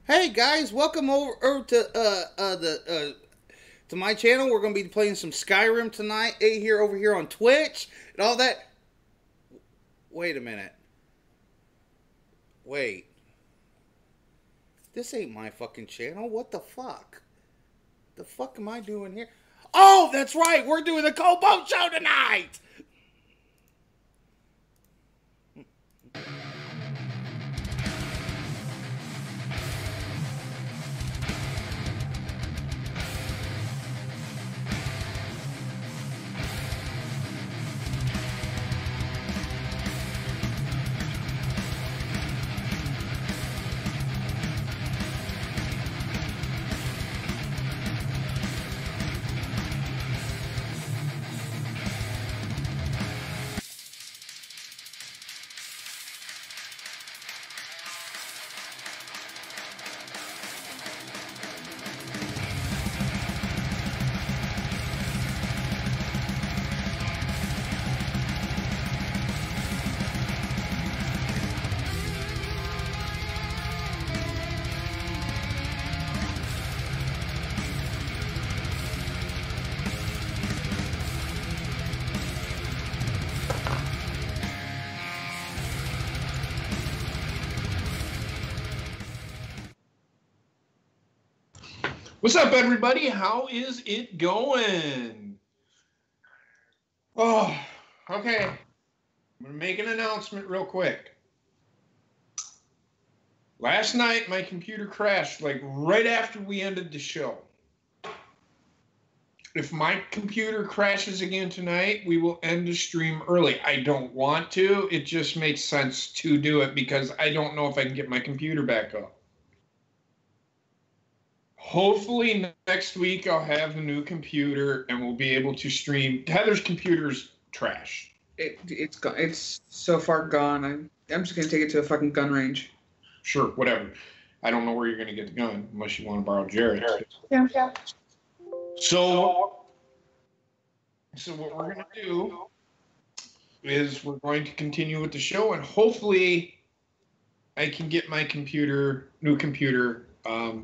Hey guys, welcome over to to my channel. We're gonna be playing some Skyrim tonight. Here over here on Twitch and all that. Wait a minute. Wait. This ain't my fucking channel. What the fuck? The fuck am I doing here? Oh, that's right. We're doing the Kobo show tonight. What's up, everybody? How is it going? Oh, okay. I'm going to make an announcement real quick. Last night, my computer crashed, like, right after we ended the show. If my computer crashes again tonight, we will end the stream early. I don't want to. It just makes sense to do it because I don't know if I can get my computer back up. Hopefully next week I'll have a new computer and we'll be able to stream. Heather's computer's trash. It's gone. It's so far gone. I'm just gonna take it to a fucking gun range. Sure, whatever. I don't know where you're gonna get the gun unless you want to borrow Jared's. Yeah. So what we're gonna do is we're going to continue with the show and hopefully I can get my new computer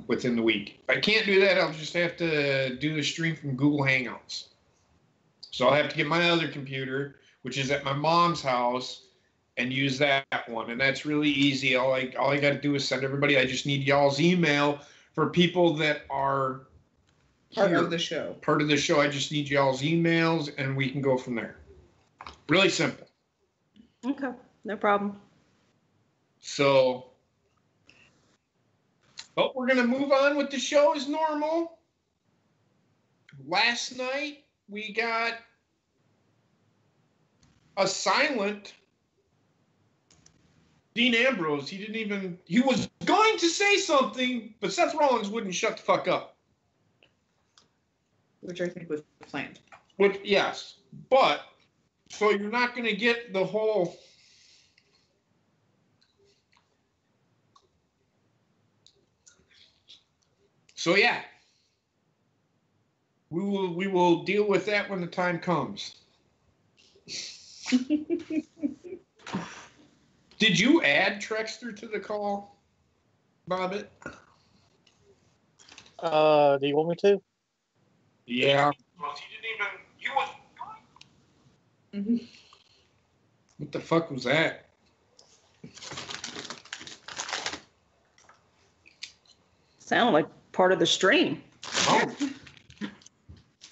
within the week. If I can't do that, I'll just have to do the stream from Google Hangouts. So I'll have to get my other computer, which is at my mom's house, and use that one. And that's really easy. All I got to do is send everybody. I just need y'all's email for people that are Part of the show. Part of the show. I just need y'all's emails, and we can go from there. Really simple. Okay, no problem. So, but we're going to move on with the show as normal. Last night, we got a silent Dean Ambrose. He was going to say something, but Seth Rollins wouldn't shut the fuck up. Which I think was planned. Yes. But, so you're not going to get the whole... So yeah, we will deal with that when the time comes. Did you add Trexter to the call, Bobbit? Do you want me to? Yeah. He was. Mm-hmm. What the fuck was that? Sound like part of the stream. Oh.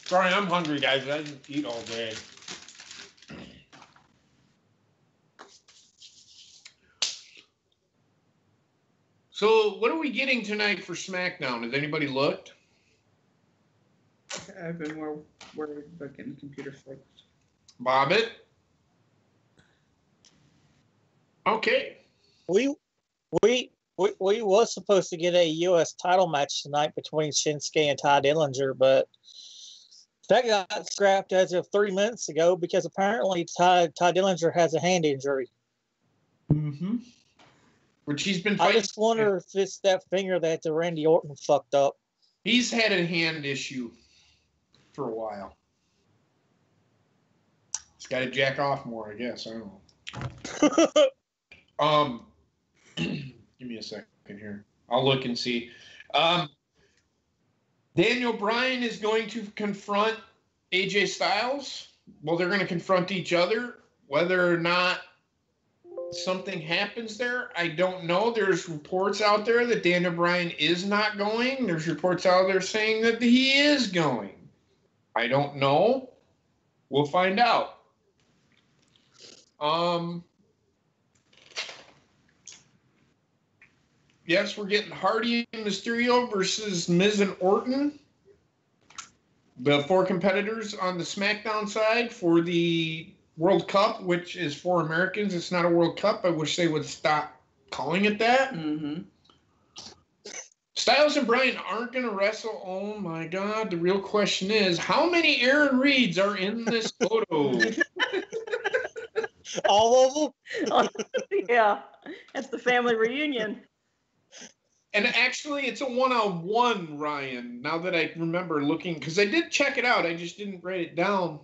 Sorry, I'm hungry, guys. I didn't eat all day. So, what are we getting tonight for SmackDown? Has anybody looked? I've been more worried about getting the computer fixed. Bobbit? Okay. We was supposed to get a U.S. title match tonight between Shinsuke and Ty Dillinger, but that got scrapped as of 3 minutes ago because apparently Ty Dillinger has a hand injury. Mm-hmm. Which he's been fighting. I just wonder if it's that finger that the Randy Orton fucked up. He's had a hand issue for a while. He's got to jack off more, I guess. I don't know. Give me a second here. I'll look and see. Daniel Bryan is going to confront AJ Styles. Well, they're going to confront each other. Whether or not something happens there, I don't know. There's reports out there that Daniel Bryan is not going. There's reports out there saying that he is going. I don't know. We'll find out. Yes, we're getting Hardy and Mysterio versus Miz and Orton. The 4 competitors on the SmackDown side for the World Cup, which is for Americans. It's not a World Cup. I wish they would stop calling it that. Mm-hmm. Styles and Bryan aren't going to wrestle. Oh, my God. The real question is, how many Aaron Reeds are in this photo? All of them? Yeah, it's the family reunion. And actually, it's a one-on-one, Ryan, now that I remember looking, because I did check it out. I just didn't write it down.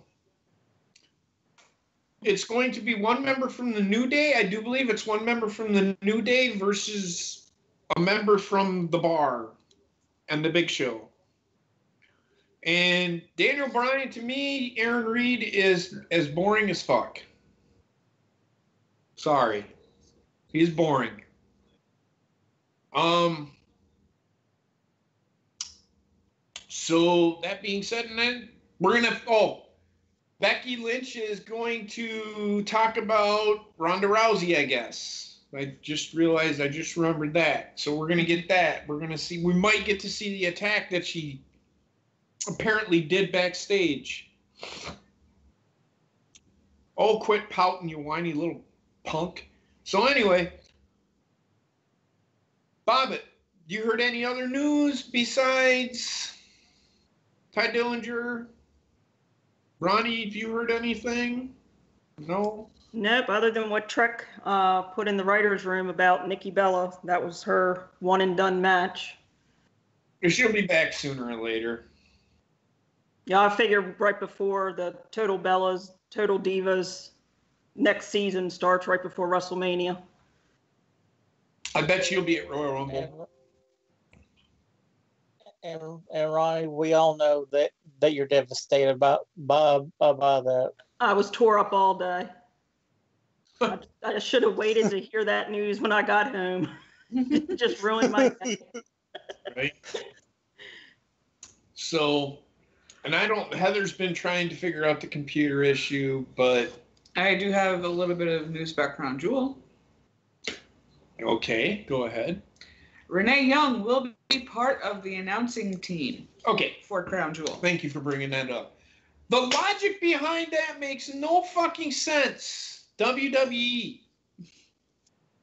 It's going to be one member from the New Day. I do believe it's one member from the New Day versus a member from the Bar and the Big Show. And Daniel Bryan, to me, Aaron Reed is as boring as fuck. Sorry. He's boring. So that being said, and then we're gonna Becky Lynch is going to talk about Ronda Rousey, I guess. I just realized, I just remembered that. So we're gonna get that. We're gonna see, we might get to see the attack that she apparently did backstage. Oh, quit pouting, you whiny little punk. So anyway, Bobbit, you heard any other news besides Ty Dillinger? Ronnie, have you heard anything? No? Nope, other than what Trek put in the writer's room about Nikki Bella. That was her one and done match. She'll be back sooner or later. Yeah, I figured right before the Total Bellas, Total Divas next season starts, right before WrestleMania. I bet she'll be at Royal Rumble. And Ronnie, we all know that you're devastated about that. I was tore up all day. I should have waited to hear that news when I got home. It just ruined my day. Right? So, and Heather's been trying to figure out the computer issue, but... I do have a little bit of news about Crown Jewel. Okay, go ahead. Renee Young will be part of the announcing team. Okay. For Crown Jewel. Thank you for bringing that up. The logic behind that makes no fucking sense. WWE.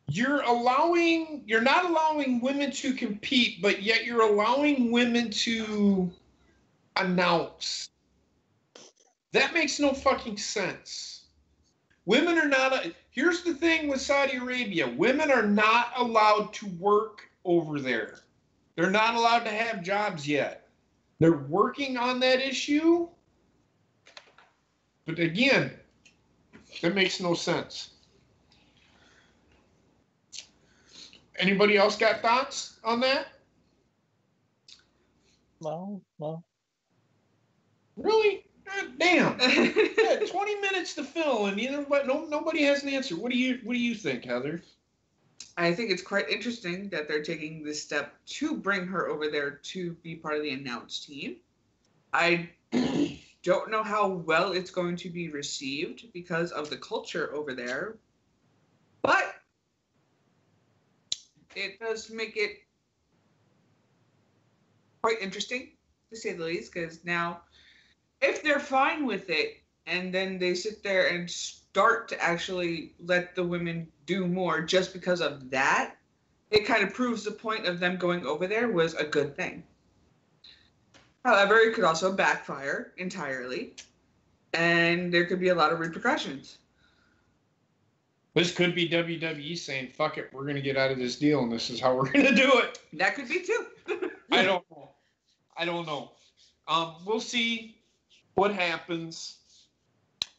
You're not allowing women to compete, but yet you're allowing women to announce. That makes no fucking sense. Women are not, here's the thing with Saudi Arabia. Women are not allowed to work over there. They're not allowed to have jobs yet. They're working on that issue. But again, that makes no sense. Anybody else got thoughts on that? No. Really? God damn. Yeah, 20 minutes to fill and nobody has an answer. What do you think, Heather? I think it's quite interesting that they're taking this step to bring her over there to be part of the announce team. I don't know how well it's going to be received because of the culture over there, but it does make it quite interesting, to say the least, because now if they're fine with it and then they sit there and start to actually let the women do more just because of that, it kind of proves the point of them going over there was a good thing. However, it could also backfire entirely, and there could be a lot of repercussions. This could be WWE saying, fuck it, we're going to get out of this deal, and this is how we're going to do it. That could be too. I don't know. We'll see what happens.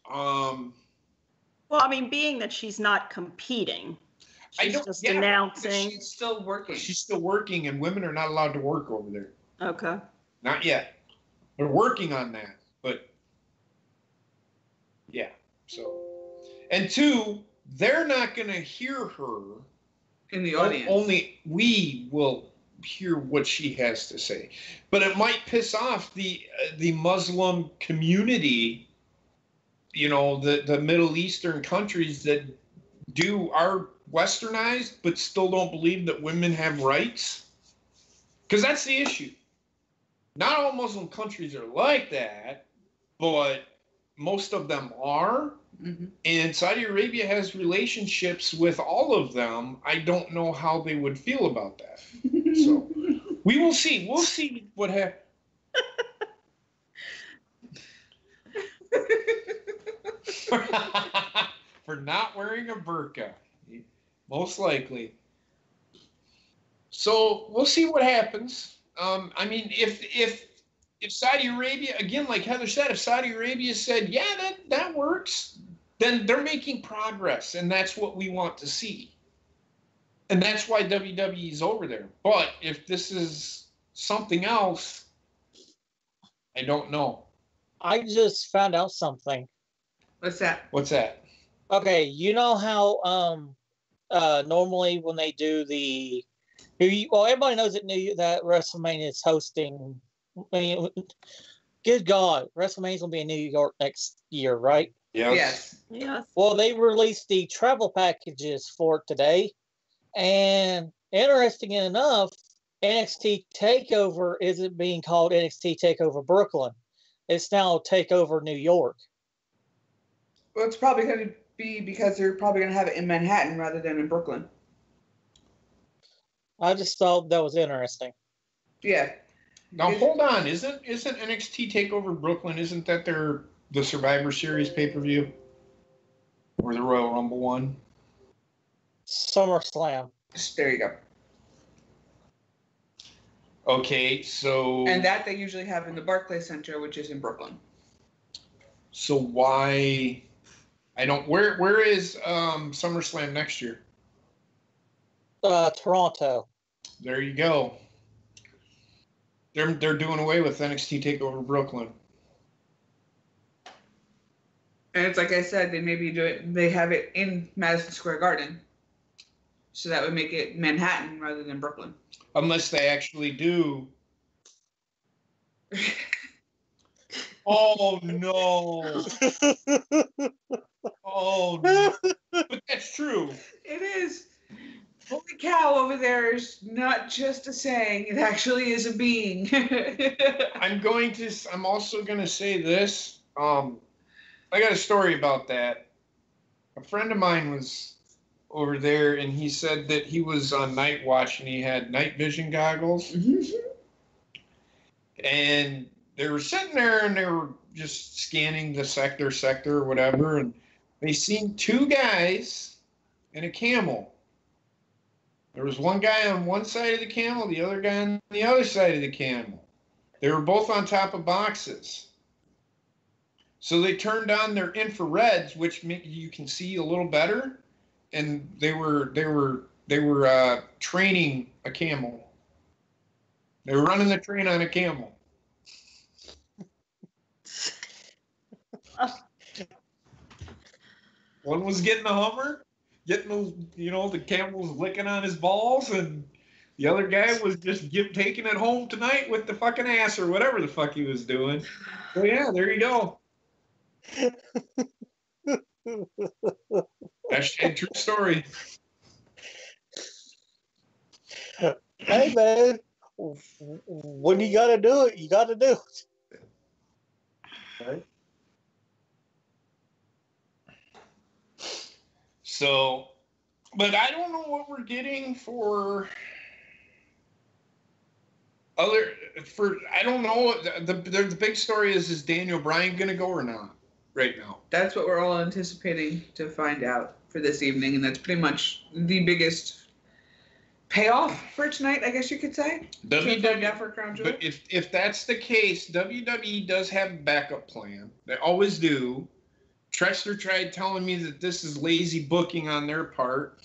Well, I mean, being that she's not competing. She's just announcing. She's still working. She's still working, and women are not allowed to work over there. Okay. Not yet. They're working on that, but yeah. So, and two, they're not going to hear her in the audience. Only we will hear what she has to say. But it might piss off the Muslim community, you know, the Middle Eastern countries that are westernized but still don't believe that women have rights. Because that's the issue. Not all Muslim countries are like that, but most of them are. Mm-hmm. And Saudi Arabia has relationships with all of them. I don't know how they would feel about that. So we will see. We'll see what happens. For not wearing a burqa, most likely. So we'll see what happens. I mean, if Saudi Arabia, again, like Heather said, if Saudi Arabia said, yeah, that works, then they're making progress, and that's what we want to see. And that's why WWE is over there. But if this is something else, I don't know. I just found out something. What's that? What's that? Okay, you know how normally when they do everybody knows that WrestleMania is hosting. I mean, good God, WrestleMania's gonna be in New York next year, right? Yes. Well, they released the travel packages for it today, and interesting enough, NXT Takeover isn't being called NXT Takeover Brooklyn. It's now Takeover New York. Well, it's probably going to be because they're probably going to have it in Manhattan rather than in Brooklyn. I just thought that was interesting. Yeah. Now hold on, isn't NXT Takeover Brooklyn? Isn't that the Survivor Series pay-per-view, or the Royal Rumble one? SummerSlam. There you go. Okay, so and that they usually have in the Barclays Center, which is in Brooklyn. So why? I don't. Where is SummerSlam next year? Toronto. There you go. They're doing away with NXT Takeover Brooklyn. And it's like I said, they maybe do it. They have it in Madison Square Garden, so that would make it Manhattan rather than Brooklyn. Unless they actually do. Oh no! Oh no! But that's true. It is. Holy cow! Over there is not just a saying; it actually is a being. I'm also gonna say this. I got a story about that. A friend of mine was over there, and he said that he was on night watch and he had night vision goggles. Mm-hmm. And they were sitting there and they were just scanning the sector or whatever, and they seen two guys and a camel. There was one guy on one side of the camel, the other guy on the other side of the camel. They were both on top of boxes. So they turned on their infrareds, which make you can see a little better, and they were training a camel. They were running the train on a camel. One was getting the Hummer, the camel was licking on his balls, and the other guy was just taking it home tonight with the fucking ass or whatever the fuck he was doing. So yeah, there you go. Hashtag true story. Hey man, when you gotta do it, you gotta do it. Right. So, but I don't know what we're getting for I don't know. The big story is Daniel Bryan going to go or not right now? That's what we're all anticipating to find out for this evening, and that's pretty much the biggest payoff for tonight, I guess you could say. WWE, for Crown Jewel. but if that's the case, WWE does have a backup plan. They always do. Trexler tried telling me that this is lazy booking on their part.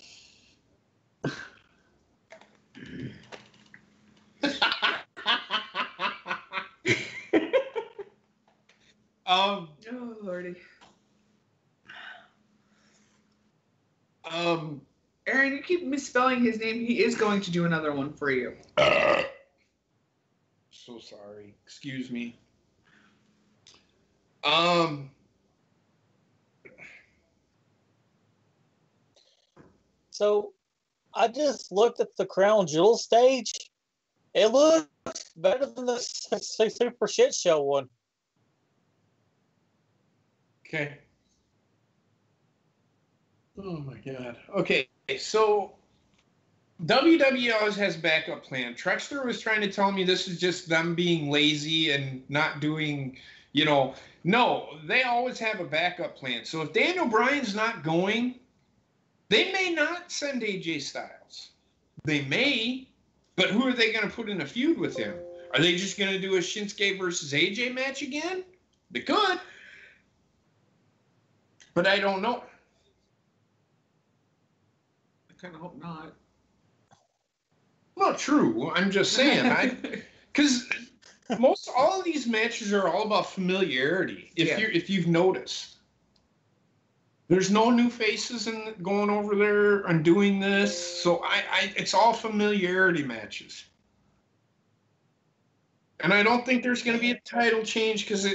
Oh lordy. Aaron, you keep misspelling his name. He is going to do another one for you. So sorry. Excuse me. So I just looked at the Crown Jewel stage. It looks better than the Super Shit Show one. Okay. Oh my God. Okay, so WWE always has backup plan. Trexter was trying to tell me this is just them being lazy and not doing, no, they always have a backup plan. So if Daniel Bryan's not going, they may not send AJ Styles. They may, but who are they going to put in a feud with him? Are they just going to do a Shinsuke versus AJ match again? They could. But I don't know. I kind of hope not. Well, true. I'm just saying, because most all of these matches are all about familiarity. If you've noticed, there's no new faces going over there and doing this, so it's all familiarity matches. And I don't think there's going to be a title change because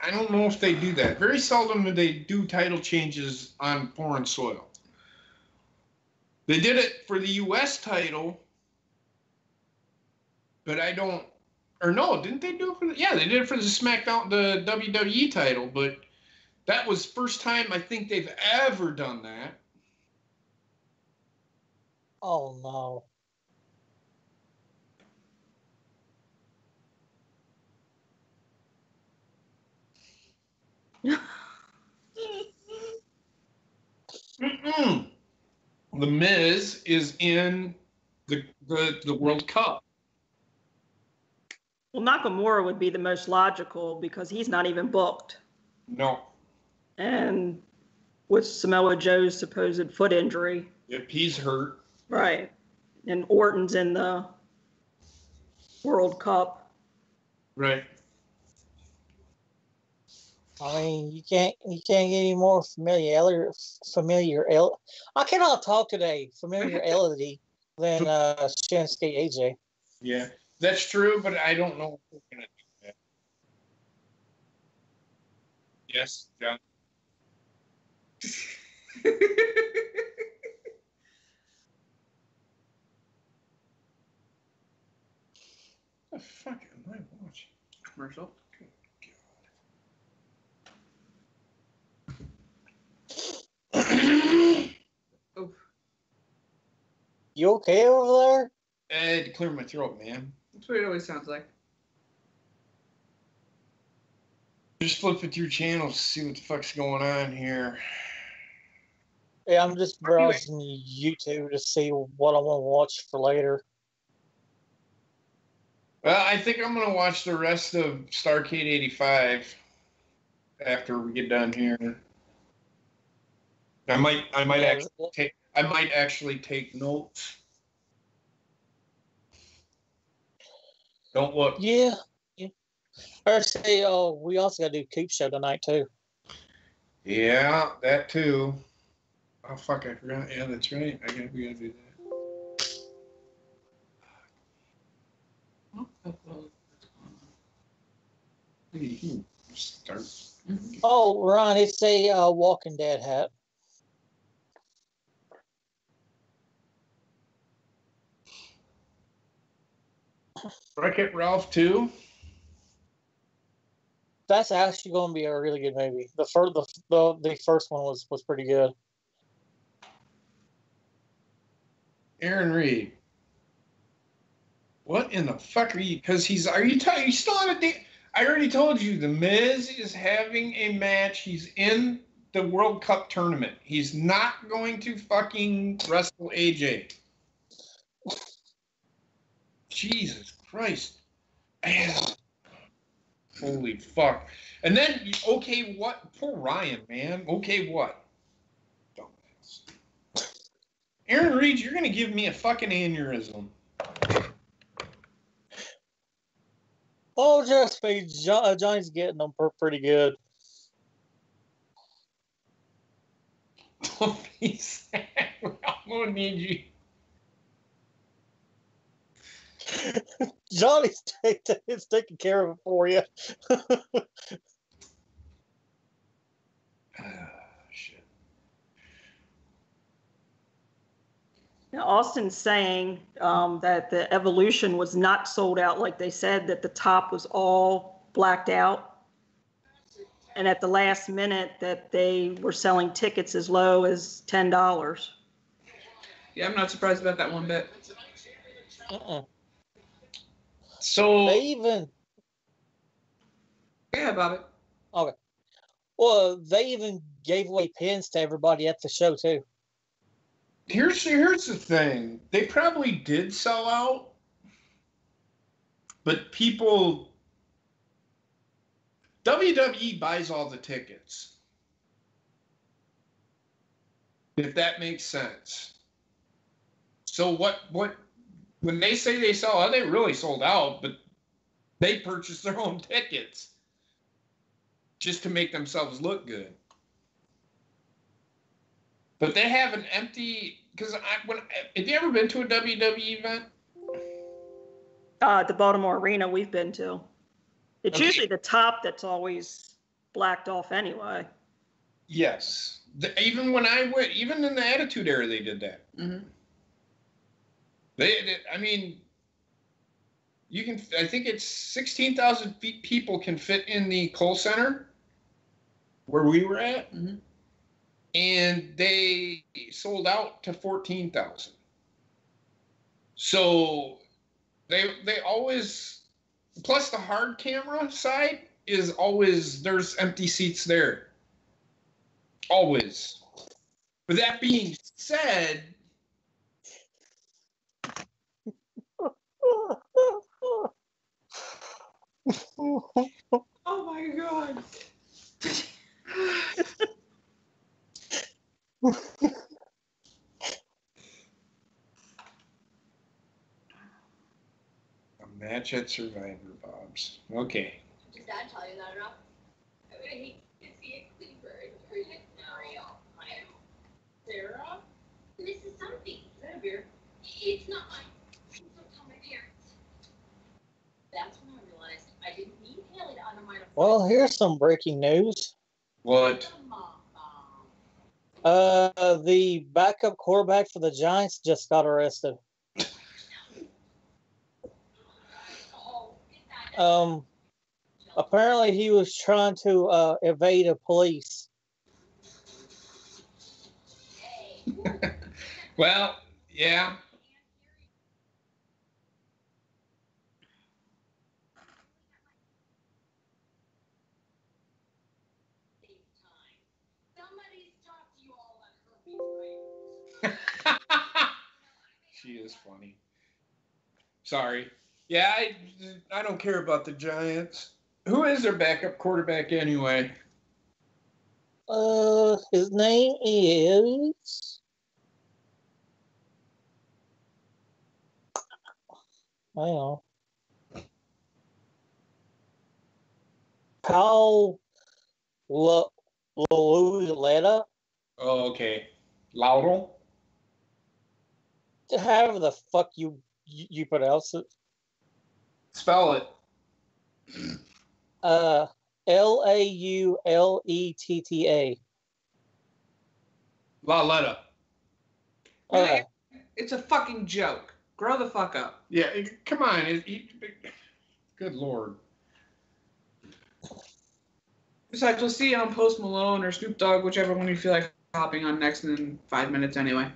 I don't know if they do that. Very seldom do they do title changes on foreign soil. They did it for the U.S. title. But I don't, or no, didn't they do it for they did it for the SmackDown, the WWE title, but that was first time I think they've ever done that. Oh, no. The Miz is in the World Cup. Well, Nakamura would be the most logical because he's not even booked. No. And with Samoa Joe's supposed foot injury. Yep, he's hurt. Right. And Orton's in the World Cup. Right. I mean, you can't get any more familiar. I cannot talk today. Familiarity than Shinsuke AJ. Yeah, that's true, but I don't know if we're gonna do that. Yes, John. What the fuck am I watching? Commercial. Oh. You okay over there? I had to clear my throat, man. That's what it always sounds like. Just flipping through channels to see what the fuck's going on here. Yeah, I'm just browsing YouTube to see what I want to watch for later. Well, I think I'm gonna watch the rest of Starrcade '85 after we get done here. I might actually take notes. Don't look. Yeah. I say, we also got to do Coop Show tonight too. Yeah, that too. Oh fuck, I forgot. Yeah, that's right. We gotta do that. Start. Oh, Ron, it's a Walking Dead hat. Wreck-It Ralph 2. That's actually going to be a really good movie. The first one was pretty good. Aaron Reed. What in the fuck are you? Because you still on a date? I already told you, The Miz is having a match. He's in the World Cup tournament. He's not going to fucking wrestle AJ. Jesus Christ. Holy fuck. And then, okay, what? Poor Ryan, man. Okay, what? Dumbass. Aaron Reed, you're going to give me a fucking aneurysm. Oh, just me. Johnny's getting them pretty good. Don't be sad. I'm going to need you. Johnny's taking care of it for you. Shit. Now, Austin's saying that the Evolution was not sold out like they said, that the top was all blacked out. And at the last minute that they were selling tickets as low as $10. Yeah, I'm not surprised about that one bit. So they even... Yeah, about it. Okay. Well, they even gave away pins to everybody at the show, too. Here's the thing. They probably did sell out, but people... WWE buys all the tickets. If that makes sense. So what when they say they sell out, they really sold out, but they purchased their own tickets just to make themselves look good. But they have an empty, because have you ever been to a WWE event? The Baltimore Arena we've been to. It's Okay. usually the top that's always blacked off anyway. Yes. Even when I went, even in the Attitude Era, they did that. Mm-hmm. I mean, you can. I think it's 16,000 people can fit in the Kohl Center, where we were at, and they sold out to 14,000. So they always, plus the hard camera side is always, there's empty seats there. Always. But that being said, Oh my god. a match at Survivor, Bob's. Okay. Did Dad tell you that enough? I would hate to see a Cleaver in Riyadh. Sarah? This is something. Is that a beer? It's not mine. Please don't tell my parents. That's when I realized I didn't need Haley to undermine a Well, here's some breaking news. What? The backup quarterback for the Giants just got arrested. Apparently he was trying to evade a police. Well, yeah. Somebody's talked to you all about herpes, right? She is funny. Sorry. Yeah, I don't care about the Giants. Who is their backup quarterback anyway? His name is... I don't know. Kyle Lauletta. Oh, okay. Laudel? However the fuck you pronounce it. Spell it. Lauletta. Lauletta. Okay. It's a fucking joke. Grow the fuck up. Yeah, come on. Good Lord. Besides, we'll see you on Post Malone or Snoop Dogg, whichever one you feel like hopping on next in 5 minutes anyway.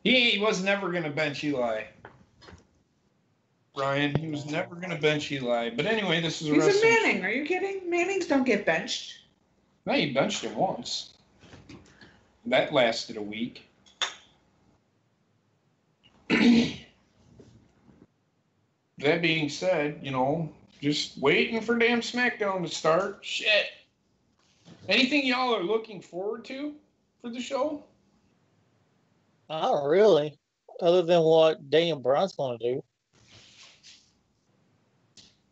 He was never going to bench Eli. Ryan, he was never going to bench Eli. But anyway, this is a He's a wrestling. Manning. Are you kidding? Mannings don't get benched. No, he benched him once. That lasted a week. That being said, Just waiting for damn SmackDown to start. Shit. Anything y'all are looking forward to for the show? Not really, other than what Daniel Bryan's going to do.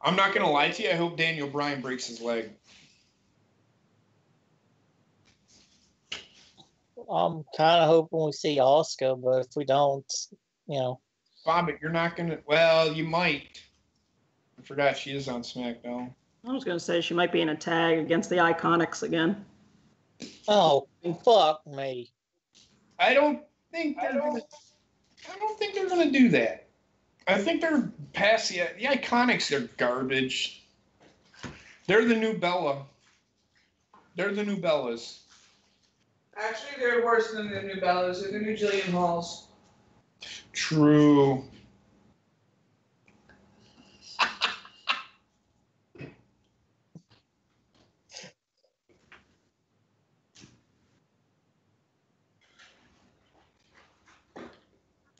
I'm not going to lie to you. I hope Daniel Bryan breaks his leg. I'm kind of hoping we see Asuka, but if we don't, Bob, you're not going to. Well, you might. I forgot she is on SmackDown. I was going to say she might be in a tag against the Iconics again. Oh, fuck me. I don't think they're going to do that. I think they're past the Iconics are garbage. They're the new Bella. They're the new Bellas. Actually, they're worse than the new Bellas. They're the new Jillian Halls. True.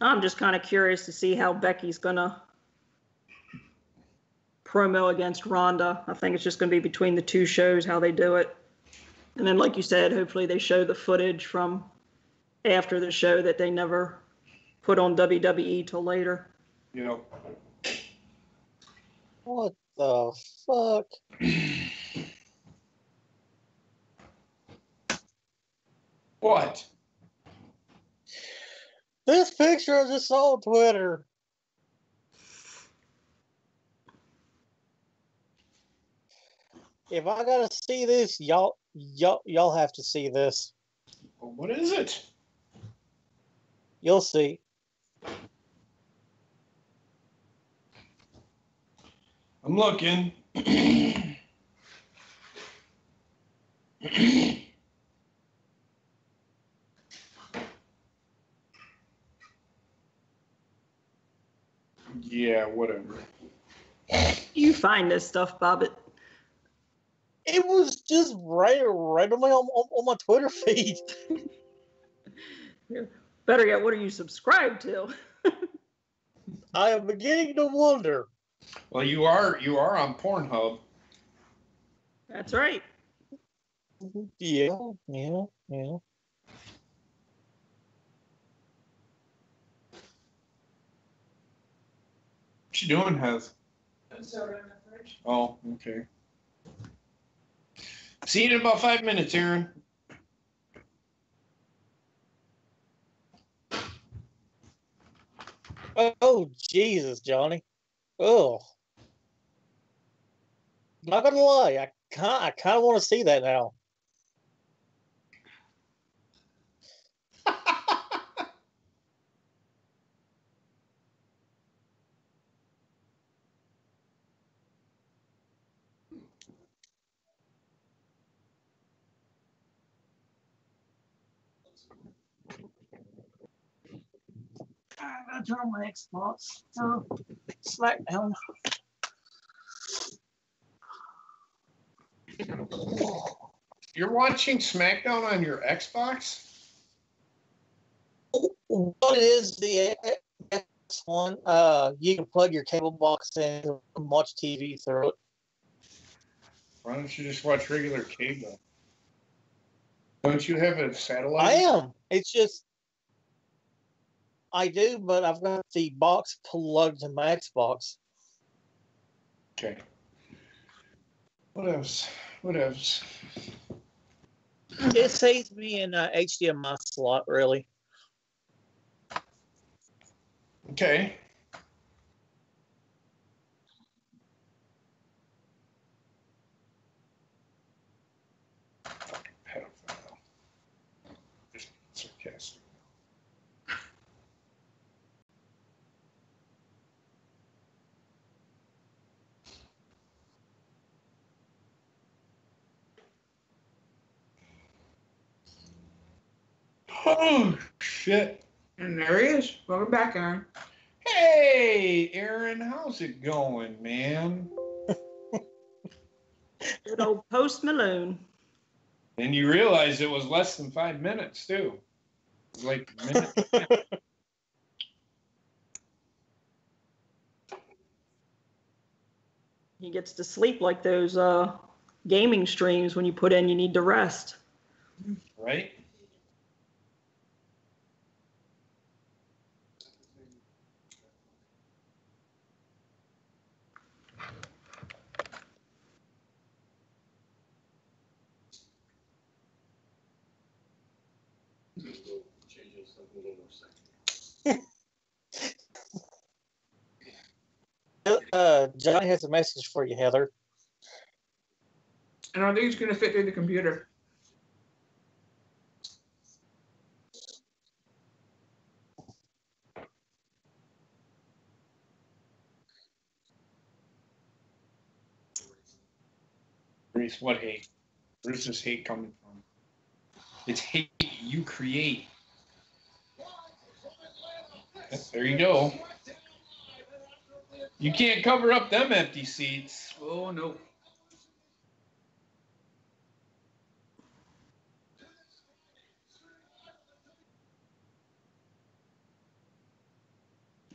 I'm just kind of curious to see how Becky's going to promo against Ronda. I think it's just going to be between the two shows how they do it. And then, like you said, hopefully they show the footage from after the show that they never put on WWE till later. Yep. What the fuck? What? This picture I just saw on Twitter. If I gotta see this, y'all have to see this. What is it? You'll see. I'm looking. Yeah, whatever. You find this stuff, Bobbit. It was just randomly on my Twitter feed. Better yet, what are you subscribed to? I am beginning to wonder. Well, you are on Pornhub. That's right. Yeah. What you doing, Hez? Oh, okay. See you in about 5 minutes, Aaron. Oh, Jesus, Johnny. Oh. Not gonna lie, I kind of want to see that now. I gotta turn on my Xbox for SmackDown. You're watching SmackDown on your Xbox? What is the X one? You can plug your cable box in and watch TV through it. Why don't you just watch regular cable? Don't you have a satellite? I am. It's just I do, but I've got the box plugged in my Xbox. Okay. What else? What else? It saves me in HDMI slot, really. Okay. Pedophile. Just sarcastic. Oh, shit. And there he is. Welcome back, Aaron. Hey, Aaron, how's it going, man? Good old Post Malone. And you realize it was less than 5 minutes, too. It was like a minute. He gets to sleep like those gaming streams when you put in you need to rest. Right? Johnny has a message for you, Heather. I don't think it's going to fit through the computer. Bruce, what hate? Bruce's hate coming from? It's hate you create. There you go. You can't cover up them empty seats. Oh, no.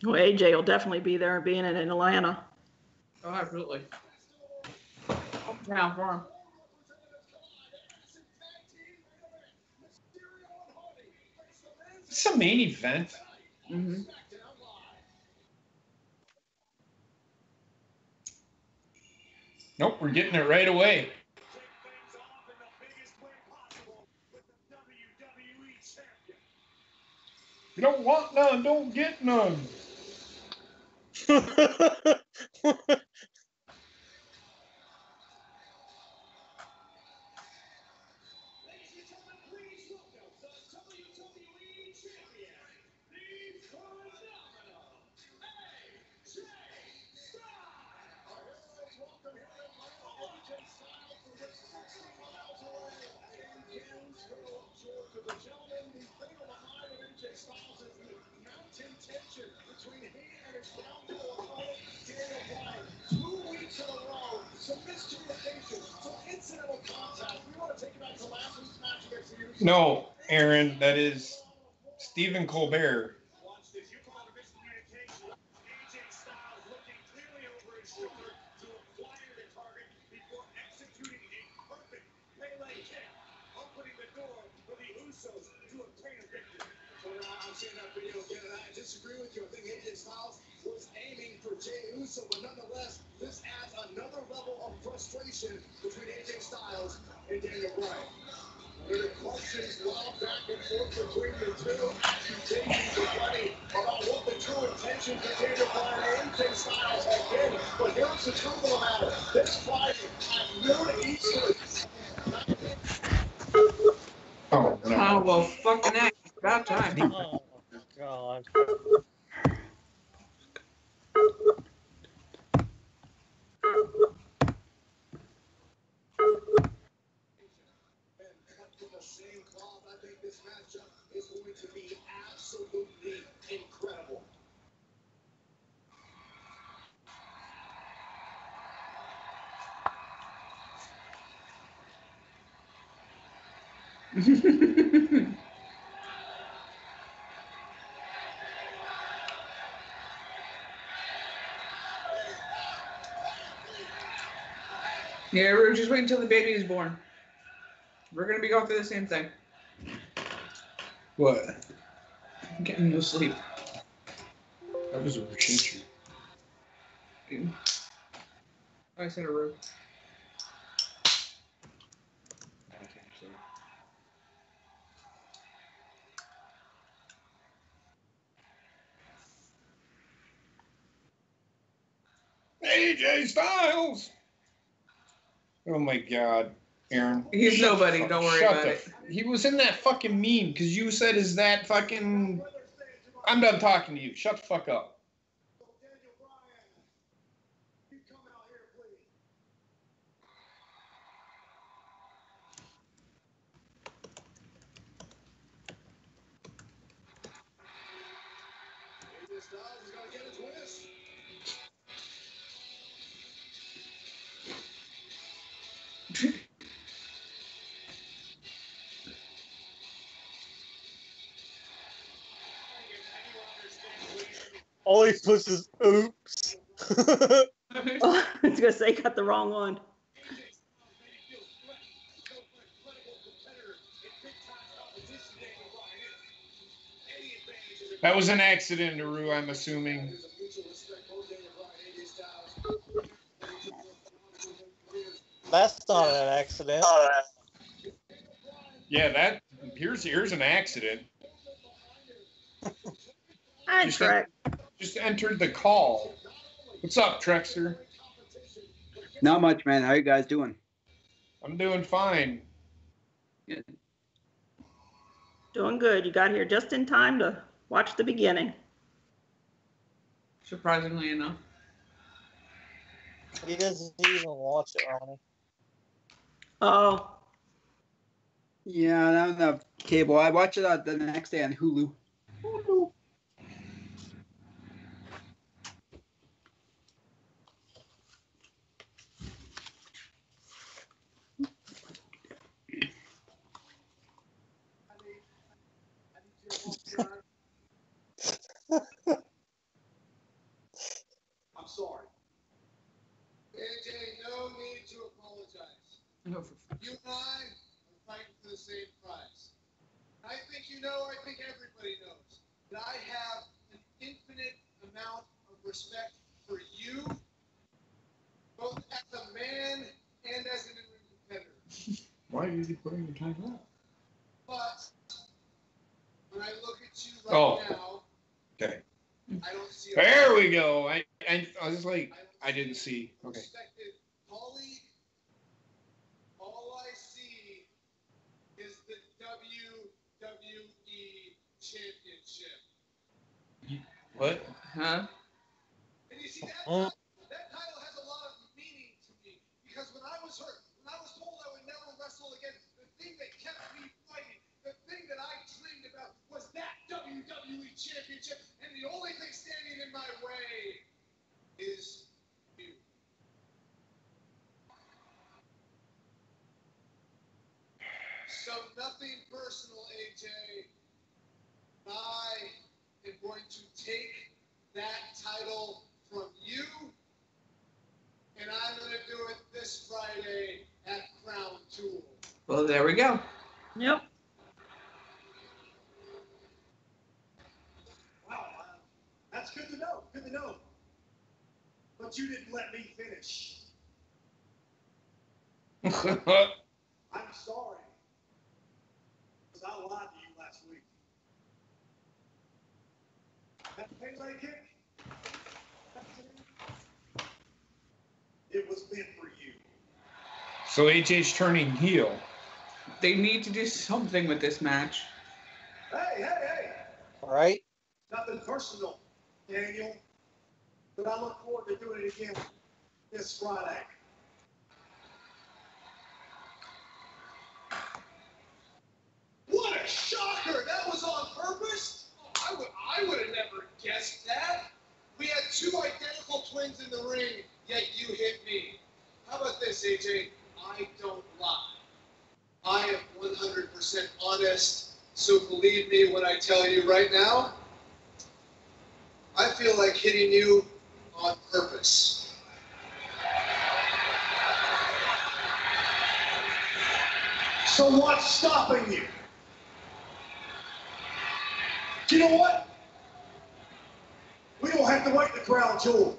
Well, AJ will definitely be there being in Atlanta. Oh, absolutely. Hometown for him. It's a main event. Mm-hmm. Nope, we're getting it right away. You don't want none, don't get none. No, Aaron, that is Stephen Colbert. Frustration between AJ Styles and Daniel Bryan. There are questions well back and forth between the two. Accusations are running about what the true intentions of Daniel Bryan and AJ Styles have been. But here's the truth of the matter. This Friday at noon Eastern. Oh, no. Oh, well, fucking that. It's about time. Oh, God. I think this matchup is going to be absolutely incredible. Yeah, we're just waiting until the baby is born. We're going to be going through the same thing. What? Getting no sleep. That was a shit. I said a room. AJ Styles! Oh my God, Aaron. He's Shut nobody, the fuck- don't worry shut about the it. He was in that fucking meme because you said, is that fucking. I'm done talking to you. Shut the fuck up. Daniel Bryan, you come out here, please. AJ Styles is going to get his wish. All he puts is oops. Oh, I was gonna say, got the wrong one. That was an accident, Aru, I'm assuming. That's not an accident. Yeah, here's an accident. Hi, Trek. Just entered the call. What's up, Trexter? Not much, man. How you guys doing? I'm doing fine. Good. Doing good. You got here just in time to watch the beginning. Surprisingly enough. He doesn't even watch it, Ronnie. Oh, Yeah, I don't have cable. I watch it the next day on Hulu. I'm sorry. AJ, no need to apologize. No, You and I are fighting for the same prize. I think you know, I think everybody knows, that I have an infinite amount of respect for you, both as a man and as an competitor. Why are you putting your time out? But when I look at you right now, Okay. I don't see. There we go. I was like, I didn't see. Okay. Respected colleague. All I see is the WWE Championship. What? huh? And you see, that title has a lot of meaning to me because when I was hurt, when I was told I would never wrestle again, the thing that kept me fighting, the thing that I dreamed about was that WWE Championship, and the only thing standing in my way is you. So nothing personal, AJ. I am going to take that title from you, and I'm going to do it this Friday at Crown Jewel. Well, there we go. yep. Wow, that's good to know. Good to know. But you didn't let me finish. I'm sorry. Because I lied to you last week. That Pele kick, it was meant for you. So AJ's turning heel. They need to do something with this match. Hey, hey, hey. All right. Nothing personal, Daniel. But I look forward to doing it again this Friday. What a shocker! That was on purpose? I would have never guessed that. We had two identical twins in the ring, yet you hit me. How about this, AJ? I don't lie. I am 100% honest, so believe me when I tell you right now, I feel like hitting you on purpose. So what's stopping you? You know what? We don't have to wait to Crown Jewel.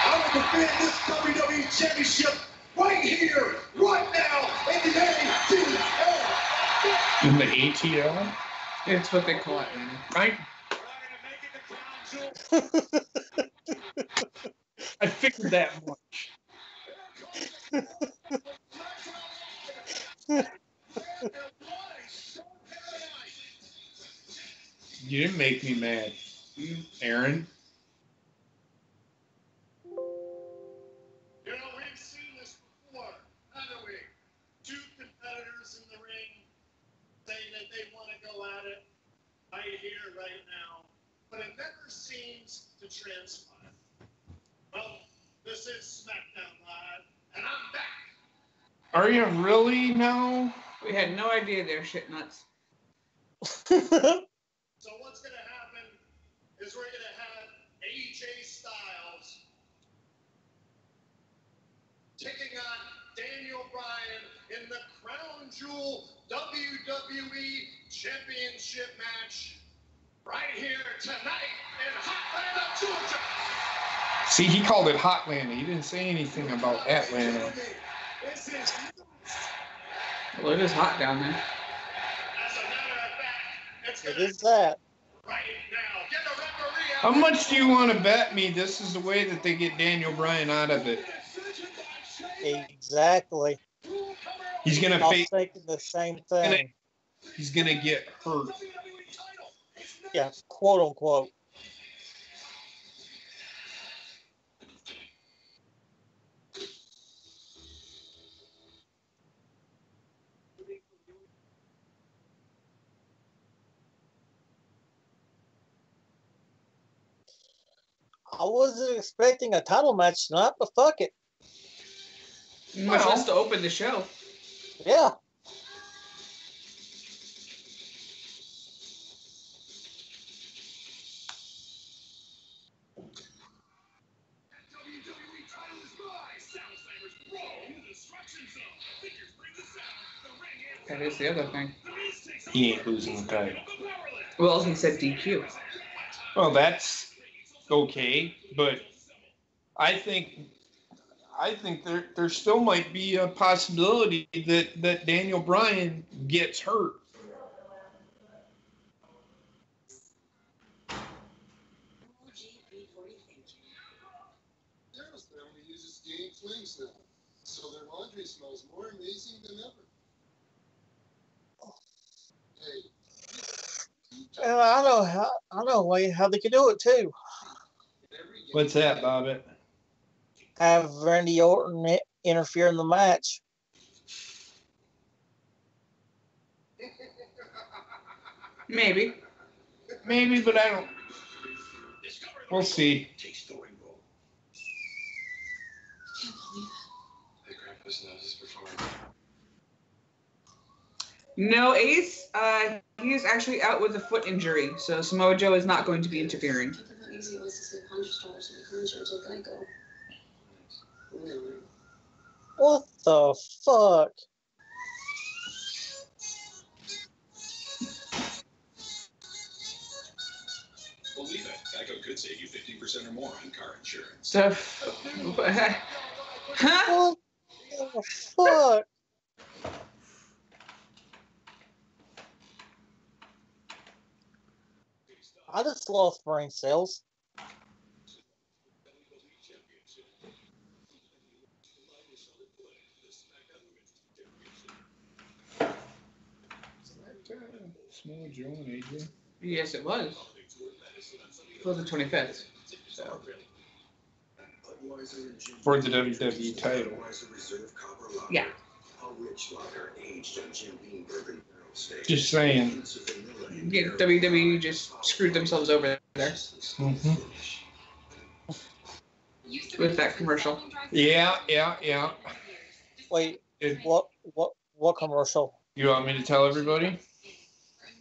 I will defend this WWE Championship right here, right now, in the ATL. In the ATL? It's what they call it. Right? I figured that much. You didn't make me mad, Aaron. You know, we've seen this before, haven't we? Two competitors in the ring saying that they want to go at it right here, right now, but it never seems to transpire. Well, this is SmackDown Live, and I'm back. Are you really now? We had no idea they're shit nuts. So what's going to happen is we're going to have AJ Styles in the Crown Jewel WWE Championship match right here tonight in Atlanta, Georgia. See, he called it Hotlanta. He didn't say anything about Atlanta. Well, it is hot down there. It is that. How much do you want to bet me this is the way that they get Daniel Bryan out of it? Exactly. He's going I to was face. thinking the same thing. He's going to get hurt. Yeah, quote unquote. I wasn't expecting a title match tonight, but fuck it. Much less to open the show. Yeah. That is the other thing. He ain't losing the title. Well, he said DQ. Well, that's okay, but I think there still might be a possibility that Daniel Bryan gets hurt. Daryl's family uses steam flames now, so their laundry smells more amazing than ever. Hey. And I know a way how they could do it too. What's that, Bobbit? Have Randy Orton interfere in the match. Maybe. Maybe, but I don't. We'll see. No, Ace, he is actually out with a foot injury, so Samoa Joe is not going to be interfering. What the fuck? Believe it, Geico could save you 50% or more on car insurance. So, huh? What the fuck? I just lost brain cells. Samoa Joe and AJ. Yes, it was. It was the 25th. So. For the WWE title. Yeah. Just saying. Yeah, WWE just screwed themselves over there Mm-hmm. with that commercial. Yeah. Wait, what commercial? You want me to tell everybody?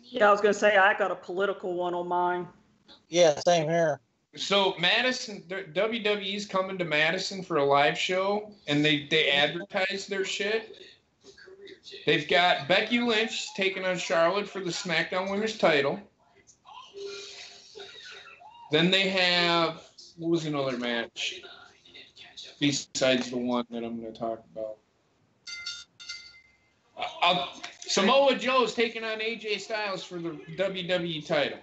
Yeah, I was going to say, I got a political one on mine. Yeah, same here. So Madison, WWE's coming to Madison for a live show, and they advertise their shit. They've got Becky Lynch taking on Charlotte for the SmackDown Women's title. Then they have, what was another match besides the one that I'm going to talk about? Samoa Joe's taking on AJ Styles for the WWE title.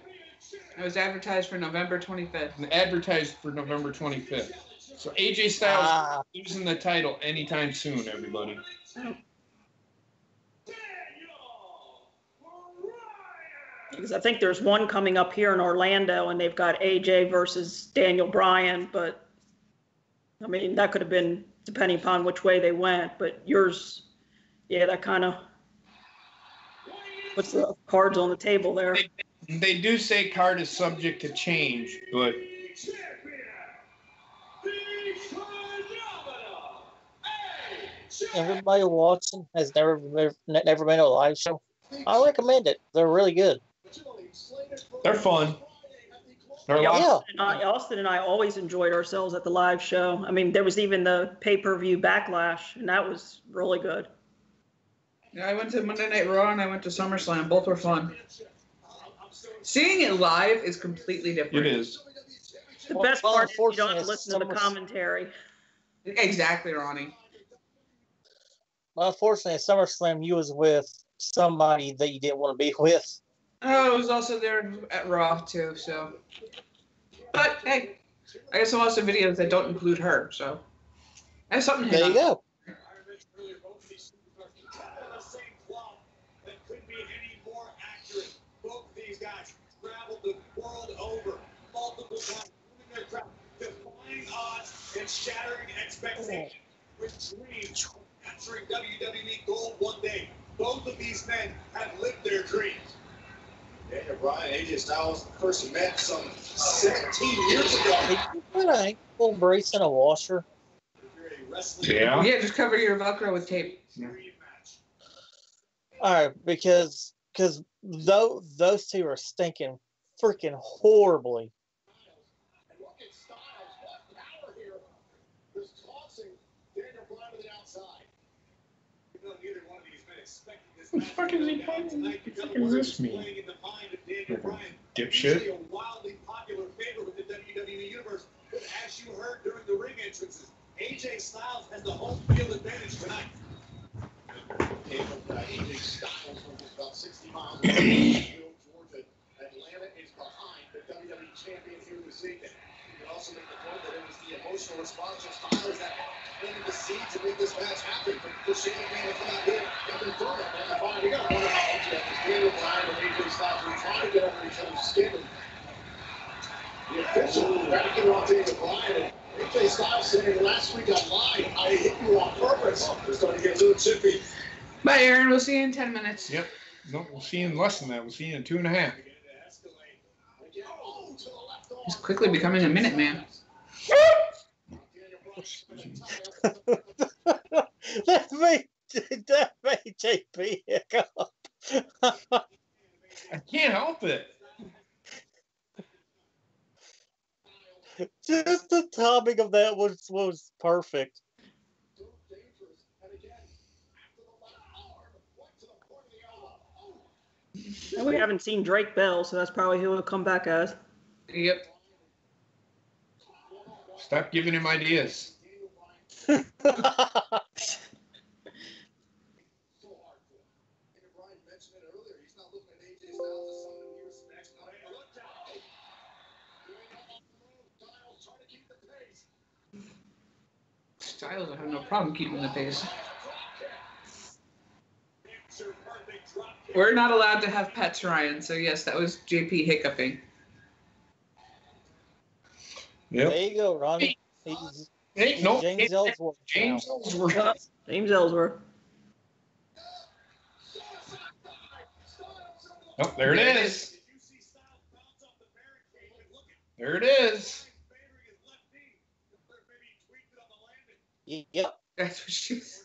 It was advertised for November 25th. Advertised for November 25th. So AJ Styles losing the title anytime soon, everybody. Because I think there's one coming up here in Orlando, and they've got AJ versus Daniel Bryan. But, I mean, that could have been depending upon which way they went. But yours, yeah, that kind of puts the cards on the table there. They do say card is subject to change, but Everybody watching has never been to a live show. I recommend it. They're really good. they're fun. They're Yeah, lots- Austin and I always enjoyed ourselves at the live show. I mean, there was even the pay-per-view Backlash, and that was really good. Yeah, I went to Monday Night Raw and I went to SummerSlam. Both were fun. Seeing it live is completely different. It is. The best part is you don't unfortunately, have to listen to the commentary. Exactly, Ronnie. Well, unfortunately, at SummerSlam, you was with somebody that you didn't want to be with. Oh, I was also there at Raw too, so. But hey, I guess I watched some videos that don't include her, so. I have something to There hang you on. go. That couldn't be any more accurate. Both of these guys traveled the world over multiple times, moving their crowd, defying odds and shattering expectations with dreams of capturing WWE gold one day. Both of these men have lived their dreams. Daniel Bryan, AJ Styles first met some 17 years ago. Did you put an ankle brace in a washer? Yeah. Yeah, just cover your Velcro with tape. All right, because those two are stinking freaking horribly. And look at Styles, what power here. Just tossing Daniel Bryan to the outside. You know, neither one of these men expected this What the fuck is he playing? What the fuck is this mean? playing in the mind of Daniel Bryan. Dipshit. Usually a wildly popular favorite with the WWE Universe. But as you heard during the ring entrances, AJ Styles has the home field advantage tonight. AJ Styles was about 60 miles away. Georgia. Atlanta is behind the WWE champion here this evening. You can also make the point that it was the emotional response of Styles that planted the seeds to make this match happen. For Shane McMahon to come out here and confirm it. And finally, we got one of Daniel Bryan and AJ Styles were trying to get under each other's skin. The official backing off Daniel Bryan. AJ Styles saying last week online, I hit you on purpose. We're starting to get a little chippy. Bye, Aaron. We'll see you in 10 minutes. Yep. No, we'll see you in less than that. We'll see you in 2.5. He's quickly becoming a minute man. that made JP hiccup. I can't help it. Just the timing of that was perfect. And we haven't seen Drake Bell, so that's probably who will come back as. Yep. Stop giving him ideas. Styles will have no problem keeping the pace. We're not allowed to have pets, Ryan, so yes, that was JP hiccuping. Yep. There you go, Ronnie. He's No, James Ellsworth. James Ellsworth. James Ellsworth. Oh, there it is. There it is. Yep. That's what she was.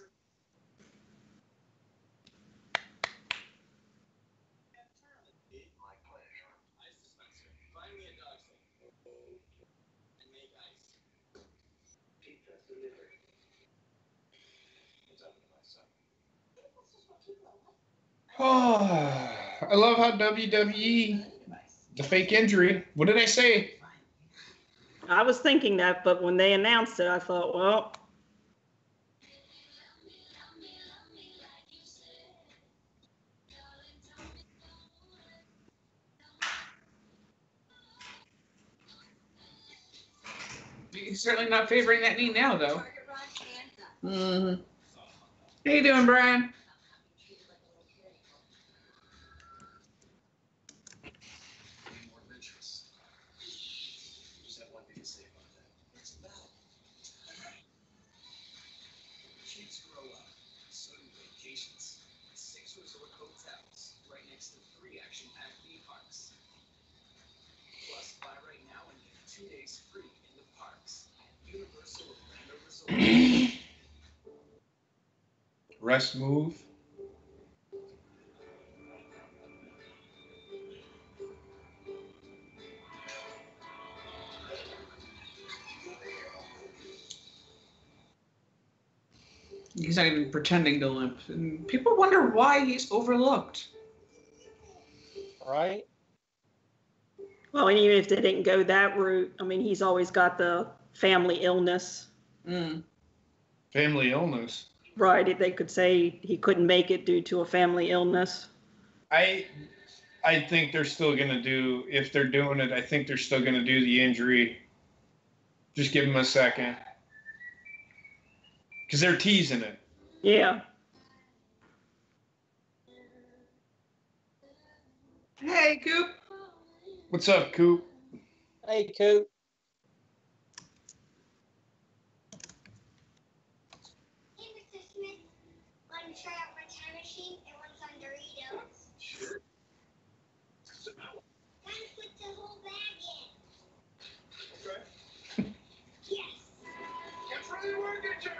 Oh, I love how WWE, the fake injury. What did I say? I was thinking that, but when they announced it, I thought, well, He's certainly not favoring that knee now, though. Mm-hmm. How you doing, Brian? Rest move. He's not even pretending to limp. And people wonder why he's overlooked. Right? Well, and even if they didn't go that route, I mean, he's always got the family illness. Mm. Family illness. Right. They could say he couldn't make it due to a family illness. I think they're still going to do, if they're doing it, I think they're still going to do the injury. Just give him a second. Because they're teasing it. Yeah. Hey, Coop. What's up, Coop? Hey, Coop. Hey, Mr. Smith. Want to try out my time machine and what's on Doritos? Sure. Gotta put the whole bag in. Okay. Yes. Get ready to work it, Jimmy.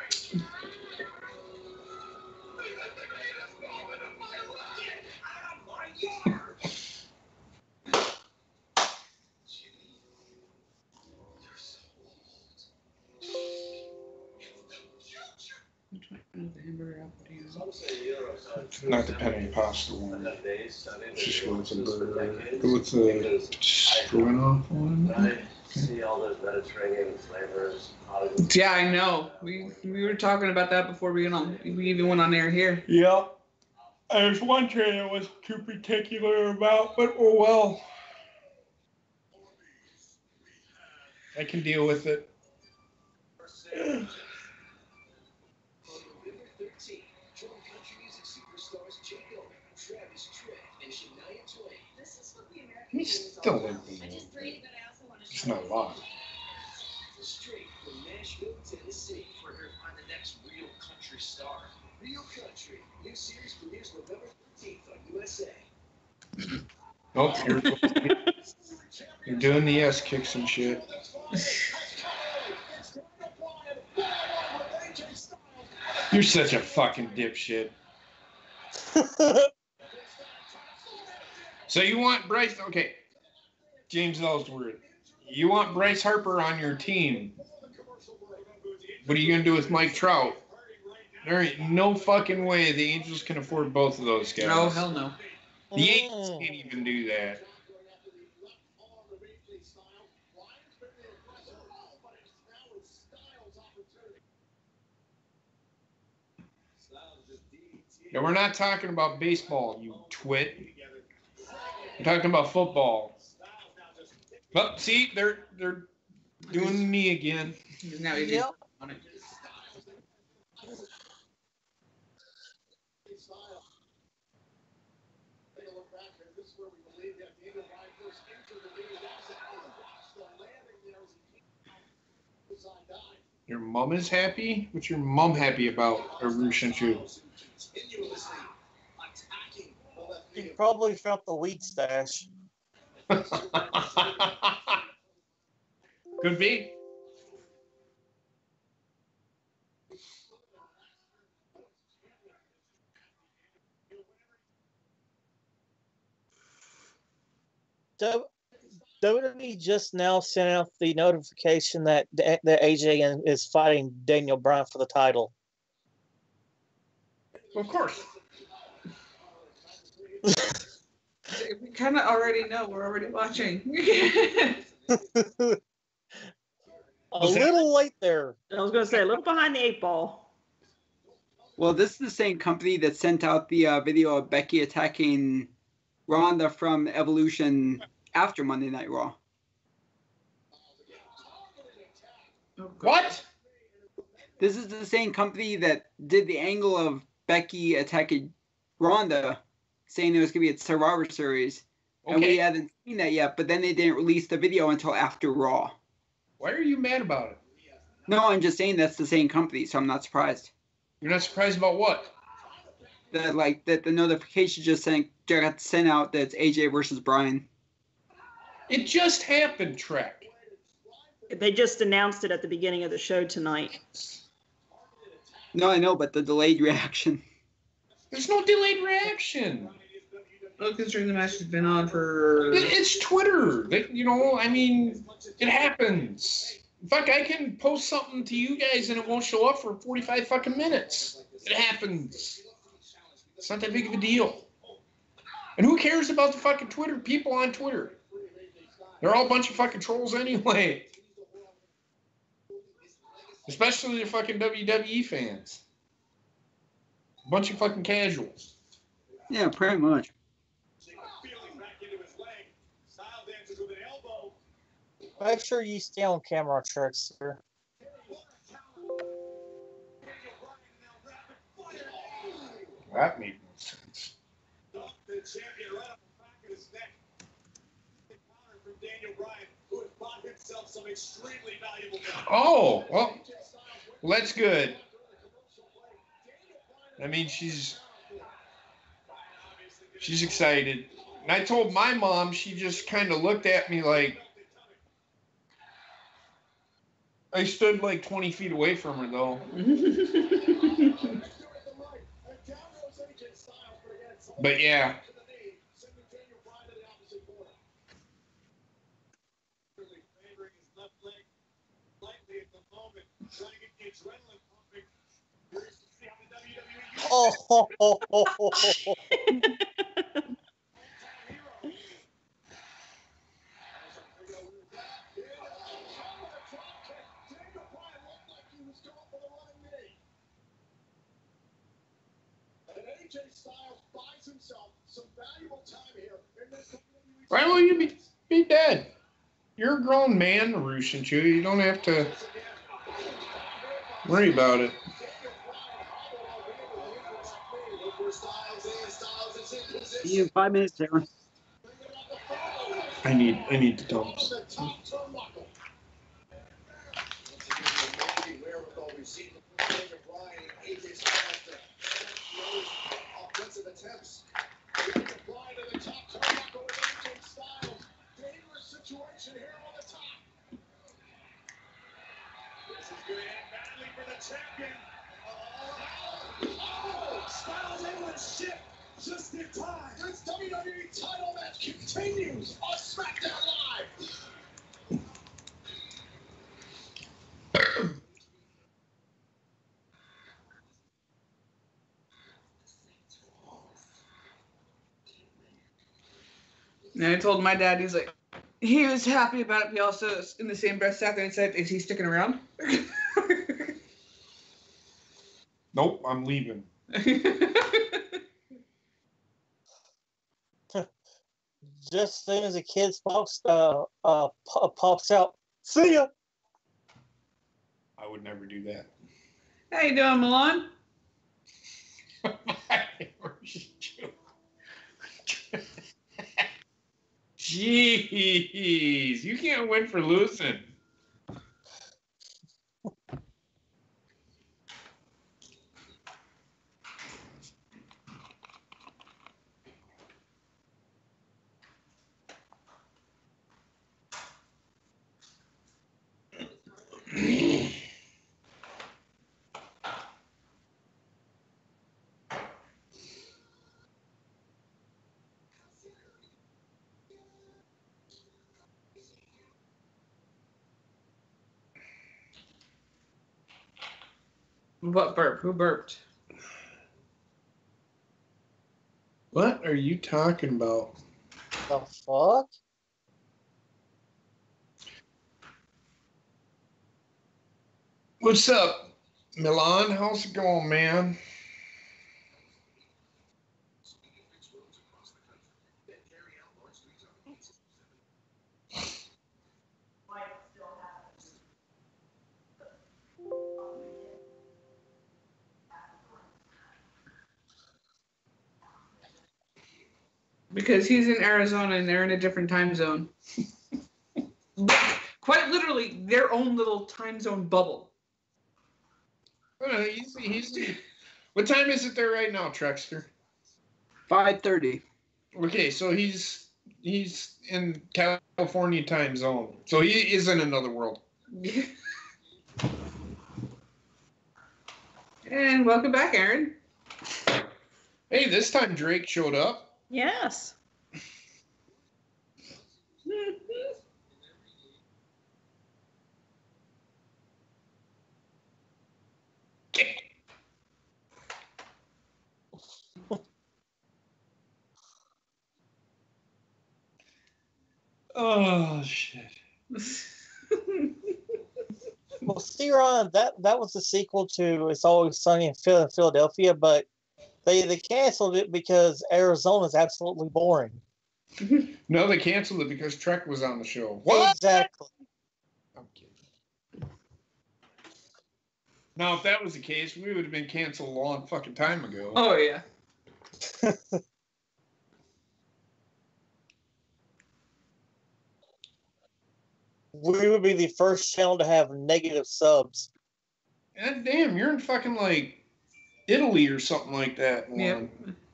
They got the greatest moment of my life. Get out of my yard. Jimmy, you're so old. The hamburger apple deal. Some say Europe's on Not the penny pasta one. enough days, Sunday, Just go with the for burger. decades. Go with the stroganoff one. I see all those Mediterranean flavors. Hollywood. Yeah, I know. We were talking about that before we even went on air here. Yep. There's one trade I was too particular about, but oh well. I can deal with it. On November 13th, join country music superstars J.O., Travis Tritt, and Shania Twain. This is what the American He's still limping. It's not a lot. Straight from Nashville, Tennessee. We're here to find the next real country star. Real Country. New series premieres November 13th on USA. Nope, you're doing the S kicks and shit. You're such a fucking dipshit. So you want Bryce? Okay, James Ellsworth. You want Bryce Harper on your team? What are you gonna do with Mike Trout? There ain't no fucking way the Angels can afford both of those guys. No, hell no. The Yankees can't even do that. Now, we're not talking about baseball, you twit. We're talking about football. Well, see, they're doing me again. Now he's Yep. on it. Your mom is happy? What's your mom happy about, Arushanshu? You probably felt the weed stash. Could be. WWE just now sent out the notification that AJ is fighting Daniel Bryan for the title. Of course. We kind of already know. We're already watching. A little late there. I was going to say, a little behind the 8 ball. Well, this is the same company that sent out the video of Becky attacking Ronda from Evolution after Monday Night Raw. What? This is the same company that did the angle of Becky attacking Ronda, saying it was going to be at Survivor Series. And we hadn't seen that yet, but then they didn't release the video until after Raw. Why are you mad about it? No, I'm just saying that's the same company, so I'm not surprised. You're not surprised about what? That the notification just got sent out that it's AJ versus Bryan. It just happened, Trek. They just announced it at the beginning of the show tonight. No, I know, but the delayed reaction. There's no delayed reaction. Well, considering the match has been on for... It's Twitter. It happens. Fuck, I can post something to you guys and it won't show up for 45 fucking minutes. It happens. It's not that big of a deal. And who cares about the fucking Twitter people on Twitter? They're all a bunch of fucking trolls anyway. Especially the fucking WWE fans. A bunch of fucking casuals. Yeah, pretty much. Make sure you stay on camera, Trickster. That made no sense. The champion right up the back of his neck. The counter from Daniel Bryan, who has bought himself some extremely valuable time. Oh, well, that's good. I mean, she's excited. And I told my mom, she just kind of looked at me like, I stood like 20 feet away from her, though. But yeah. Oh. Why will you be dead? You're a grown man, Russian Chew. You don't have to worry about it. See you in 5 minutes, Aaron. I need the dumps. Situation here on the top. This is going to end badly for the champion. Styles able to shift just in time. This WWE title match continues on SmackDown Live. And I told my dad, he's like, he was happy about it. He also, in the same breath, sat there and said, is he sticking around? Nope, I'm leaving. Just as soon as a kid pops out, see ya. I would never do that. How you doing, Milan? Jeez, you can't win for losing. What burp? Who burped? What are you talking about? The fuck? What's up, Milan? How's it going, man? Because he's in Arizona and they're in a different time zone. Quite literally, their own little time zone bubble. What time is it there right now, Trexter? 5:30. Okay, so he's in California time zone. So he is in another world. And welcome back, Aaron. Hey, this time Drake showed up. Yes. Oh shit. Well, see, Ron, that was the sequel to It's Always Sunny in Philadelphia, but they canceled it because Arizona is absolutely boring. No, they canceled it because Trek was on the show. What? Exactly. I'm kidding. Now, if that was the case, we would have been canceled a long fucking time ago. Oh, yeah. We would be the first channel to have negative subs. God damn, you're in fucking like Italy or something like that. Yeah,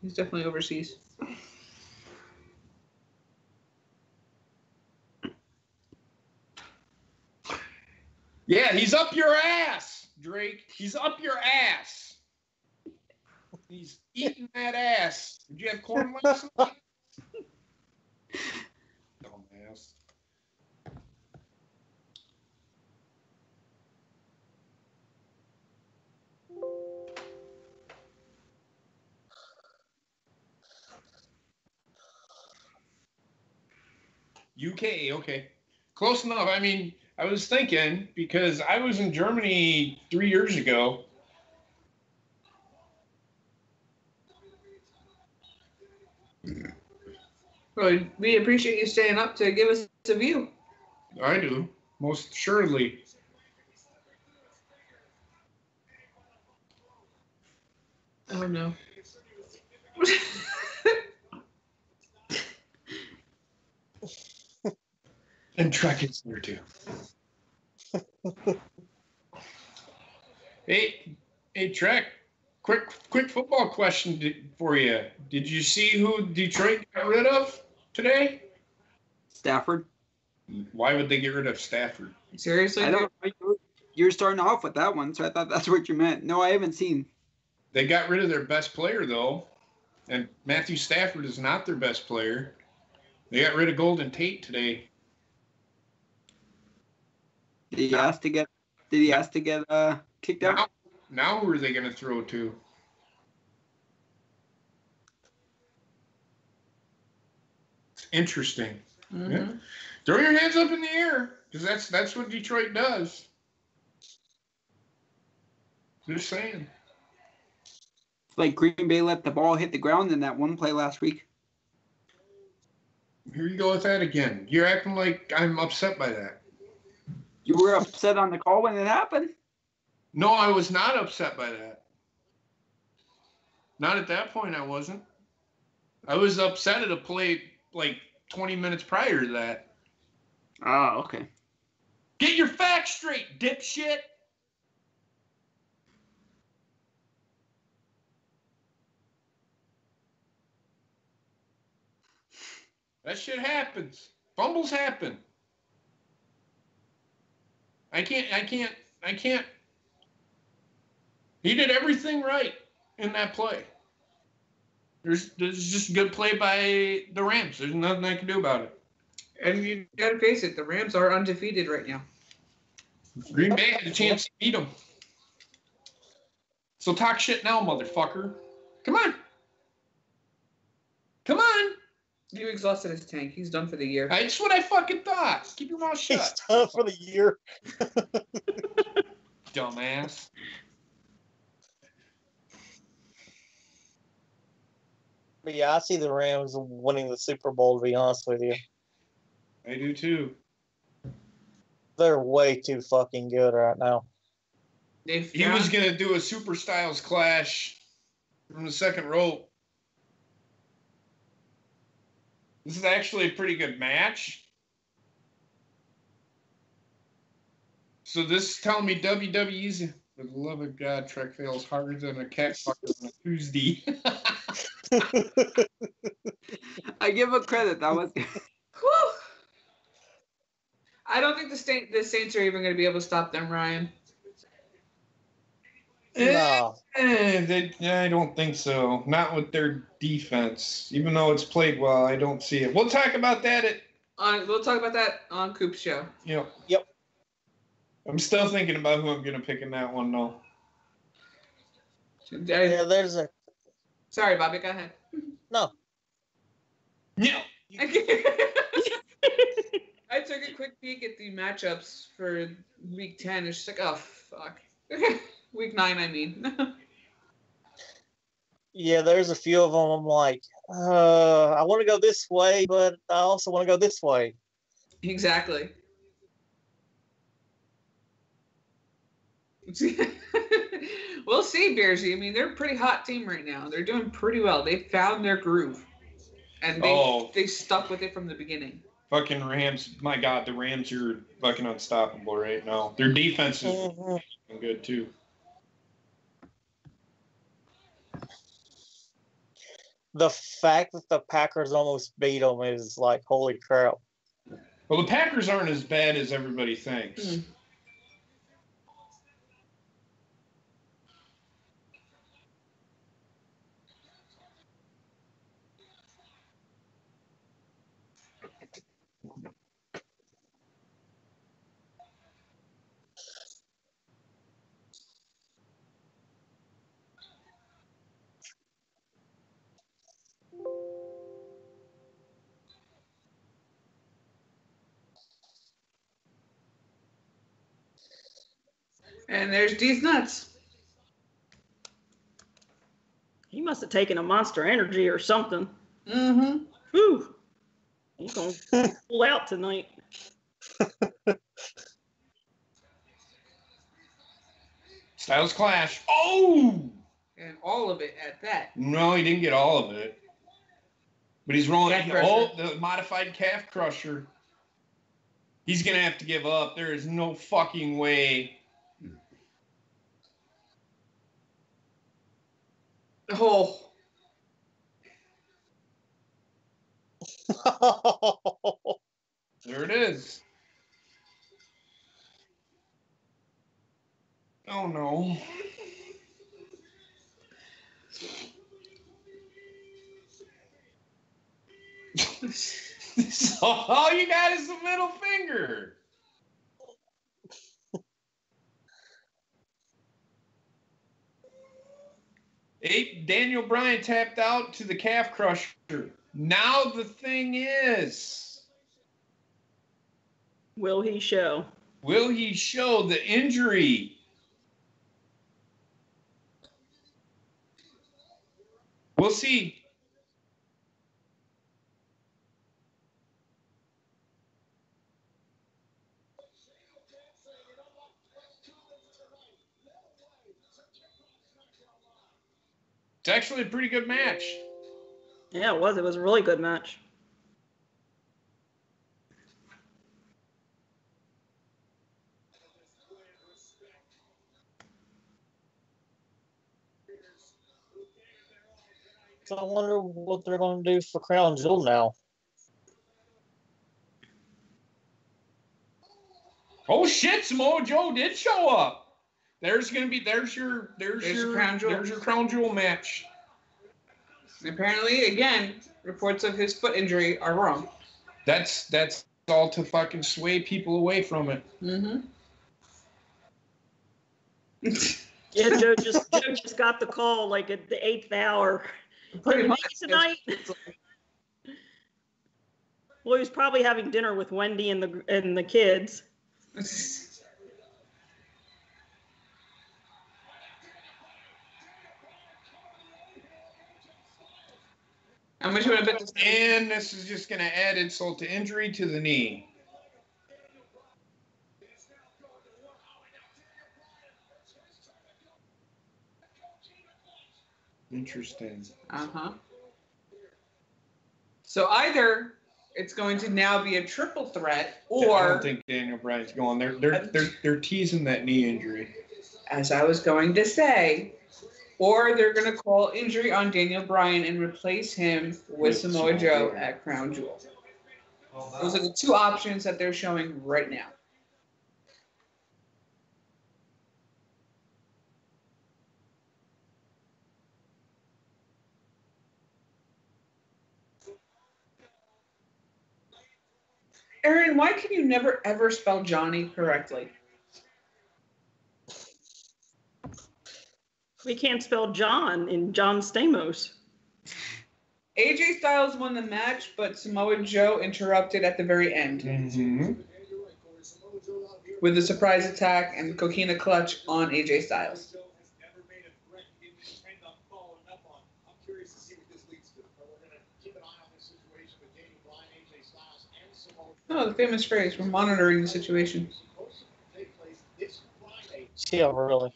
he's definitely overseas. Yeah, he's up your ass, Drake. He's up your ass. He's eating that ass. Did you have corn last night? Dumbass. UK, okay. Close enough. I mean, I was thinking because I was in Germany 3 years ago. Well, we appreciate you staying up to give us a view. I do, most assuredly. Oh, no. And Trek is there too. Hey, Trek. Quick football question for you. Did you see who Detroit got rid of today? Stafford. Why would they get rid of Stafford? Seriously? I don't know. You're starting off with that one, so I thought that's what you meant. No, I haven't seen. They got rid of their best player though, and Matthew Stafford is not their best player. They got rid of Golden Tate today. Did he ask to get kicked out? Now who are they going to throw to? It's interesting. Mm-hmm. Yeah. Throw your hands up in the air, because that's what Detroit does. Just saying. It's like Green Bay let the ball hit the ground in that one play last week. Here you go with that again. You're acting like I'm upset by that. You were upset on the call when it happened? No, I was not upset by that. Not at that point, I wasn't. I was upset at a play like 20 minutes prior to that. Oh, okay. Get your facts straight, dipshit. That shit happens. Fumbles happen. I can't. He did everything right in that play. There's just a good play by the Rams. There's nothing I can do about it. And you gotta face it, the Rams are undefeated right now. Green Bay had a chance to beat them. So talk shit now, motherfucker. Come on. Come on. You exhausted his tank. He's done for the year. That's what I fucking thought. Keep your mouth shut. He's done for the year. Dumbass. But yeah, I see the Rams winning the Super Bowl, to be honest with you. I do too. They're way too fucking good right now. He was going to do a Super Styles clash from the second rope. This is actually a pretty good match. So this is telling me WWE's, for the love of God, Trek fails harder than a cat fucker on a Tuesday. I give him credit. That was. I don't think the Saints are even going to be able to stop them, Ryan. No. I don't think so. Not with their defense. Even though it's played well, I don't see it. We'll talk about that We'll talk about that on Coop's show. Yep. Yep. I'm still thinking about who I'm going to pick in that one, though. Yeah, there's a. Sorry, Bobby. Go ahead. No. No. I took a quick peek at the matchups for week 10. It's just like, oh, fuck. Week 9, I mean. Yeah, there's a few of them. I'm like, I want to go this way, but I also want to go this way. Exactly. We'll see, Bearsy. I mean, they're a pretty hot team right now. They're doing pretty well. They found their groove. And they stuck with it from the beginning. Fucking Rams. My God, the Rams are fucking unstoppable right now. Their defense is good, too. The fact that the Packers almost beat them is like, holy crap. Well, the Packers aren't as bad as everybody thinks. And there's D's nuts. He must have taken a Monster Energy or something. Mm-hmm. Whew. He's going to pull out tonight. Styles Clash. Oh! And all of it at that. No, he didn't get all of it. But he's rolling. The modified calf crusher. He's going to have to give up. There is no fucking way. Oh. There it is. Oh, no. All you got is the middle finger. Daniel Bryan tapped out to the calf crusher. Now the thing is, will he show? Will he show the injury? We'll see. It's actually a pretty good match. Yeah, it was. It was a really good match. So I wonder what they're going to do for Crown Jewel now. Oh shit! Samoa Joe did show up. There's your Crown Jewel match. Apparently, again, reports of his foot injury are wrong. That's all to fucking sway people away from it. Mm-hmm. Yeah, Joe just got the call like at the 8th hour. Pretty much tonight. Well, he was probably having dinner with Wendy and the kids. How much you want to bet this? And this is just going to add insult to injury to the knee. Interesting. Uh-huh. So either it's going to now be a triple threat, or I don't think Daniel Bryan's going. They're teasing that knee injury. As I was going to say, or they're going to call injury on Daniel Bryan and replace him with Samoa Joe at Crown Jewel. Those are the two options that they're showing right now. Aaron, why can you never ever spell Johnny correctly? We can't spell John in John Stamos. AJ Styles won the match, but Samoa Joe interrupted at the very end with a surprise attack and coquina clutch on AJ Styles. Oh, the famous phrase, we're monitoring the situation. Yeah, really.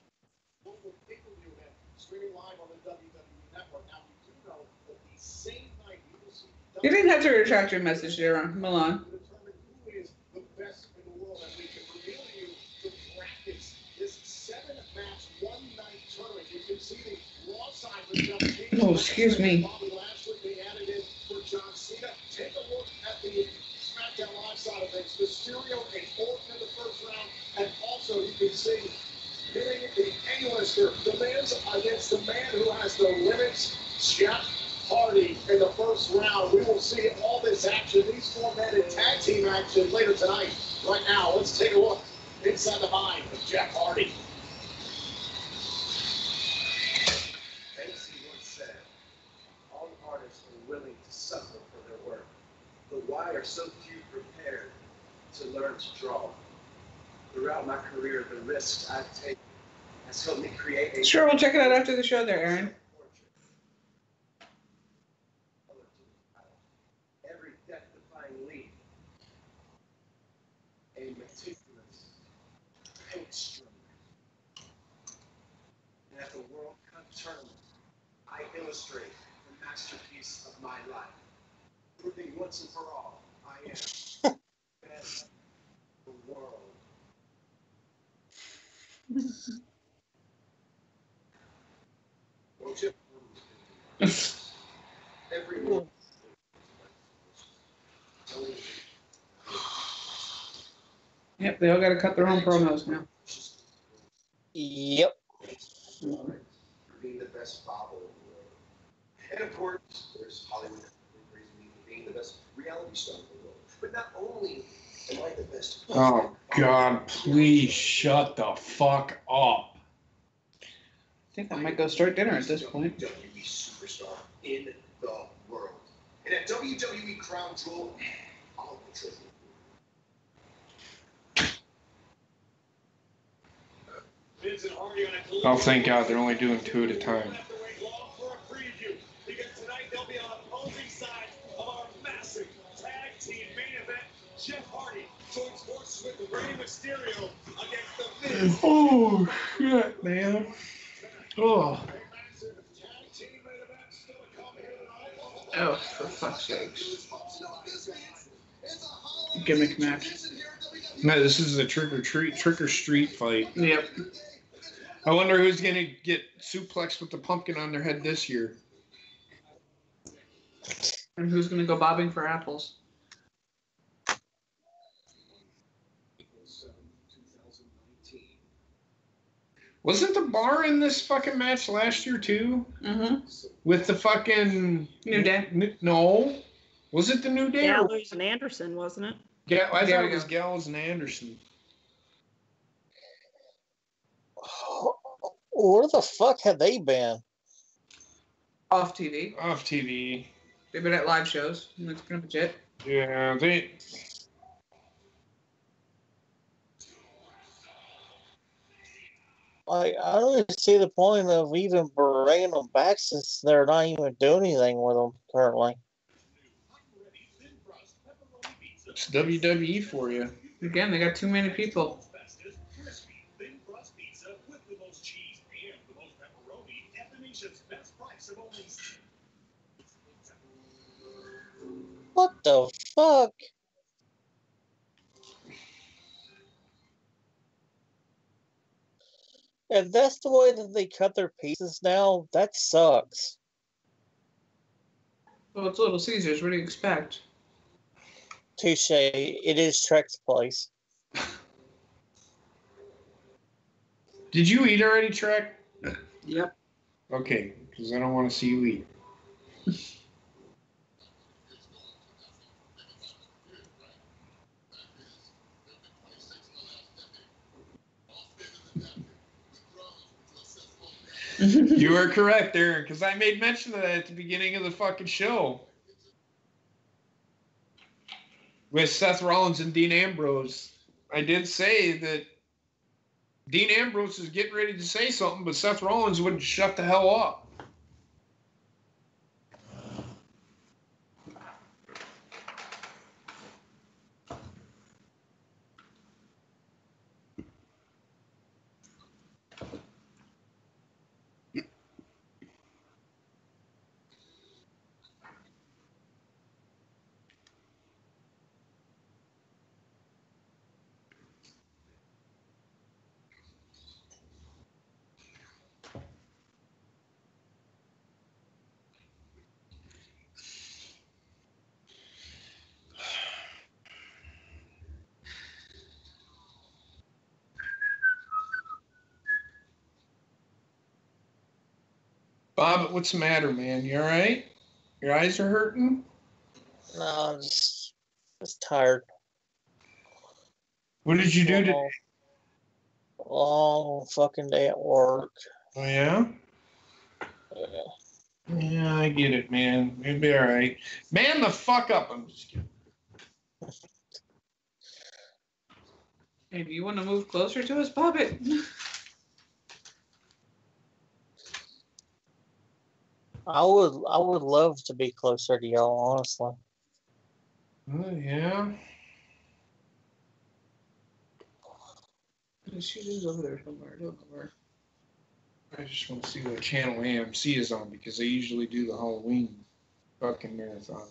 You didn't have to retract your message there, Milan. Oh, excuse me. Take a look at the SmackDown Live side of things. Mysterio and Orton in the first round, and also you can see hitting the A-lister, the man's against the man who has the limits, Jeff Hardy in the first round. We will see all this action, these four men in tag team action later tonight. Right now, let's take a look inside the mind of Jeff Hardy. Once said, all artists are willing to suffer for their work. But why are so few prepared to learn to draw? Throughout my career, the risks I've taken has helped me create a... Sure, we'll check it out after the show there, Aaron. Every death-defying leap, a meticulous paint string. And at the World Cup tournament, I illustrate the masterpiece of my life. Proving once and for all, I am the best in the world. Well, Chip, everyone. Yep, they all got to cut their own promos now. Yep. Being the best bobble in the world. And of course, there's Hollywood being the best reality star in the world. But not only am I the best. Oh, God, please shut the fuck up. I think I might go start dinner at this point. WWE superstar in the world. And at WWE Crown Jewel, I'll control you. Oh, thank God, they're only doing 2 at a time. Because tonight they'll be on opposing sides of our massive tag team main event. Jeff Hardy joins forces with Rey Mysterio against the Miz. Oh, shit, man. Oh. Oh, for fuck's sakes. Gimmick match. No, this is a trick or street fight. Yep. I wonder who's gonna get suplexed with the pumpkin on their head this year. And who's going to go bobbing for apples? Wasn't the bar in this fucking match last year too? Mm-hmm. With the fucking New Day? No. Was it the New Day? Gallows and Anderson, wasn't it? Yeah, I There thought we it was go. Gallows and Anderson. Where the fuck have they been? Off TV. Off TV. They've been at live shows. And that's pretty much it. Yeah, they. I don't even see the point of even bringing them back since they're not even doing anything with them currently. It's WWE for you. Again, they got too many people. What the fuck? If that's the way that they cut their pieces now, that sucks. Well, it's Little Caesars. What do you expect? Touche. It is Trek's place. Did you eat already, Trek? Yep. Okay, because I don't want to see you eat. You are correct, Aaron, because I made mention of that at the beginning of the fucking show. With Seth Rollins and Dean Ambrose. I did say that Dean Ambrose is getting ready to say something, but Seth Rollins wouldn't shut the hell up. Bob, what's the matter, man? You all right? Your eyes are hurting? No, I'm just tired. What did you do today? Long fucking day at work. Oh, yeah? Yeah, I get it, man. You'll be all right. Man the fuck up. I'm just kidding. Hey, do you want to move closer to us, Puppet? I would love to be closer to y'all, honestly. Oh, yeah? She is over there somewhere. Don't know where. I just want to see what channel AMC is on because they usually do the Halloween fucking marathon.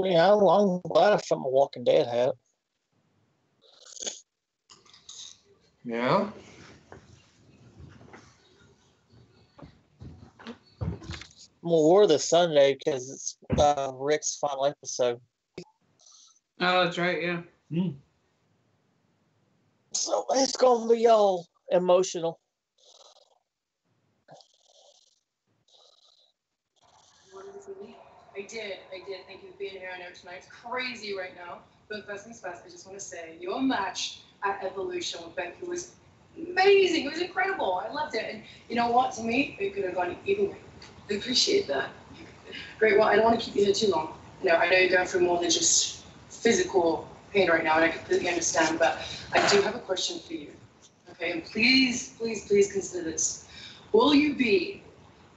Yeah, I'm glad I found my Walking Dead hat. Yeah? I'm gonna wear this Sunday because it's Rick's final episode. Oh, that's right, yeah. So it's gonna be all emotional. I did. Thank you for being here. I know tonight's crazy right now. But first things first, I just want to say your match at Evolution with Becky was amazing. It was incredible. I loved it. And you know what? To me, it could have gone either way. I appreciate that. Great. Well, I don't want to keep you here too long. I know you're going through more than just physical pain right now, and I completely understand. But I do have a question for you. Okay? And please, please, please consider this. Will you be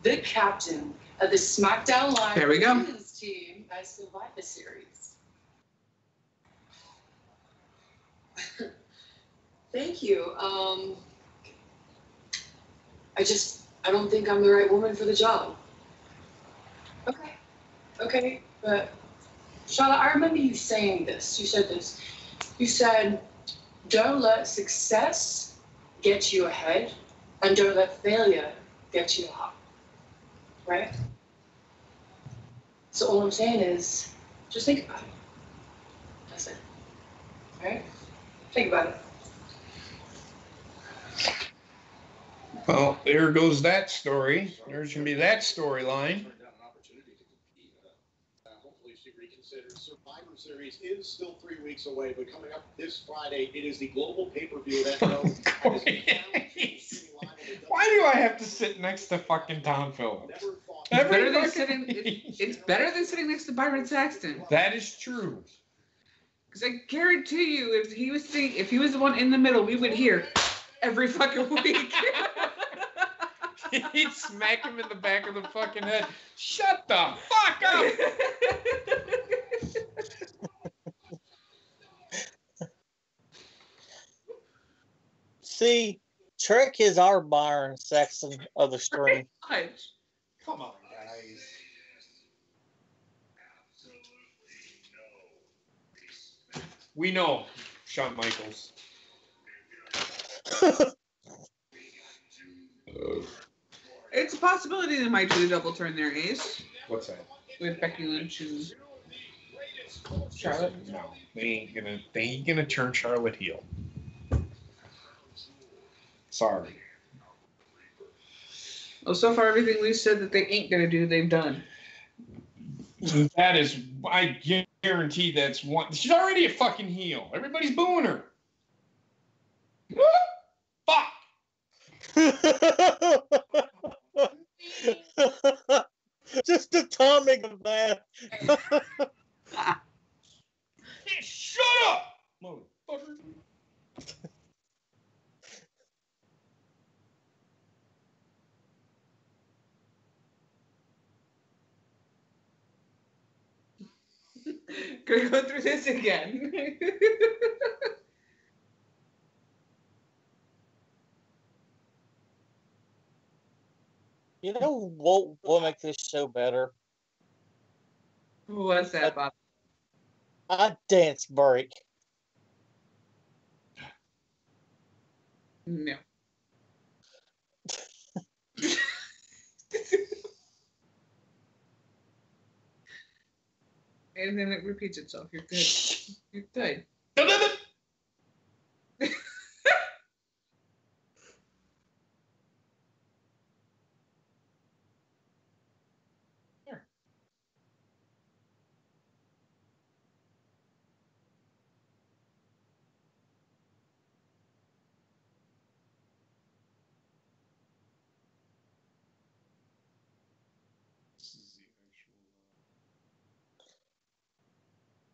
the captain of the SmackDown Live There we go. Women's team at Survivor Series? Thank you. I don't think I'm the right woman for the job. Okay, but Charlotte, I remember you saying this. You said this. You said, don't let success get you ahead, and don't let failure get you up. Right? So all I'm saying is, just think about it. That's it. Right? Think about it. Well, there goes that story. There's going to be that storyline. Hopefully she reconsiders. Survivor Series is still 3 weeks away, but coming up this Friday, it is the global pay-per-view that Why do I have to sit next to fucking Tom Phillips? It's better than sitting next to Byron Saxton. That is true. Because I guarantee you, if he was the one in the middle, we would hear every fucking week. He'd smack him in the back of the fucking head. Shut the fuck up! See, Trek is our Byron Saxton of the stream. Come on, guys. We know, Shawn Michaels. It's a possibility they might do a double turn there, Ace. What's that? With Becky Lynch and Charlotte. No, they ain't gonna turn Charlotte heel. Sorry. Well, so far everything we said that they ain't gonna do, they've done. That is, I guarantee that's one. She's already a fucking heel. Everybody's booing her. Fuck. Just the timing of that. Shut up, motherfucker. Gonna go through this again. You know what will make this show better? What's that, Bob? A dance break. No. And then it repeats itself. You're good. You're good.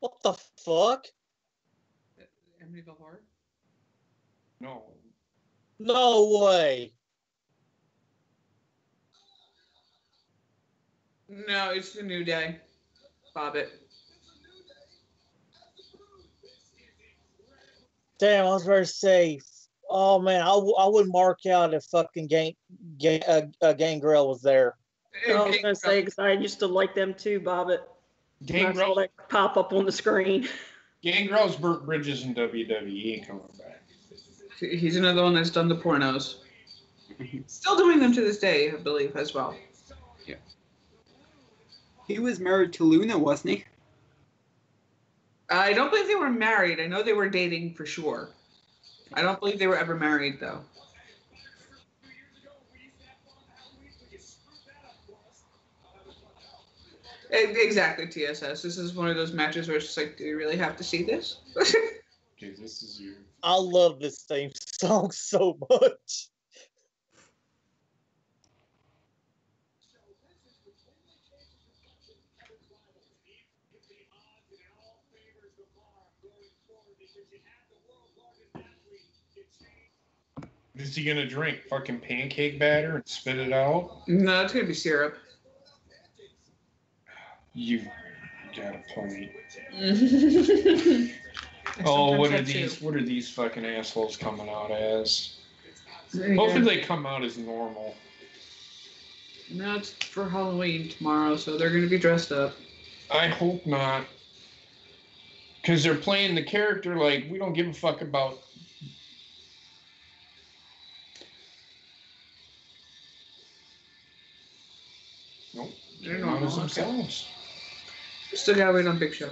What the fuck? Amityville Horror? No. No way. No, it's the New Day. Bobbit. Damn, I was about to say, oh man, I would mark out if fucking Gangrel was there. I was going to say, because I used to like them too, Bobbit. Gangrel Like pop up on the screen. Gangrel's burnt bridges in WWE coming back. He's another one that's done the pornos. Still doing them to this day, I believe, as well. Yeah. He was married to Luna, wasn't he? I don't believe they were married. I know they were dating for sure. I don't believe they were ever married, though. Exactly, TSS. This is one of those matches where it's just like, do you really have to see this? Dude, this is your... I love this theme song so much. Is he gonna drink fucking pancake batter and spit it out? No, it's gonna be syrup. You got a point. Oh, what are these? What are these fucking assholes coming out as? Hopefully they come out as normal. No, it's for Halloween tomorrow, so they're gonna be dressed up. I hope not. Because they're playing the character like we don't give a fuck about. Nope. They're Came out normal. as themselves. Still gotta wait on Big Show.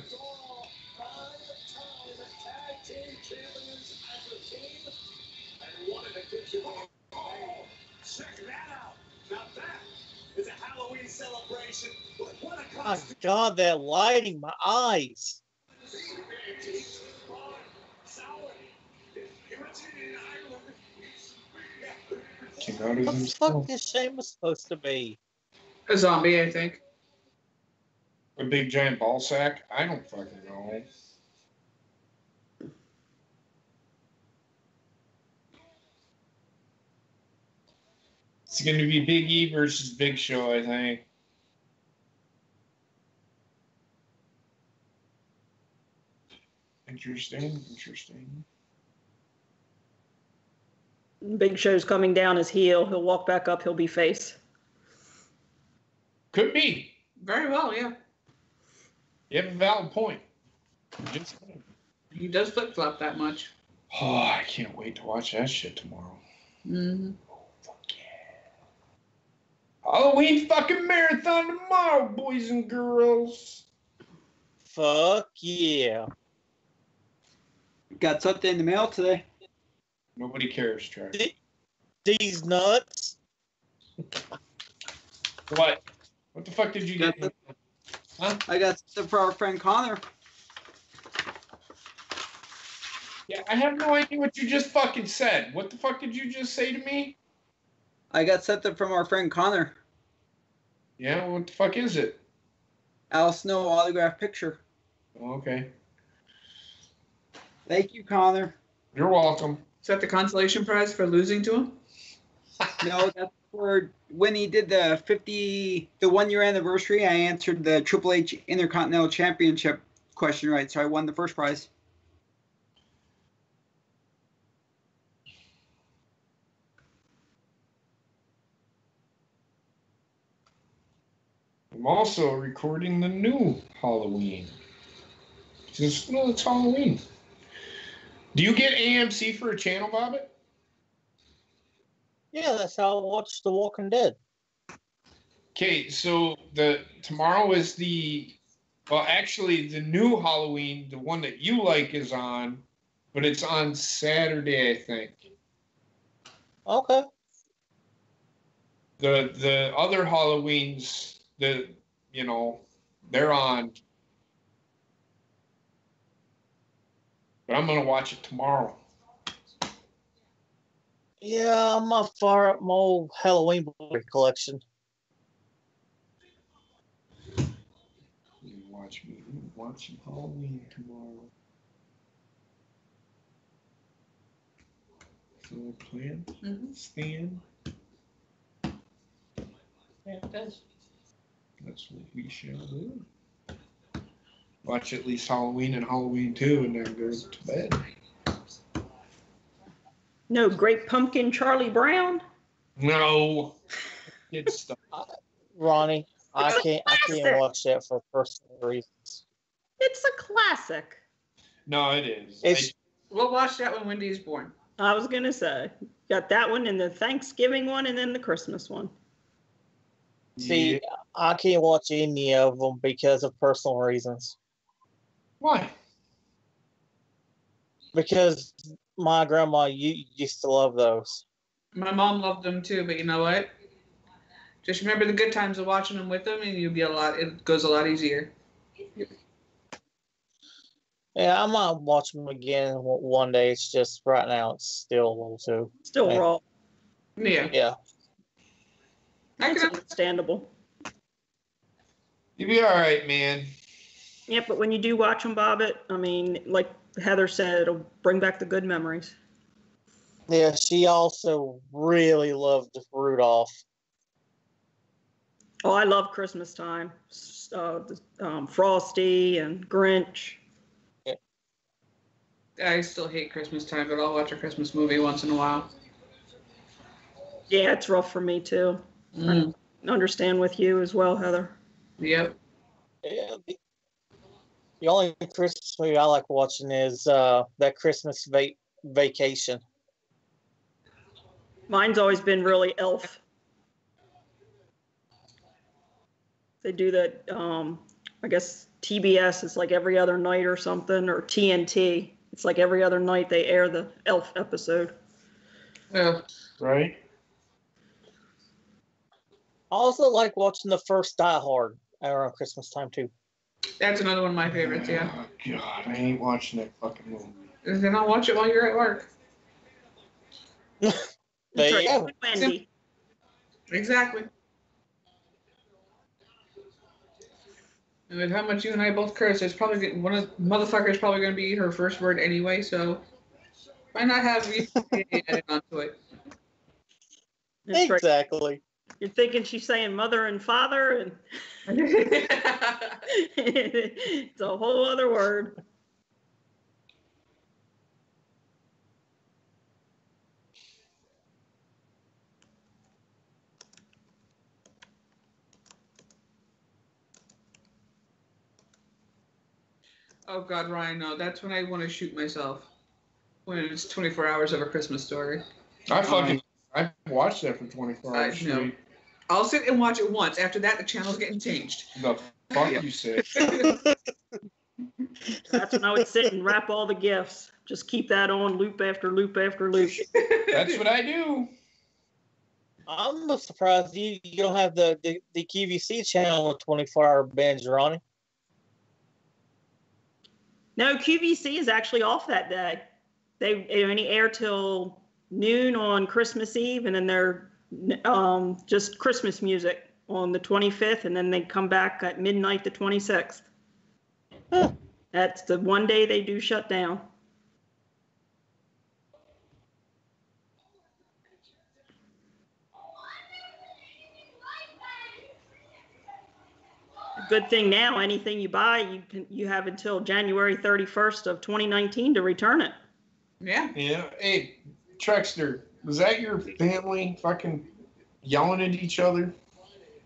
My God, that lighting, my eyes. Came out as What the fuck himself. is Sheamus supposed to be? A zombie, I think. A big giant ball sack? I don't fucking know. It's going to be Big E versus Big Show, I think. Interesting. Big Show's coming down as heel. He'll walk back up. He'll be face. Could be. Very well, yeah. You have a valid point. Just saying. He does flip-flop that much. Oh, I can't wait to watch that shit tomorrow. Mm-hmm. Oh, fuck yeah. Halloween fucking marathon tomorrow, boys and girls. Fuck yeah. Got something in the mail today. Nobody cares, Trey. These nuts. What? What the fuck did you get? Huh? I got stuff for our friend Connor. Yeah, I have no idea what you just fucking said. What the fuck did you just say to me? I got something from our friend Connor. Yeah, what the fuck is it? Al Snow autograph picture. Okay. Thank you, Connor. You're welcome. Is that the consolation prize for losing to him? No, that's for when he did the 1 year anniversary. I answered the Triple H Intercontinental Championship question right, so I won the first prize. I'm also recording the new Halloween. Just, no, it's Halloween. Do you get AMC for a channel, Bobbit? Yeah, that's how I watched The Walking Dead. Okay, so tomorrow is the new Halloween, the one that you like is on, but it's on Saturday, I think. Okay. The other Halloweens, they're on. But I'm gonna watch it tomorrow. Yeah, I'm not far up my old Halloween Blu-ray collection. You watch Halloween tomorrow. So plan, Stan. Yeah, it does. That's what we shall do. Watch at least Halloween and Halloween 2 and then go to bed. No Great Pumpkin Charlie Brown? No. Good stuff. Ronnie, I can't classic. watch that for personal reasons. It's a classic. No, it is. We'll watch that when Wendy's born. I was going to say. Got that one and the Thanksgiving one and then the Christmas one. See, I can't watch any of them because of personal reasons. Why? Because my grandma used to love those. My mom loved them too, but you know what? Just remember the good times of watching them with them, and it goes a lot easier. Yeah, I might watch them again one day. It's just right now it's still a little too. Still raw. Yeah. Yeah. That's understandable. You'll be all right, man. Yeah, but when you do watch them, Bobbit, I mean, like Heather said, it'll bring back the good memories. Yeah, she also really loved Rudolph. Oh, I love Christmas time. Frosty and Grinch. I still hate Christmas time, but I'll watch a Christmas movie once in a while. Yeah, it's rough for me too. I understand with you as well, Heather. Yep. Yeah, the only Christmas movie I like watching is that Christmas Vacation. Mine's always been really Elf. They do that, I guess TBS is like every other night or something, or TNT. It's like every other night they air the Elf episode. Yeah. Right? I also like watching the first Die Hard around Christmas time too. That's another one of my favorites, yeah. Oh, God, I ain't watching that fucking movie. Then I'll watch it while you're at work. There you go. Wendy. Exactly. And with how much you and I both curse, it's probably one of the motherfuckers probably going to be her first word anyway. So why not have you added onto it? That's Exactly. Right. You're thinking she's saying mother and father, and it's a whole other word. Oh God, Ryan, no, that's when I want to shoot myself. When it's 24 hours of A Christmas Story. I watched that for 24 hours I know. straight. I'll sit and watch it once. After that, the channel's getting changed. The fuck you said. That's when I would sit and wrap all the gifts. Just keep that on loop after loop after loop. That's what I do. I'm surprised you don't have the QVC channel with 24-hour binge, Ronnie. No, QVC is actually off that day. They only air till noon on Christmas Eve, and then they're just Christmas music on the 25th, and then they come back at midnight the 26th. Huh. That's the one day they do shut down. Good thing now, anything you buy, you have until January 31st of 2019 to return it. Yeah. Yeah. Hey, Trexter, was that your family fucking yelling at each other?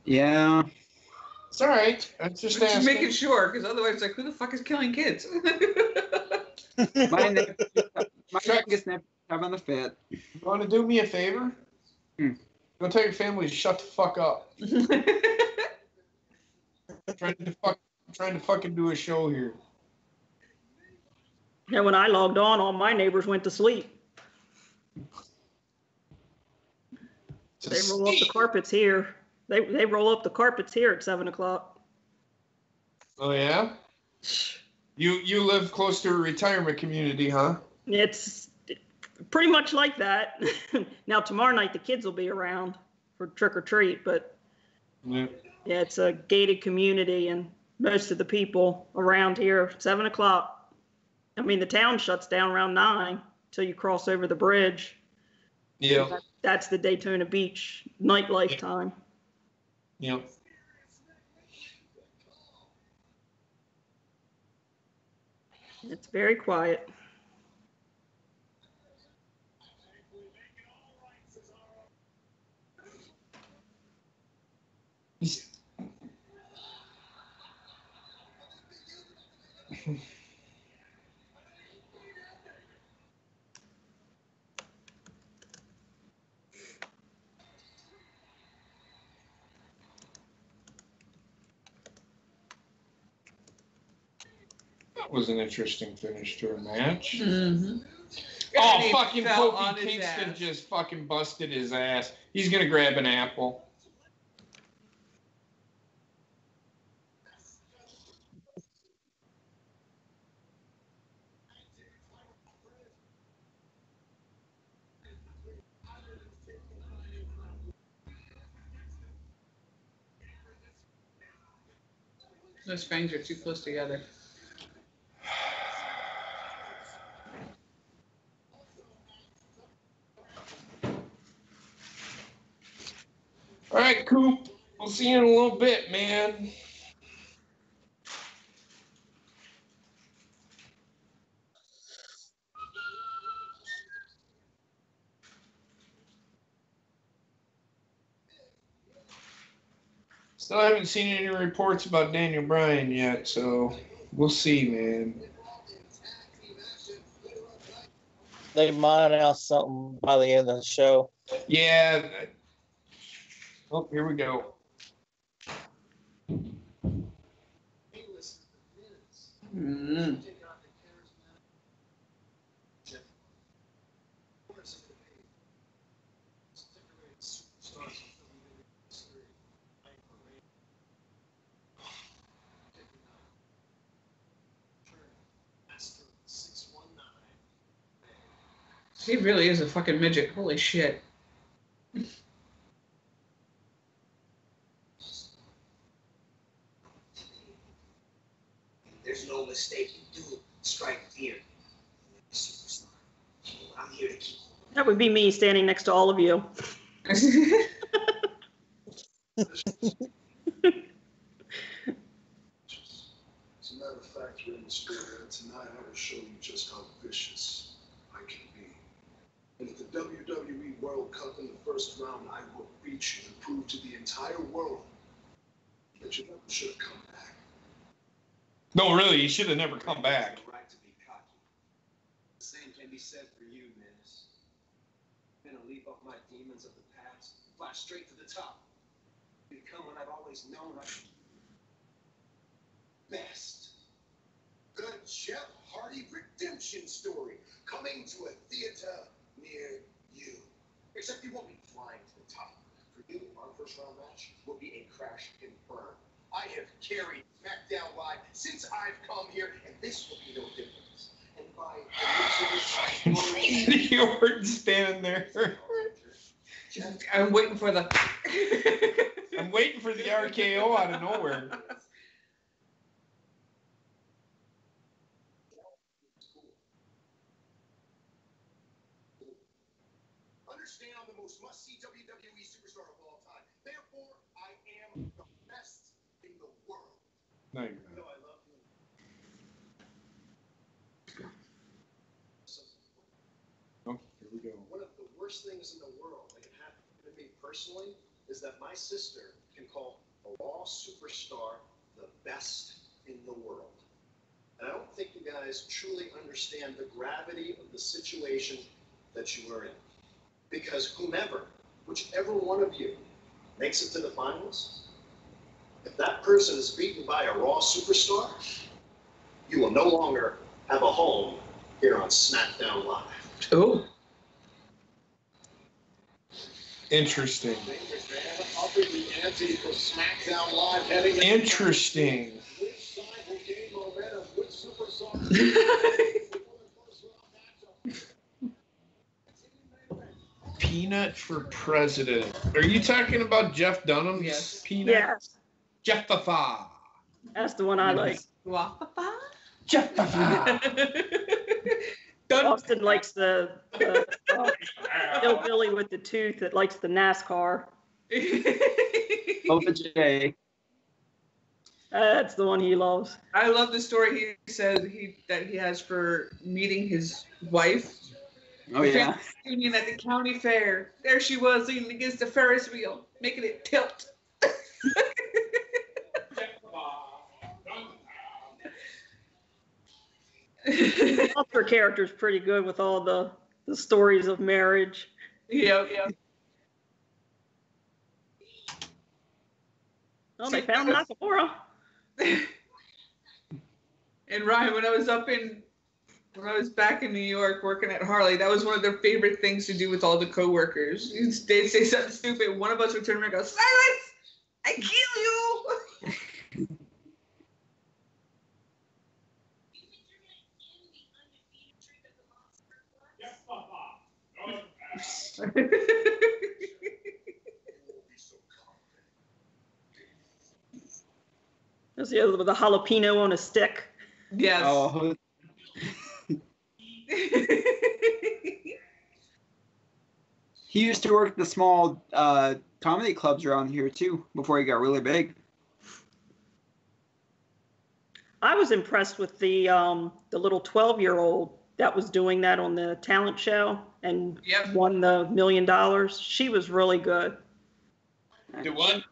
Yeah. It's all right. I'm just asking. making sure, because otherwise, it's like, who the fuck is killing kids? My youngest nephew having the fit. You want to do me a favor? Go tell your family to shut the fuck up. I'm trying to fucking do a show here. Yeah, when I logged on, all my neighbors went to sleep. They roll up the carpets here. They roll up the carpets here at 7 o'clock. Oh yeah? You live close to a retirement community, huh? It's pretty much like that. Now tomorrow night the kids will be around for trick or treat, but yeah, it's a gated community, and most of the people around here 7 o'clock. I mean, the town shuts down around 9 till you cross over the bridge. Yeah. So that's the Daytona Beach nightlife time. Yeah. It's very quiet. That was an interesting finish to a match. Mm-hmm. Oh, fucking Kofi Kingston just fucking busted his ass. He's gonna grab an apple. Those fangs are too close together. All right, Coop. We'll see you in a little bit, man. Still haven't seen any reports about Daniel Bryan yet, so we'll see, man. They might announce something by the end of the show. Yeah. Oh, here we go. Mm. He really is a fucking midget. Holy shit. There's no mistake in doing strike fear. Superstar. I'm here to keep. That would be me standing next to all of you. As a matter of fact, you're in the spirit, and tonight I will show you just how vicious I can be. And at the WWE World Cup in the first round, I will beat you and prove to the entire world that you never should have come back. No, really, he should have never come back. Right to be cocky. The same can be said for you, Miz. I'm gonna leave up my demons of the past, fly straight to the top, become what I've always known I should be. Best. The Jeff Hardy redemption story coming to a theater near you. Except you won't be flying to the top. For you, our first round match will be a crash and burn. I have carried SmackDown Live since I've come here, and this will be no difference. And by Randy Orton standing there. I'm waiting for the. I'm waiting for the RKO out of nowhere. Understand I'm the most must-see WWE superstar of all time. Therefore, I am the best in the world. No, you're You know, I love you. not. Oh, here we go. One of the worst things in the world that can happen to me personally is that my sister can call a Raw superstar the best in the world. And I don't think you guys truly understand the gravity of the situation that you are in. Because whichever one of you makes it to the finals, if that person is beaten by a Raw superstar, you will no longer have a home here on SmackDown Live. Oh. Interesting. Upping the ante for SmackDown Live heading into- Interesting. Which side will gain momentum? Which superstar? Peanut for president. Are you talking about Jeff Dunham's Yes. peanut? Yes, Jeff Fafa. that's the one I like. Wah-fa-fa. Jeff Fafa. Austin likes the hillbilly with the tooth that likes the NASCAR. OJ. That's the one he loves. I love the story he said that he has for meeting his wife. Oh yeah. Union at the county fair. There she was leaning against the Ferris wheel, making it tilt. Her character's pretty good with all the stories of marriage. Yeah. Oh, they found Nakamura. And Ryan, when I was back in New York working at Harley, that was one of their favorite things to do with all the coworkers. They'd say something stupid. One of us would turn around and go, "Silence! I kill you!" There's the other with the jalapeno on a stick. Yes. Oh. He used to work at the small comedy clubs around here too before he got really big. I was impressed with the little 12-year-old that was doing that on the talent show and won the $1 million. She was really good. Do what?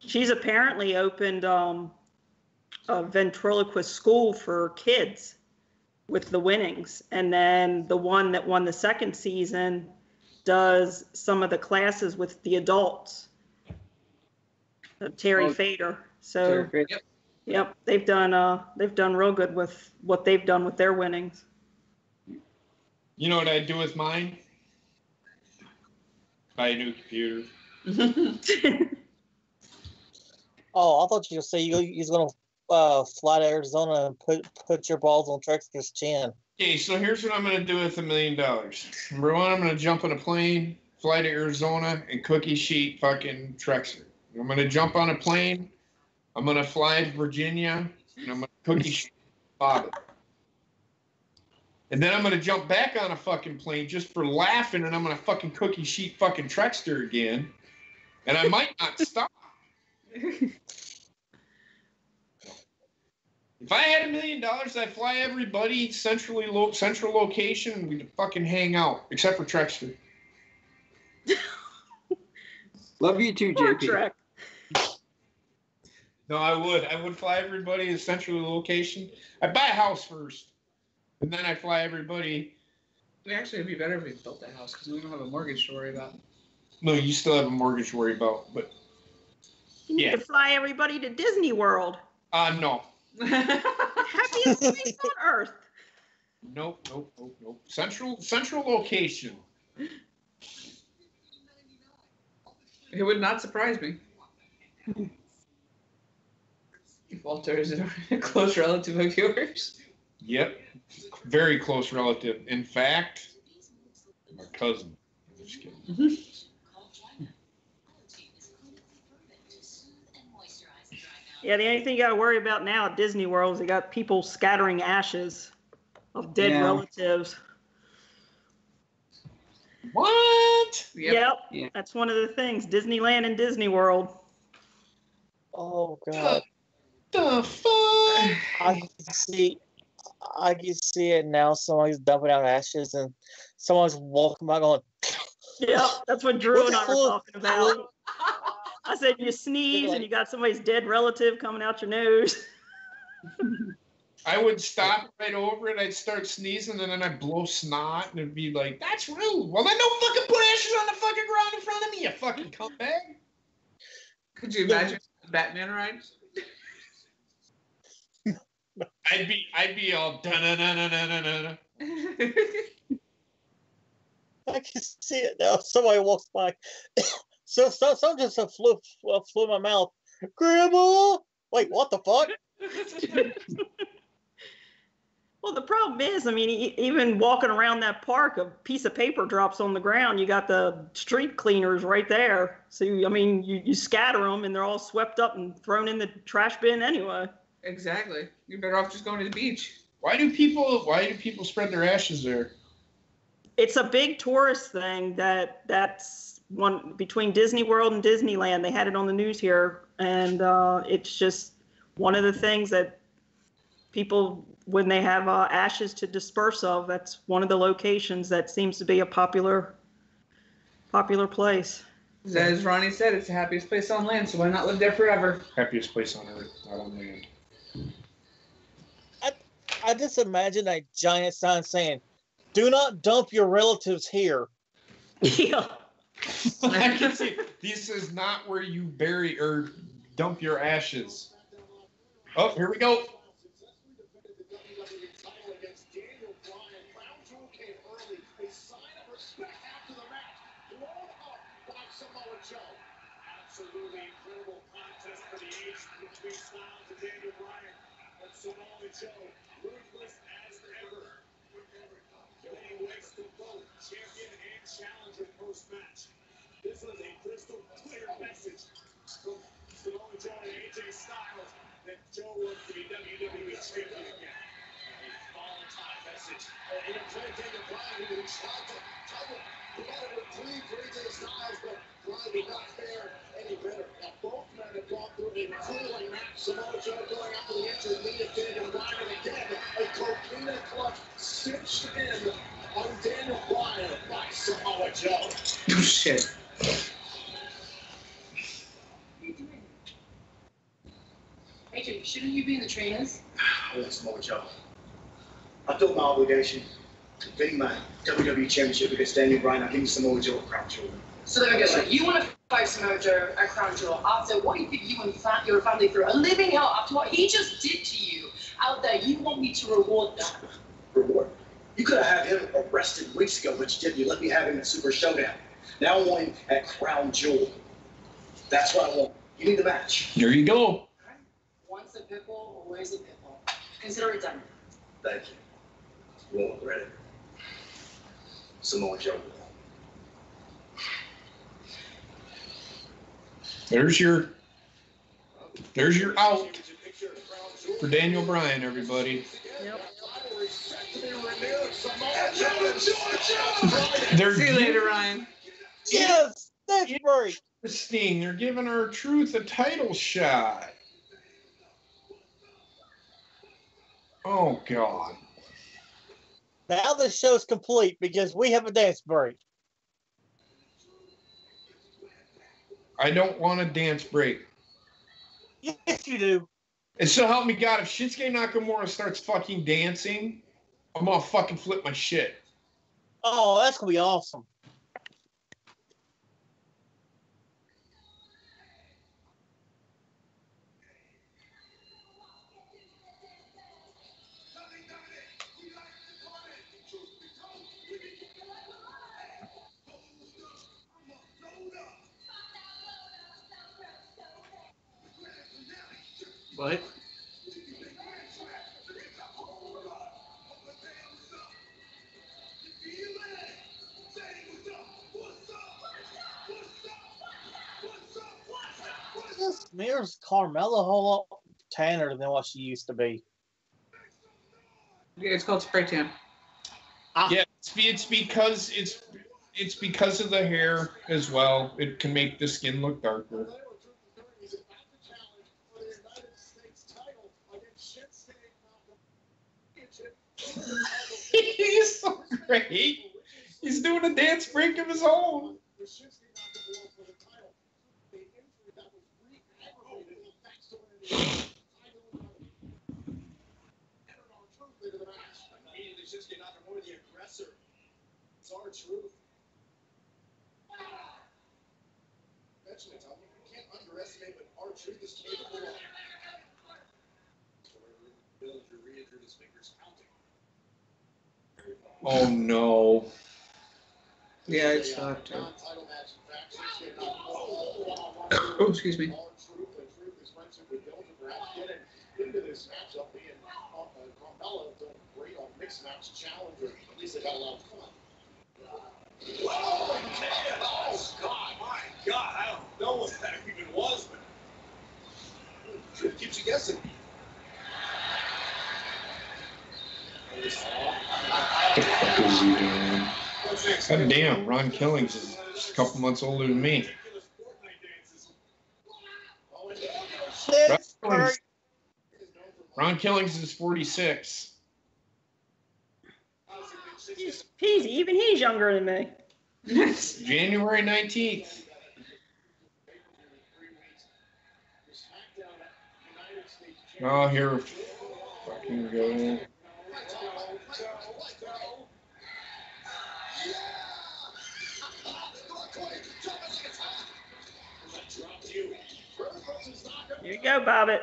She's apparently opened a ventriloquist school for kids with the winnings. And then the one that won the second season does some of the classes with the adults. Terry Fader. So, yep, they've done real good with what they've done with their winnings. You know what I'd do with mine? Buy a new computer. Oh, I thought you were saying he's going to fly to Arizona and put your balls on Trexler's chin. Okay, so here's what I'm going to do with $1 million. Number one, I'm going to jump on a plane, fly to Arizona, and cookie sheet fucking Trexler. I'm going to jump on a plane. I'm going to fly to Virginia, and I'm going to cookie sheet Bobby. And then I'm going to jump back on a fucking plane just for laughing, and I'm going to fucking cookie sheet fucking Trexler again. And I might not stop. If I had $1 million, I'd fly everybody central location, and we'd fucking hang out, except for Trexler. Love you too, JP. No, I would fly everybody to central location. I'd buy a house first, and then I'd fly everybody. Actually, it'd be better if we built that house because we don't have a mortgage to worry about. No, you still have a mortgage to worry about, but You need to fly everybody to Disney World. no. Happiest place on earth. Nope. Central location. It would not surprise me. Walter is a close relative of yours. Yep. Very close relative. In fact, my cousin. I'm just kidding. Yeah, the only thing you got to worry about now at Disney World is they got people scattering ashes of dead relatives. What? Yep. Yeah. That's one of the things. Disneyland and Disney World. Oh God. The fuck? I can see it now. Someone's dumping out ashes and someone's walking by going. Yep, that's what Drew What and the I were hell? talking about. I said you sneeze and you got somebody's dead relative coming out your nose. I would stop right over it. I'd start sneezing, and then I'd blow snot, and it'd be like, "That's rude." Well, then don't fucking put ashes on the fucking ground in front of me, you fucking cuntbag. Could you imagine Batman rides? I'd be all da-na-na-na-na-na-na. I can see it now. Somebody walks by. So just flew my mouth. Grandma! Wait, what the fuck? Well, the problem is, I mean, even walking around that park, a piece of paper drops on the ground. You got the street cleaners right there. So, I mean, you scatter them and they're all swept up and thrown in the trash bin anyway. Exactly. You're better off just going to the beach. Why do people spread their ashes there? It's a big tourist thing that's one between Disney World and Disneyland. They had it on the news here, and it's just one of the things that people, when they have ashes to disperse of, that's one of the locations that seems to be a popular place. As Ronnie said, it's the happiest place on land, so why not live there forever? Happiest place on earth, not on land. I just imagine a giant sign saying, "Do not dump your relatives here." Yeah. I can see this is not where you bury or dump your ashes. Oh, here we go. Absolutely incredible contest for the age between Styles and Daniel Bryan. But Samoa Joe, ruthless as ever. Laying waste to both champion and challenger post-match. This was a crystal clear message from Samoa Joe and AJ Styles that Joe wants to be WWE champion again. A volatile message. And a play Daniel Bryan who tried to provide a reprieve for AJ Styles, but Bryan did not fare any better. Now, both men have gone through a grueling match. Samoa Joe going after the injured knee of Daniel Bryan, and again, a coquina clutch cinched in on Daniel Bryan by Samoa Joe. Oh, shit. AJ, shouldn't you be in the trainers? I want Samoa Joe. I feel my obligation to defend my WWE Championship against Daniel Bryan. I'll give you Samoa Joe a crown jewel. So there we go. So you want to fight Samoa Joe at Crown Jewel after what you think you and your family through a living hell after what he just did to you out there. You want me to reward that? Reward. You could have had him arrested weeks ago, but you didn't. You let me have him at Super Showdown. Now I want him at Crown Jewel. That's what I want. You need the match. There you go. Once a pitbull, always a pitbull. Consider it done. Thank you. You won't regret it. Samoa Joe. There's your out for Daniel Bryan, everybody. Yep. See you later, Ryan. Yes, that's right. Interesting. They're giving our Truth a title shot. Oh, God. Now the show's complete because we have a dance break. I don't want a dance break. Yes, you do. And so help me God, if Shinsuke Nakamura starts fucking dancing, I'm gonna fucking flip my shit. Oh, that's gonna be awesome. What? This mirrors Carmella a whole lot tanner than what she used to be. Yeah, it's called spray tan. Yeah, it's because of the hair as well. It can make the skin look darker. He's so great. He's doing a dance break of his own. It's our truth. Mention it, Tommy. You can't underestimate what our truth is capable of. Riyadh drew his fingers counting. Oh no. Yeah, it's not too. Oh, excuse me. Into this matchup, being Carmella doing great on mixed match challenger. At least they got a lot of fun. Oh, man. Oh, God. My God. I don't know what that even was, but it keeps you guessing. What the fuck is he doing? God damn, Ron Killings is just a couple months older than me. Ron Killings is 46. Even he's younger than me. January 19th. Oh, here we fucking go. Here you go, Bobbit.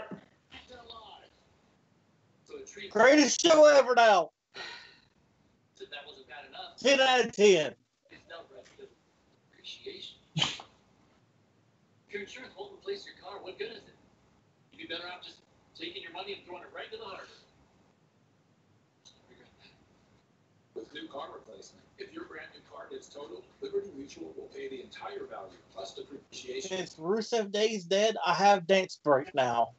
Greatest show ever now. 10 out of 10. Appreciation. If your insurance won't replace your car, what good is it? You'd be better off just taking your money and throwing it right into the harbor. With new car replacement, if your brand new car gets totaled, Liberty Mutual will pay the entire value plus depreciation. Since Rusev Day's dead, I have dance break now.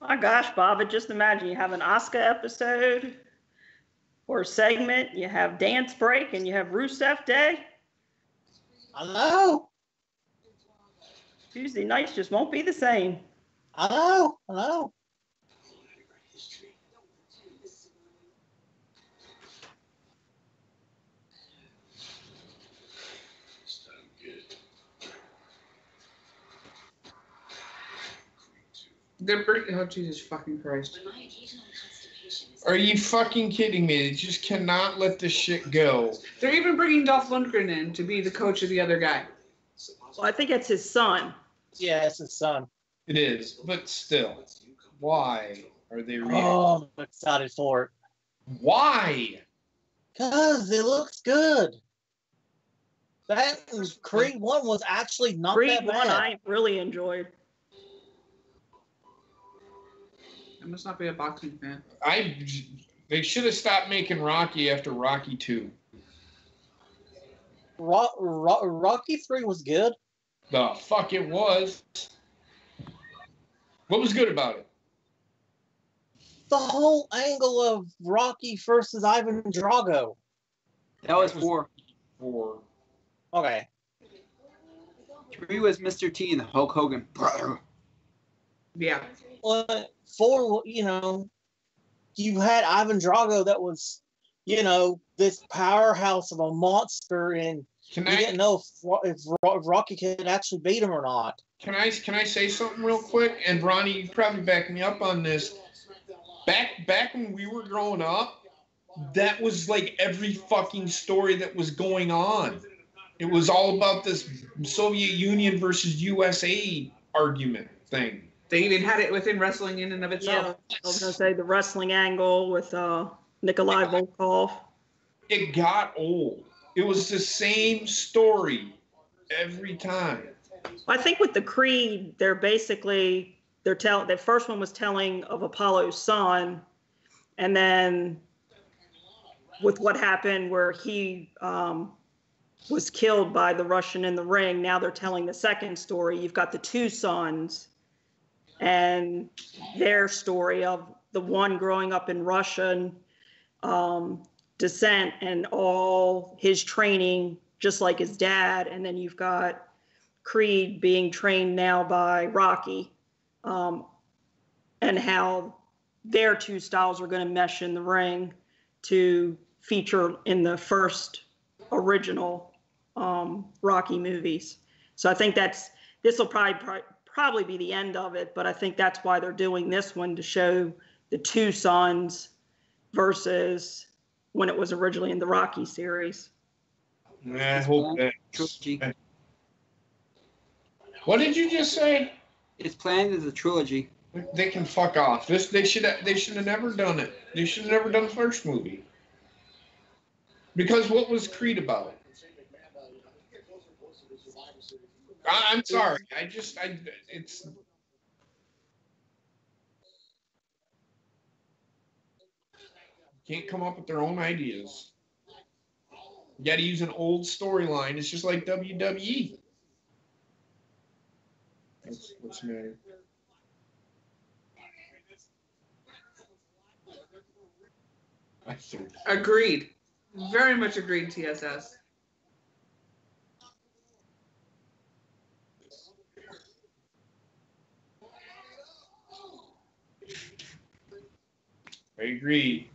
My gosh, Bobbit, just imagine you have an Asuka episode or segment, you have dance break, and you have Rusev Day. I know. Tuesday nights just won't be the same. I know. They're pretty. Oh, Jesus fucking Christ. Are you fucking kidding me? They just cannot let this shit go. They're even bringing Dolph Lundgren in to be the coach of the other guy. Well, I think it's his son. Yeah, it's his son. It is, but still. Why are they reacting? Oh, I'm excited for it. Why? Because it looks good. That Creed 1 was actually not Creed that bad. 1 I really enjoyed. I must not be a boxing fan. They should have stopped making Rocky after Rocky 2. Rocky 3 was good. The fuck it was. What was good about it? The whole angle of Rocky versus Ivan Drago. That was 4. 4. Okay. 3 was Mr. T and Hulk Hogan. Brother. Yeah. Well, 4, you had Ivan Drago that was, this powerhouse of a monster, and didn't know if Rocky could actually beat him or not. Can I say something real quick? And Ronnie, you probably back me up on this. Back when we were growing up, that was like every fucking story that was going on. It was all about this Soviet Union versus USA argument thing. They even had it within wrestling in and of itself. Yeah, I was going to say the wrestling angle with Nikolai Volkov. It got old. It was the same story every time. I think with the Creed, they're basically the first one was telling of Apollo's son, and then with what happened where he was killed by the Russian in the ring, now they're telling the second story. You've got the two sons and their story of the one growing up in Russian descent and all his training, just like his dad. And then you've got Creed being trained now by Rocky, and how their two styles are going to mesh in the ring to feature in the first original Rocky movies. So I think this will probably be the end of it, but I think that's why they're doing this one, to show the two sons versus when it was originally in the Rocky series. I hope that. What did you just say? It's planned as a trilogy. They can fuck off. They should have never done it. They should have never done the first movie. Because what was Creed about? I'm sorry. It's. Can't come up with their own ideas. You got to use an old storyline. It's just like WWE. What's the matter? Agreed. Very much agreed, TSS. I agree.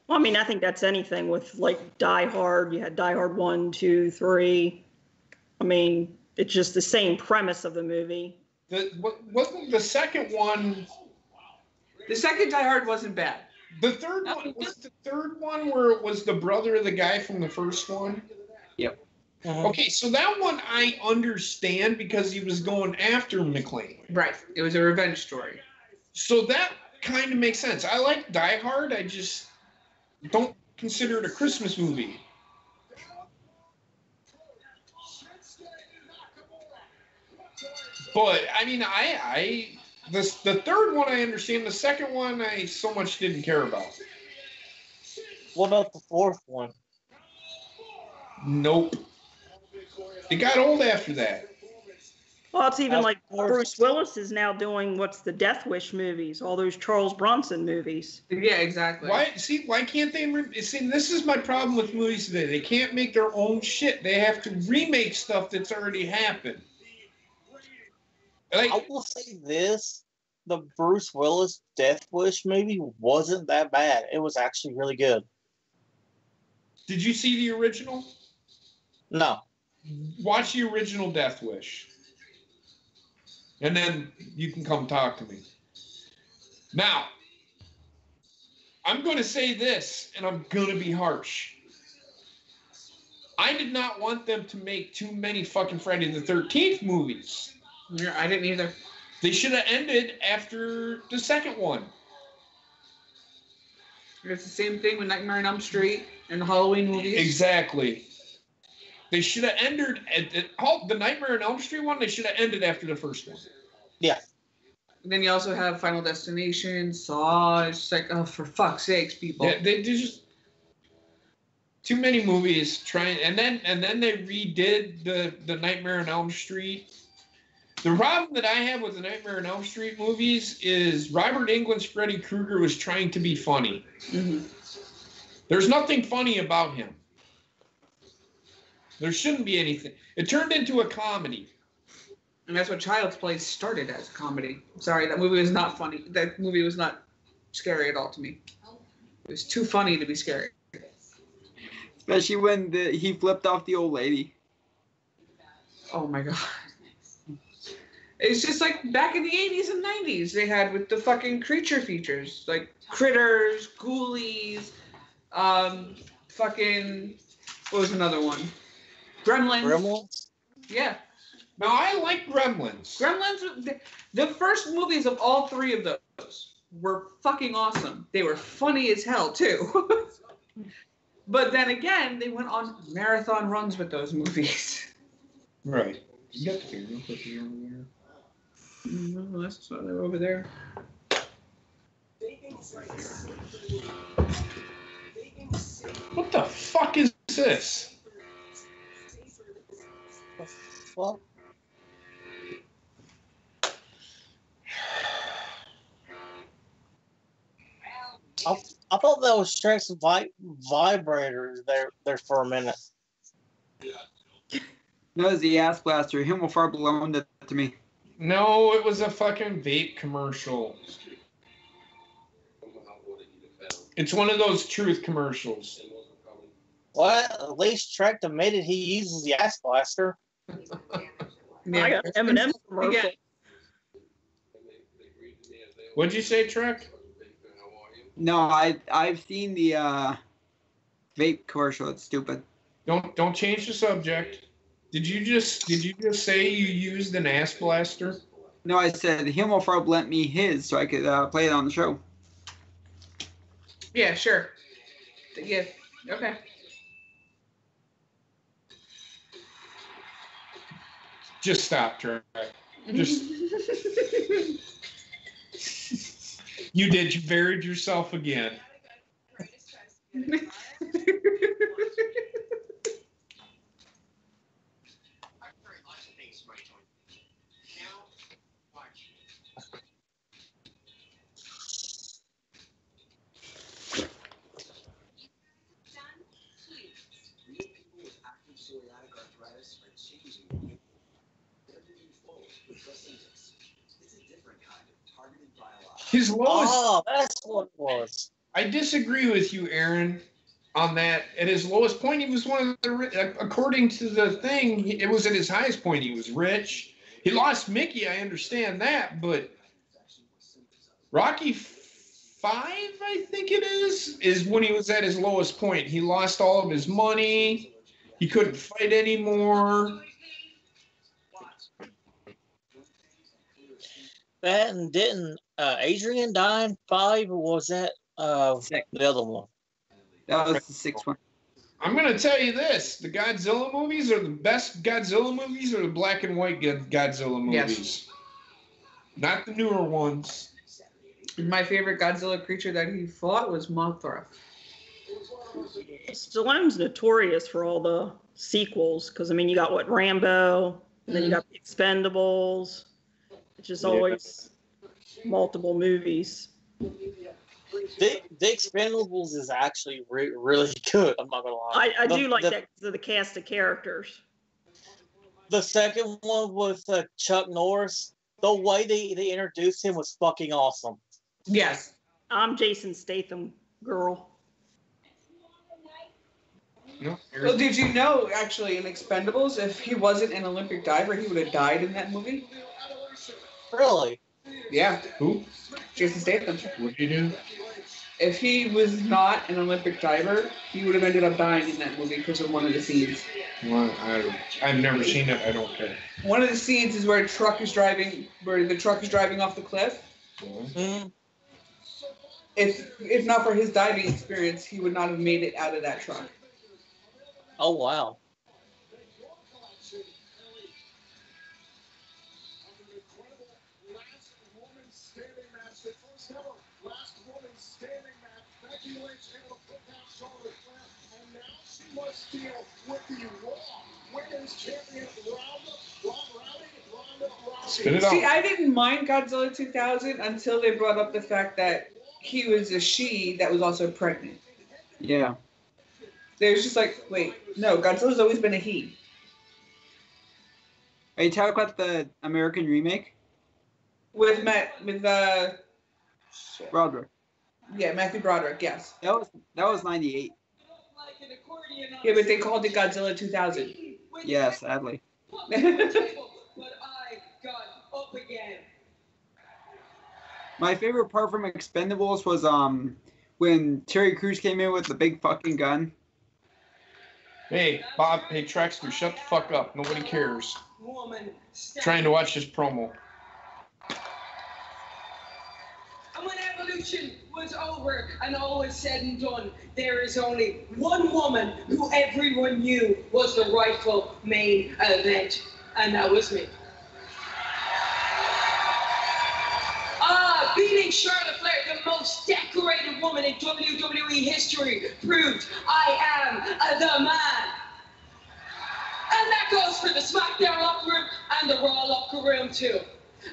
Well, I mean, I think that's anything with like Die Hard. You had Die Hard 1, 2, 3. I mean, it's just the same premise of the movie. Wasn't the second one? The second Die Hard wasn't bad. The third one was the third one where it was the brother of the guy from the first one. Yep. Okay, so that one I understand because he was going after McClane. Right. It was a revenge story. So that kind of makes sense. I like Die Hard. I just don't consider it a Christmas movie. But I mean, the third one I understand. The second one I so much didn't care about. What about the fourth one? Nope. It got old after that. Well, it's even like Bruce Willis is now doing the Death Wish movies, all those Charles Bronson movies. Yeah, exactly. Why can't they? See, this is my problem with movies today. They can't make their own shit. They have to remake stuff that's already happened. I will say this. The Bruce Willis Death Wish movie wasn't that bad. It was actually really good. Did you see the original? No. Watch the original Death Wish. And then you can come talk to me. Now, I'm going to say this, and I'm going to be harsh. I did not want them to make too many fucking Friday the 13th movies. Yeah, I didn't either. They should have ended after the second one. It's the same thing with Nightmare on Elm Street and the Halloween movies. Exactly. They should have ended at the Nightmare on Elm Street one. They should have ended after the first one. Yeah. And then you also have Final Destination, Saw. It's just like, oh, for fuck's sakes, people. Yeah, they just too many movies trying, and then they redid the Nightmare on Elm Street. The problem that I have with the Nightmare on Elm Street movies is Robert Englund's Freddy Krueger was trying to be funny. Mm-hmm. There's nothing funny about him. There shouldn't be anything. It turned into a comedy. And that's what Child's Play started as, a comedy. Sorry, that movie was not funny. That movie was not scary at all to me. It was too funny to be scary. Especially when he flipped off the old lady. Oh my god. It's just like back in the 80s and 90s they had with the fucking creature features. Like Critters, Ghoulies, fucking, what was another one? Gremlins. Yeah. Now, I like Gremlins. The first movies of all three of those were fucking awesome. They were funny as hell, too. But then again, they went on marathon runs with those movies. Right. You got the fingernail clippers over there. No, that's why they're over there. What the fuck is this? Well, I thought that was Shrek's vibrators there for a minute. No, it's the ass blaster. Him will far blown that to me. No, it was a fucking vape commercial. It's one of those truth commercials. Well, at least Shrek admitted he uses the ass blaster. Yeah. I got M&M commercial. Yeah. What'd you say, Trek? No, I've seen the vape commercial. It's stupid. Don't change the subject. Did you just say you used an ass blaster? No, I said him will far lent me his so I could play it on the show. Yeah, sure. Yeah. Okay. Just stop, Trek. Just you buried yourself again. His lowest. Oh, that's what it was. I disagree with you, Aaron, on that. At his lowest point, he was one of the. According to the thing, it was at his highest point. He was rich. He lost Mickey. I understand that, but Rocky 5, I think it is when he was at his lowest point. He lost all of his money. He couldn't fight anymore. That and didn't Adrian die in 5, or was that the other one? That was the 6th one. I'm going to tell you this. The Godzilla movies are the best Godzilla movies or the black and white Godzilla movies. Yes. Not the newer ones. My favorite Godzilla creature that he fought was Mothra. Stallone's notorious for all the sequels because, I mean, you got Rambo, and then you got the Expendables. It's just always multiple movies. The Expendables is actually really good. I'm not gonna lie. I do like that because of the cast of characters. The second one with Chuck Norris, the way they introduced him was fucking awesome. Yes. I'm Jason Statham, girl. No, Well, did you know, actually, in Expendables, if he wasn't an Olympic diver, he would have died in that movie? Really? Yeah. Who? Jason Statham. What did you do? If he was not an Olympic diver, he would have ended up dying in that movie because of one of the scenes. Well, I've never seen it. I don't care. One of the scenes is where the truck is driving off the cliff. Mm-hmm. If not for his diving experience, he would not have made it out of that truck. Oh, wow. Spit it out. See, I didn't mind Godzilla 2000 until they brought up the fact that he was a she that was also pregnant. Yeah. They was just like, wait, no, Godzilla's always been a he. Are you talking about the American remake? With Broderick. Yeah, Matthew Broderick, yes. That was 98. Yeah, but they called it Godzilla 2000. Yeah, sadly. My favorite part from Expendables was when Terry Crews came in with the big fucking gun. Hey, Bob. Hey, Traxter, shut the fuck up. Nobody cares. Trying to watch this promo. And when evolution was over and all was said and done, there is only one woman who everyone knew was the rightful main event. And that was me. Beating Charlotte Flair, the most decorated woman in WWE history, proved I am the man. And that goes for the SmackDown locker room and the Raw locker room too.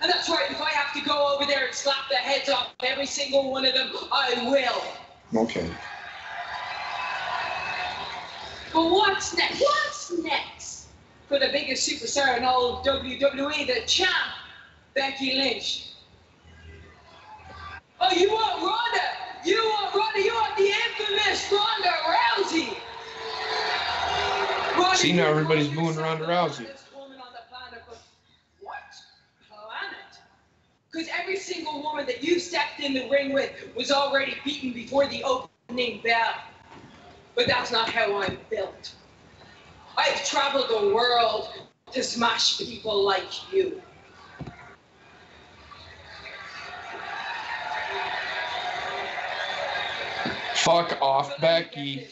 And that's right, if I have to go over there and slap the heads off every single one of them, I will. Okay. But what's next? What's next? For the biggest superstar in all of WWE, the champ, Becky Lynch. Oh, you want Ronda? You want Ronda? You want the infamous Ronda Rousey? Ronda, See, now everybody's booing Ronda Rousey. Woman on the planet, but what planet? Because every single woman that you stepped in the ring with was already beaten before the opening bell. But that's not how I'm built. I've traveled the world to smash people like you. Fuck off, Becky.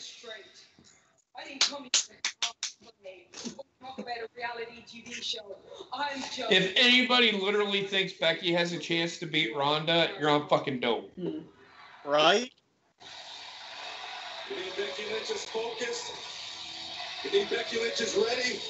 I didn't come here to talk about a reality TV show. I'm just... If anybody literally thinks Becky has a chance to beat Ronda, you're on fucking dope. Right? You think Becky Lynch is focused? You think Becky Lynch is ready?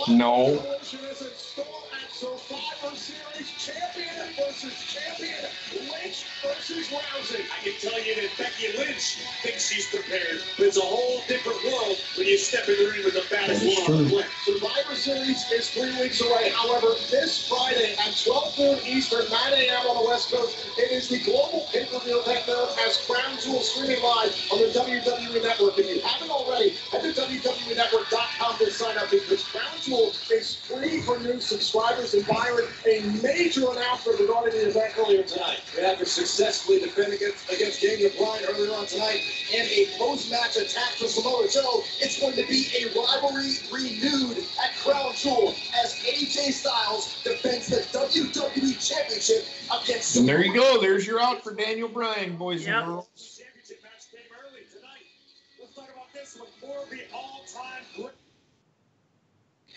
No. Promotion is in store at Survivor Series champion versus champion, Lynch versus Rousey. I can tell you that Becky Lynch thinks she's prepared, but it's a whole different world when you step in the ring with the baddest one on the planet. Survivor Series is 3 weeks away. However, this Friday at 12 noon Eastern, 9 a.m. on the West Coast, it is the global pay-per-view event known as Crown Jewel, streaming live on the WWE Network. If you haven't already, head to WWENetwork.com to sign up, because Crown Jewel is free for new subscribers. And Byron, a major announcement regarding the event earlier tonight. After successfully defending against Daniel Bryan earlier on tonight, and a post-match attack for Samoa Joe, it's going to be a rivalry renewed at Crown Jewel as AJ Styles defends the WWE Championship against... And there you go. There's your out for Daniel Bryan, boys and girls. Championship match came early tonight. Let's talk about this one. For the all-time great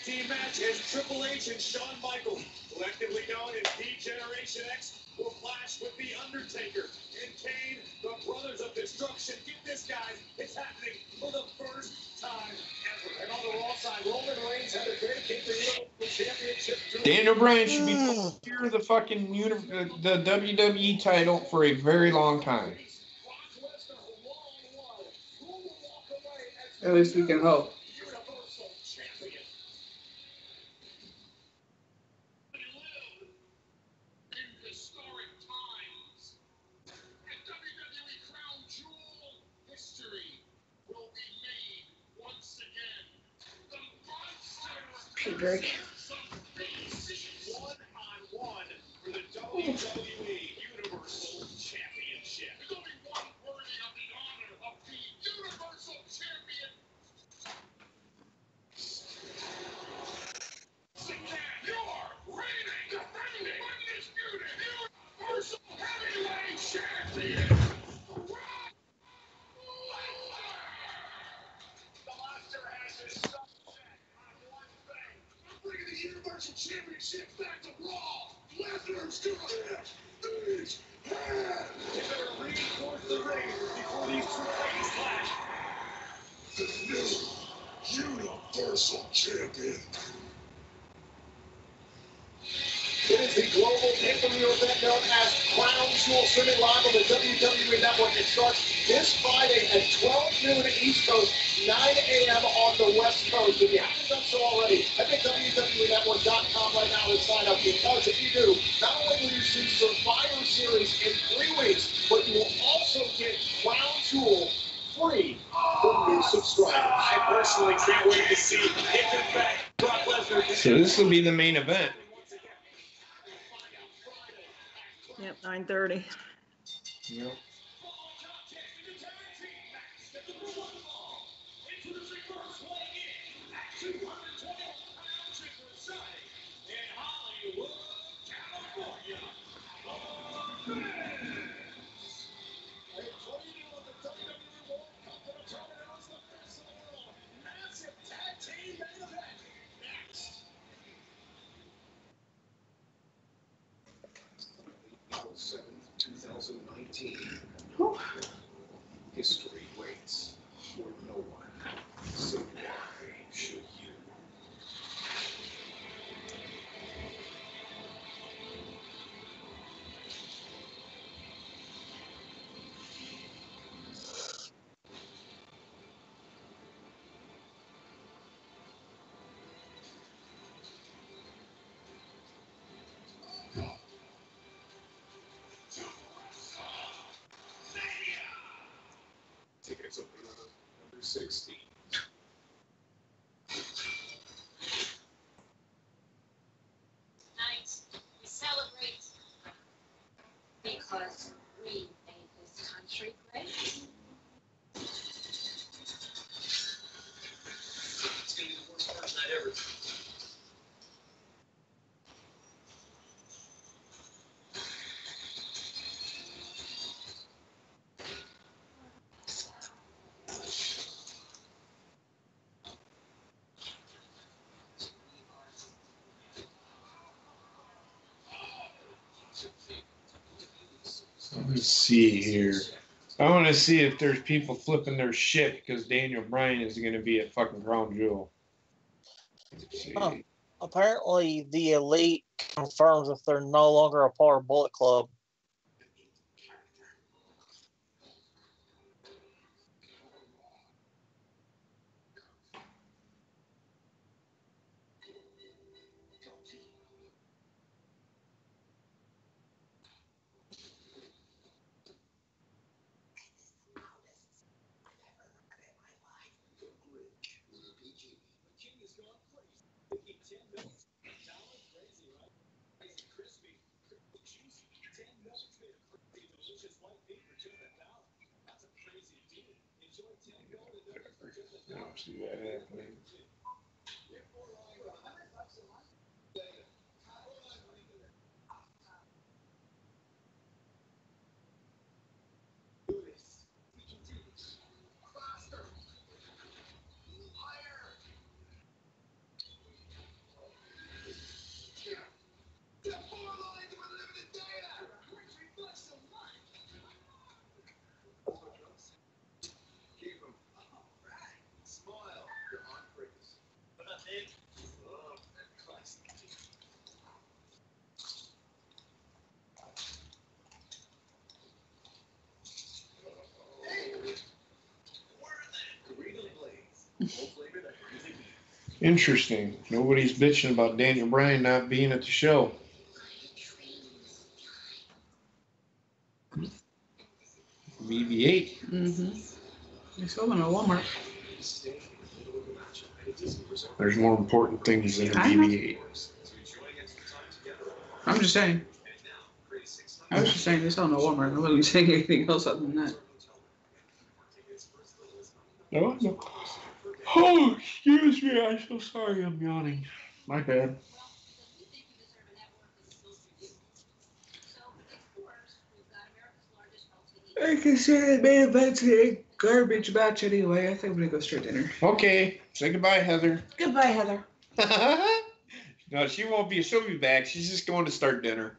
team match is Triple H and Shawn Michaels, collectively known as D-Generation X, will clash with The Undertaker and Kane, the Brothers of Destruction. Get this, guys, it's happening for the first time ever. And on the Raw side, Roman Reigns had to dedicate the Universal Championship to... Daniel Bryan should be here the fucking the WWE title for a very long time. At least we can hope. Drake. One-on-one for the WWE Universal Championship. There's only one worthy of the honor of the Universal Champion. Your reigning, defending, undisputed Universal Heavyweight Champion. The monster has his stuff set on one thing. Bringing the Universal Championship back to Raw. Lesnar's gonna hit his head. You better reinforce the ring before these two ladies clash. The new Universal Champion. It is the global pay-per-view event known as Crown Jewel, streaming live on the WWE Network. It starts this Friday at 12 noon East Coast, 9 a.m. on the West Coast. If you haven't done so already, head to WWENetwork.com right now and sign up, because if you do, not only will you see Survivor Series in 3 weeks, but you will also get Crown Jewel free for new subscribers. I personally can't wait to see if in fact Brock Lesnar... So this will be the main event. Yep, 9:30. Yep. Let's see here. I want to see if there's people flipping their shit because Daniel Bryan is going to be a fucking crown jewel. Let's see. Apparently, the Elite confirms if they're no longer a part of Bullet Club. I don't see that happening. Interesting. Nobody's bitching about Daniel Bryan not being at the show. BB-8. Mm-hmm. They sold them at Walmart. There's more important things than a BB-8. I'm just saying. I was just saying they sell them at Walmart. I wasn't saying anything else other than that. No, no. Oh, excuse me. I'm so sorry. I'm yawning. My bad. I can say the main event's a garbage match anyway. I think I'm gonna go straight dinner. Okay. Say goodbye, Heather. Goodbye, Heather. No, she won't be. She'll be back. She's just going to start dinner.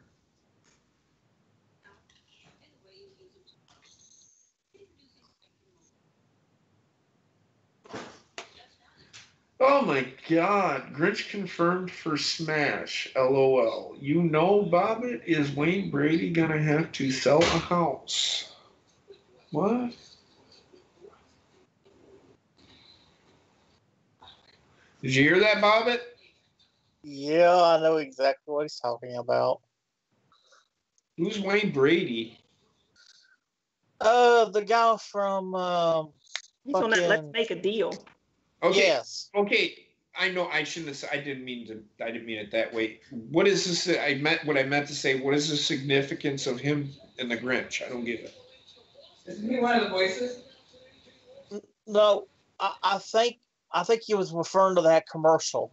Oh my God. Grinch confirmed for Smash. LOL. You know, Bobbit, is Wayne Brady going to have to sell a house? What? Did you hear that, Bobbit? Yeah, I know exactly what he's talking about. Who's Wayne Brady? The guy from He's on that Let's Make a Deal. Okay. Yes. Okay. I know I shouldn't have. I didn't mean it that way. What is this? What I meant to say. What is the significance of him and the Grinch? I don't get it. Isn't he one of the voices? No, I think he was referring to that commercial.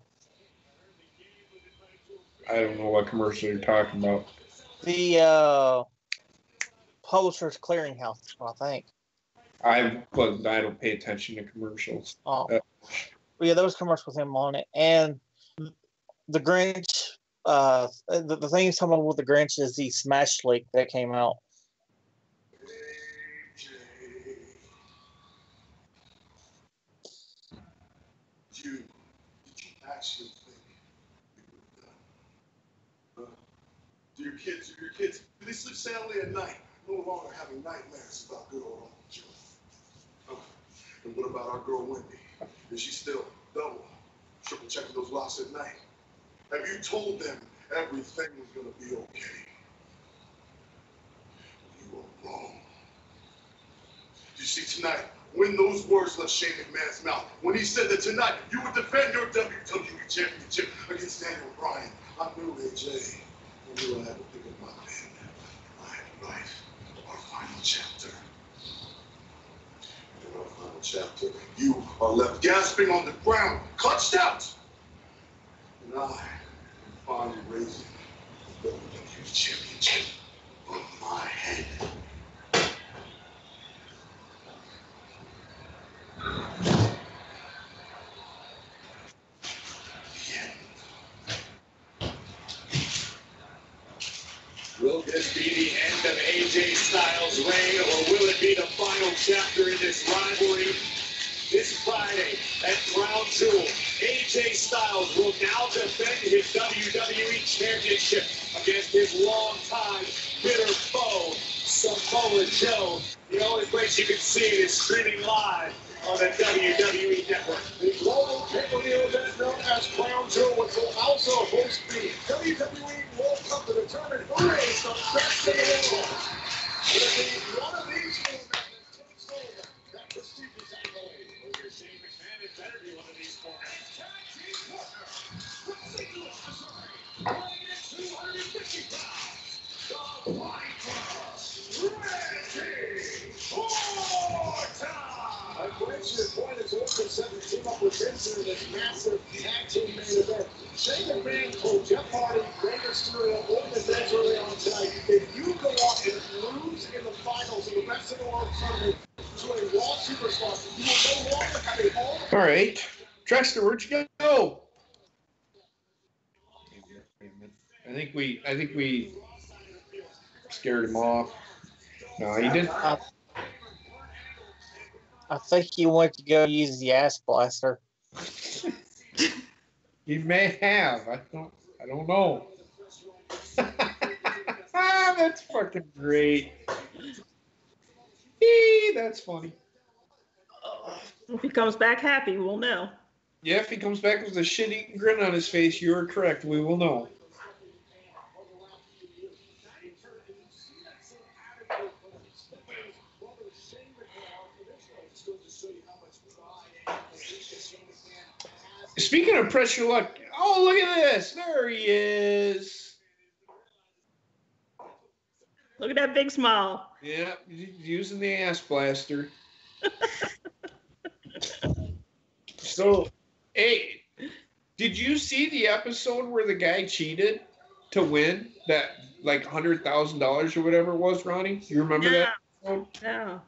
I don't know what commercial you're talking about. The Publishers Clearinghouse, I think. I don't pay attention to commercials. Oh. Well, yeah, there was commercials with him on it. And the Grinch, the thing he's talking about with the Grinch is the Smash leak that came out. Did you actually think you would have done? Do your kids, do they sleep soundly at night, no longer having nightmares about good old Uncle Joe? And what about our girl Wendy? Is she still double, triple checking those locks at night? Have you told them everything was going to be okay? You were wrong. You see, tonight, when those words left Shane McMahon's mouth, when he said that tonight you would defend your WWE Championship against Daniel Bryan, I knew, AJ, I knew I had to pick up my pen. I had to write our final chapter. In our final chapter, you are left gasping on the ground, clutched out. And I am finally raising the WWE Championship on my head. Will this be the end end of AJ Styles' reign, or will it be the final chapter in this rivalry? This Friday at Crown Jewel, AJ Styles will now defend his WWE Championship against his longtime bitter foe, Samoa Joe. The only place you can see it is streaming live on the WWE Network. The global pay-per-view event known as Crown Jewel, which will also host the WWE World Cup to determine who is the best in the world. Will it be one of these two men that takes over that prestigious accolade? Over Shane McMahon, it better be one of these four. Tag team partner, from St. Louis, Missouri, weighing in at 250 pounds, the Body Club, Randy Orton. A question point is also set to team up with Vince in this massive tag team main event. Shane McMahon told Jeff Hardy, Rey Mysterio, Orton and Vince early on tonight, if you go out and lose in the finals of the Best in the World tournament to a Raw superstar, you will no longer have a home. All right. Drexler, where'd you go? I think we scared him off. No, he didn't. I think he went to go use the ass blaster. He may have. I don't know. That's fucking great. That's funny. If he comes back happy, we'll know. Yeah, if he comes back with a shit-eating grin on his face, you are correct. We will know. Speaking of pressure luck, oh, look at this. There he is. Look at that big smile. Yeah, using the ass blaster. So, hey, did you see the episode where the guy cheated to win that, like, $100,000 or whatever it was, Ronnie? You remember that episode? No.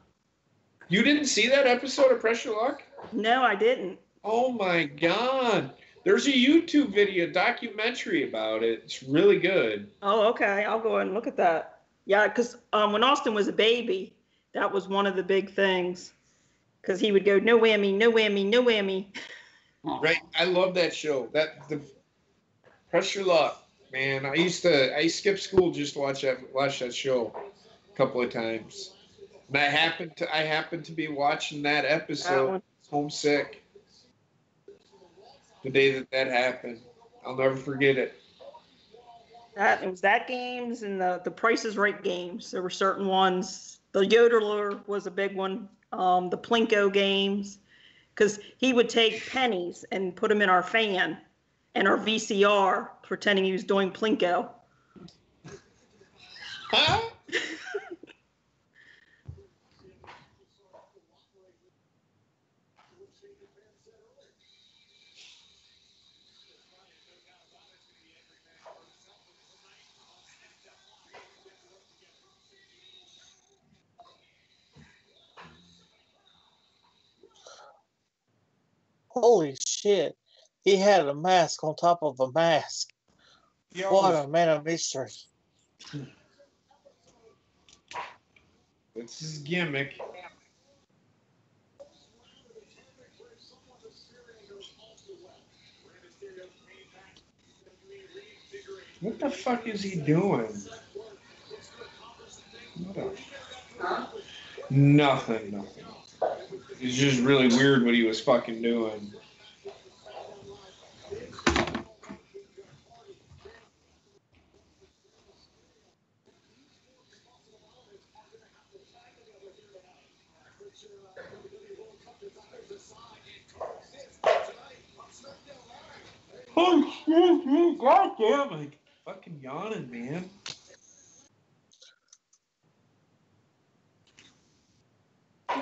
You didn't see that episode of Pressure Luck? No, I didn't. Oh, my God. There's a YouTube video, documentary about it. It's really good. Oh, okay. I'll go ahead and look at that. Yeah, because when Austin was a baby, that was one of the big things. Because he would go, no whammy, no whammy, no whammy. Right. I love that show. The Pressure Luck, man. I skipped school just to watch that show a couple of times. And I happened to be watching that episode. Homesick. The day that happened. I'll never forget it. It was that games and the Price is Right games. There were certain ones. The Yodeler was a big one. The Plinko games. Because he would take pennies and put them in our fan and our VCR, pretending he was doing Plinko. Huh? Holy shit. He had a mask on top of a mask. What a man of mystery. It's his gimmick. What the fuck is he doing? Nothing. It's just really weird what he was fucking doing. Oh, God damn it. Fucking yawning, man.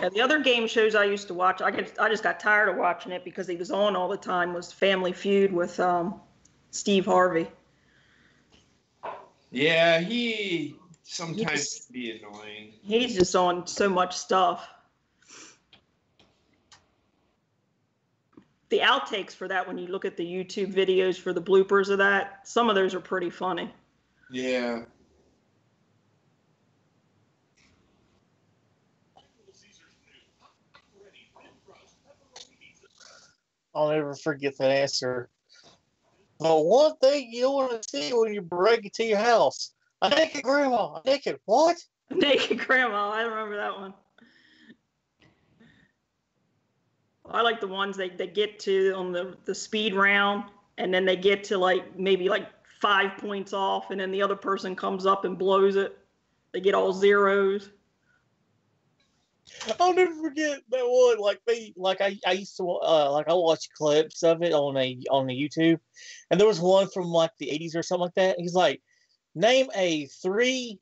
Yeah, the other game shows I used to watch, I just got tired of watching it because he was on all the time, was Family Feud with Steve Harvey. Yeah, he sometimes can be annoying. He's just on so much stuff. The outtakes for that, when you look at the YouTube videos for the bloopers of that, some of those are pretty funny. Yeah. I'll never forget that answer. But one thing you don't want to see when you break into your house. A naked grandma. A naked what? Naked grandma. I remember that one. I like the ones they get to on the speed round, and then they get to maybe 5 points off, and then the other person comes up and blows it. They get all zeros. I'll never forget that one. I used to I watch clips of it on the YouTube, and there was one from the 80s or something like that. He's like, name a three-word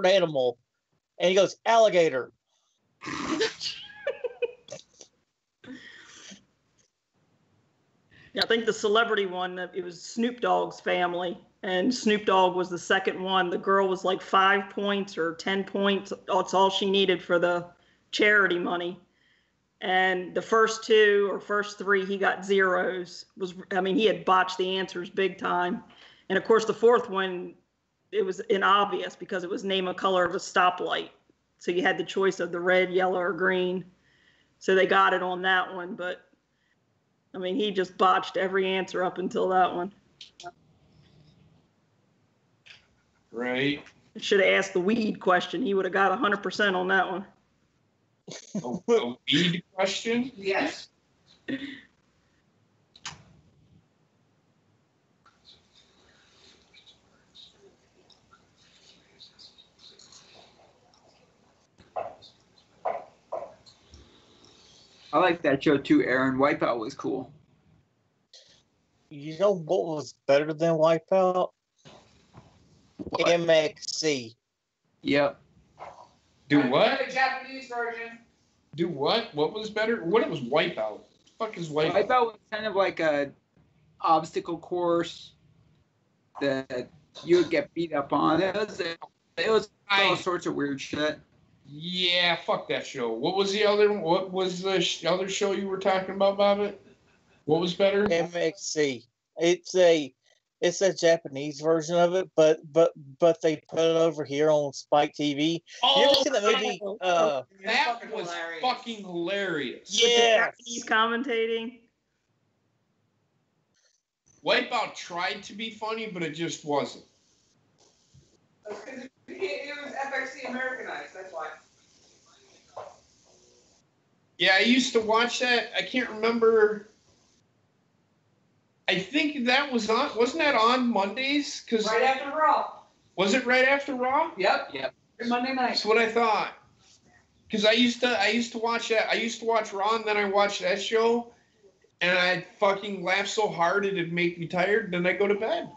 animal, and he goes alligator. Yeah, I think the celebrity one, it was Snoop Dogg's family, and Snoop Dogg was the second one. The girl was 5 points or 10 points. That's all she needed for the charity money. And the first two or first three, he got zeros. He had botched the answers big time. And of course, the fourth one, it was inobvious because it was name a color of a stoplight. So you had the choice of the red, yellow, or green. So they got it on that one, but he just botched every answer up until that one. Right. Should have asked the weed question. He would have got 100% on that one. A weed question? Yes. I like that show too, Aaron. Wipeout was cool. You know what was better than Wipeout? What? MXC. Yep. Do what? The Japanese version. Do what? What was better? What was Wipeout? What the fuck is Wipeout? Wipeout was kind of like a obstacle course that you would get beat up on. It was all sorts of weird shit. Yeah, fuck that show. What was the other other show you were talking about, Bobbit? What was better? MXC. It's a Japanese version of it, but they put it over here on Spike TV. Oh, you ever seen that movie? That was fucking hilarious. Yeah. Japanese commentating. Wipeout tried to be funny, but it just wasn't. It was FXC Americanized, that's why. Yeah, I used to watch that. I can't remember. I think that was on. Wasn't that on Mondays? Right after Raw. Was it right after Raw? Yep. Monday night. That's what I thought. Because I used to watch that. I used to watch Raw, and then I watched that show, and I'd fucking laugh so hard it'd make me tired. Then I'd go to bed.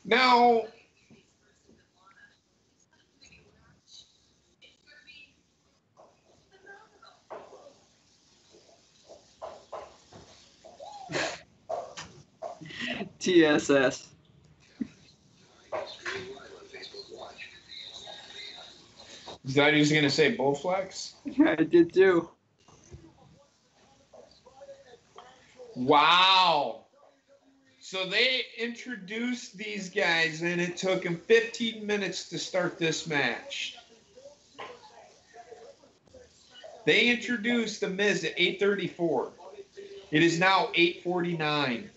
Now, TSS. is that he was going to say Bowflex? I did too. Wow. So they introduced these guys, and it took them 15 minutes to start this match. They introduced The Miz at 8:34. It is now 8:49.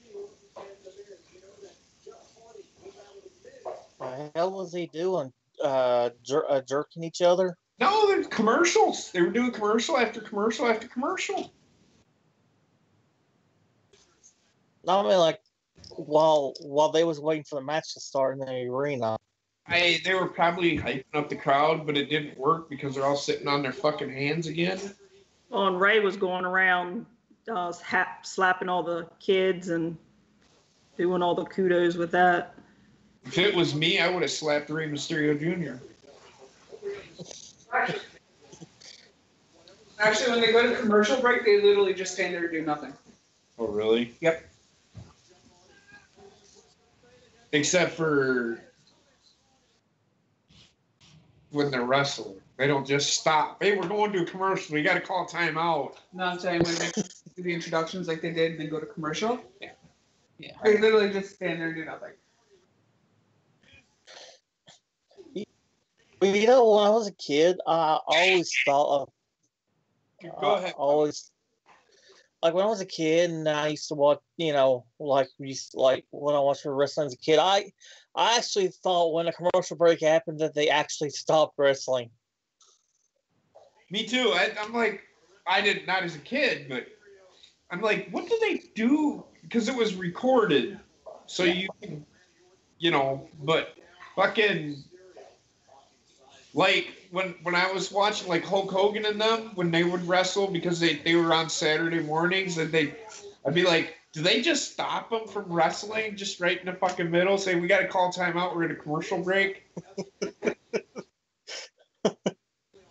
What the hell was he doing? Jerking each other? No, they're commercials. They were doing commercial after commercial after commercial. I mean, while they was waiting for the match to start in the arena. They were probably hyping up the crowd, but it didn't work because they're all sitting on their fucking hands again. Well, and Ray was going around slapping all the kids and doing all the kudos with that. If it was me, I would have slapped Rey Mysterio Jr. Actually, when they go to commercial break, they literally just stand there and do nothing. Oh, really? Yep. Except for when they're wrestling. They don't just stop. Hey, we're going to a commercial. We got to call timeout. No, I'm saying when they do the introductions like they did and then go to commercial. Yeah. They literally just stand there and do nothing. Well, you know, when I was a kid, I always thought of. Go ahead. Always, like when I was a kid, and I used to watch, you know, like when I watched wrestling as a kid, I actually thought when a commercial break happened that they actually stopped wrestling. Me too. I'm like, I did not as a kid, but I'm like, what do they do? Because it was recorded, so you can, you know, but fucking. Like when I was watching like Hulk Hogan and them when they would wrestle because they were on Saturday mornings and I'd be like, do they just stop them from wrestling just right in the fucking middle? Say we got to call timeout. We're in a commercial break.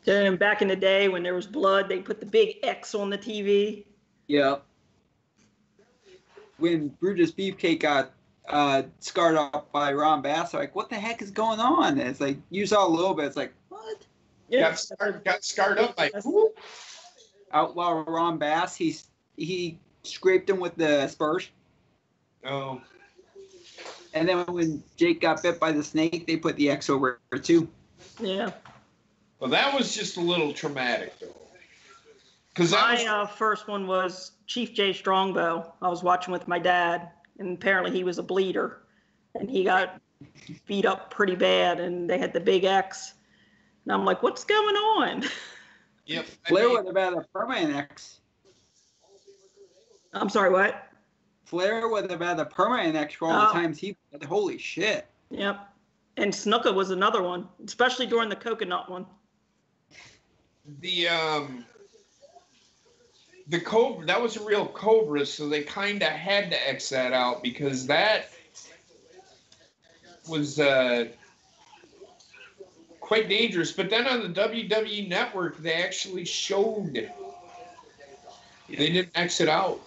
Then back in the day when there was blood, they put the big X on the TV. Yeah. When Brutus Beefcake got scarred up by Ron Bass, like, what the heck is going on? And it's like, you saw a little bit. It's like, what? Yeah. Got scarred up by who? Outlaw Ron Bass, he scraped him with the Spurs. Oh. And then when Jake got bit by the snake, they put the X over it too. Yeah. Well, that was just a little traumatic, though. Because my first one was Chief Jay Strongbow. I was watching with my dad, and apparently he was a bleeder, and he got beat up pretty bad, and they had the big X. And I'm like, what's going on? Yep. Flair would have had a permanent X. I'm sorry, what? Flair would have had a permanent X for all the times he had. Holy shit. Yep. And Snuka was another one, especially during the coconut one. The Cobra, that was a real Cobra, so they kind of had to X that out because that was quite dangerous. But then on the WWE Network, they actually showed they didn't X it out,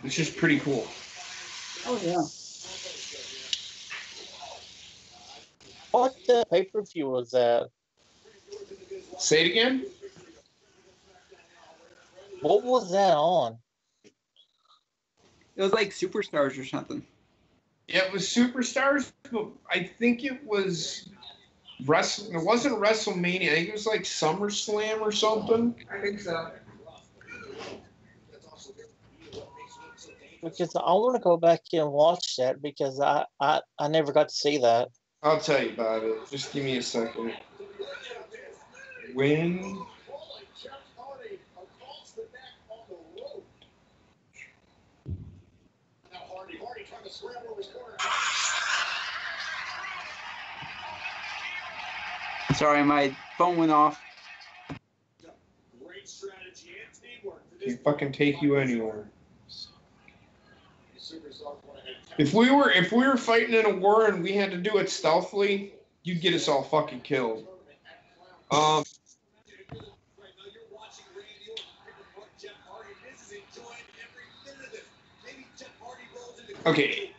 which is pretty cool. Oh, yeah. What pay-per-view was that? Say it again? What was that on? It was like Superstars or something. Yeah, it was Superstars, but I think it was wrestling. It wasn't WrestleMania. I think it was like SummerSlam or something. I think so. Because I want to go back and watch that because I never got to see that. I'll tell you about it. Just give me a second. When? Sorry, my phone went off. They fucking take you anywhere. If we were fighting in a war and we had to do it stealthily, you'd get us all fucking killed. Okay.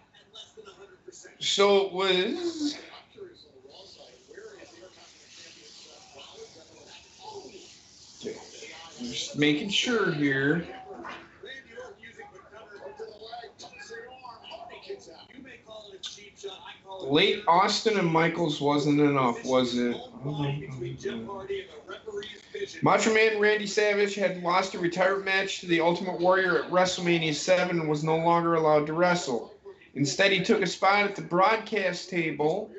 So it was. Okay. I'm just making sure here. Late Austin and Michaels wasn't enough, was it? Macho Man Randy Savage had lost a retirement match to the Ultimate Warrior at WrestleMania 7 and was no longer allowed to wrestle. Instead, he took a spot at the broadcast table.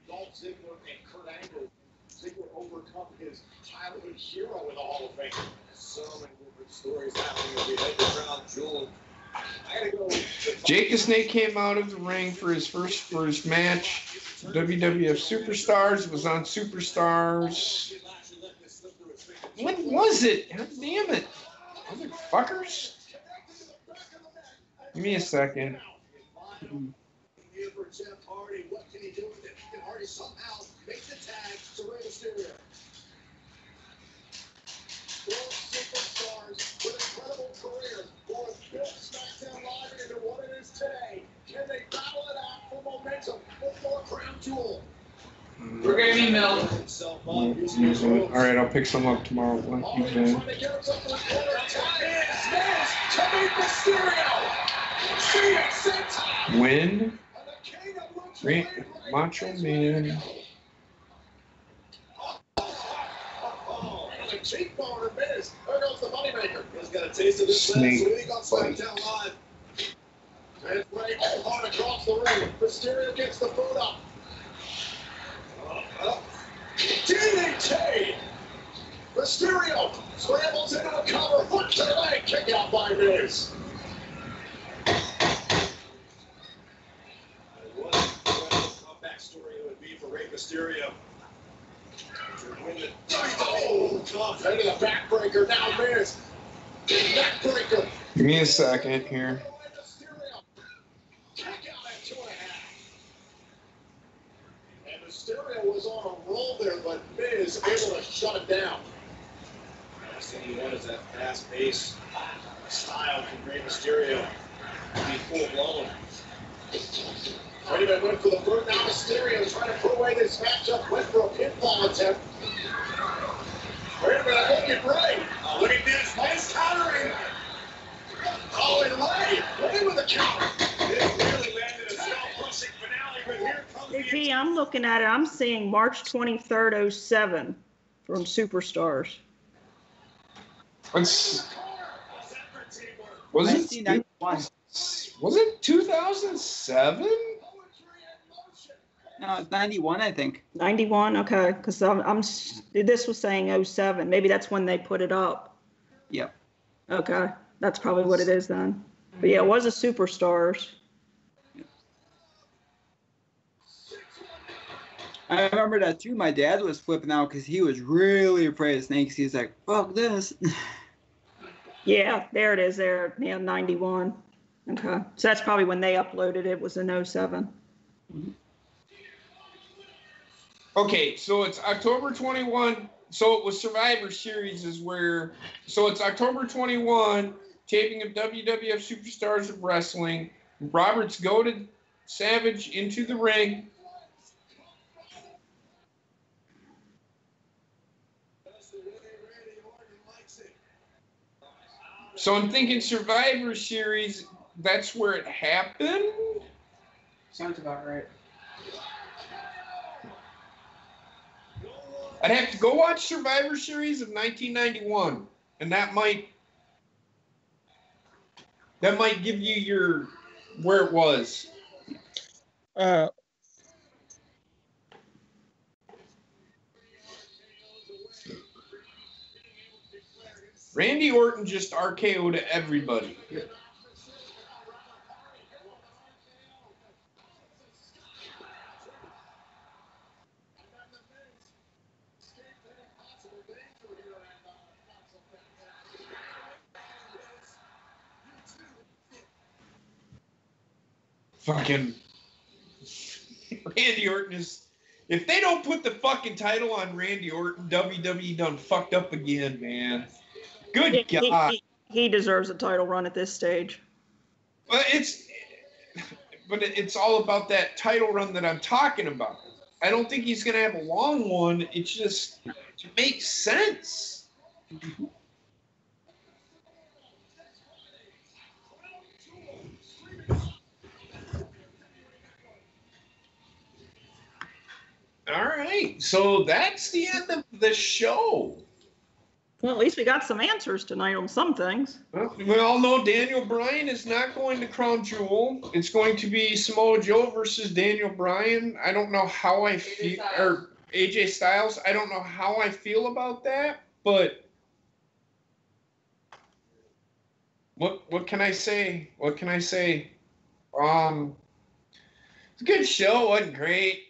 Dolph Ziggler and Kurt Angle. Ziggler overcome his childhood hero in the Hall of Fame. So many different stories happening as we head to Crown Jewel. I gotta go. Jake the Snake came out of the ring for his match. WWF Superstars. It was on Superstars. When was it? God damn it. Motherfuckers. Give me a second. Here for Jeff Hardy. What can he do with it? Can Hardy somehow make the tag to Rey Mysterio? Four superstars with incredible careers who have built SmackDown Live into what it is today. Can they battle it out for momentum before Crown Jewel? All right, I'll pick some up tomorrow. Win. Macho Man. Cheekbone and Miz. There goes the moneymaker. He's got a taste of this last week on SmackDown Live. And right hard across the ring. Mysterio gets the boot up. DDT. Mysterio scrambles into a cover. Hook to the leg. Kick out by Miz. What a comeback story it would be for Rey Mysterio. Oh, tough head of the backbreaker. Now Miz. Backbreaker. Give me a second here. Kick out at 2.5. And Mysterio was on a roll there, but Miz able to shut it down. Last thing you want is that fast pace style from Rey Mysterio to be full blown. Ready to win for the boot. Now Mysterio trying to put away this matchup. Went for a pinfall attempt. Wait a minute, look at Ray. Look at this. Nice countering. Oh, and Ray with the counter. It really landed a self-crushing finale, but here comes the... Hey, I'm looking at it. I'm seeing March 23rd, 07 from Superstars. Was it 2007? No, it's 91, I think. 91, okay, because this was saying 07. Maybe that's when they put it up. Yep. Okay, that's probably what it is then. But yeah, it was a Superstars. I remember that too. My dad was flipping out because he was really afraid of snakes. He's like, fuck this. Yeah, there it is there. Yeah, 91. Okay, so that's probably when they uploaded it, was in 07. Mm-hmm. Okay, so it's October 21. So it was Survivor Series is where. So it's October 21, taping of WWF Superstars of Wrestling. Roberts goaded Savage into the ring. So I'm thinking Survivor Series, that's where it happened? Sounds about right. I'd have to go watch Survivor Series of 1991, and that might give you your where it was. Randy Orton just RKO'd everybody. Fucking Randy Orton is. If they don't put the fucking title on Randy Orton, WWE done fucked up again, man. Good God. He deserves a title run at this stage. Well, it's all about that title run that I'm talking about. I don't think he's gonna have a long one. It makes sense. All right, so that's the end of the show. Well, at least we got some answers tonight on some things. Well, we all know Daniel Bryan is not going to Crown Jewel. It's going to be Samoa Joe versus Daniel Bryan. I don't know how I feel, or AJ Styles. I don't know how I feel about that, but what can I say? What can I say? It's a good show. Wasn't great.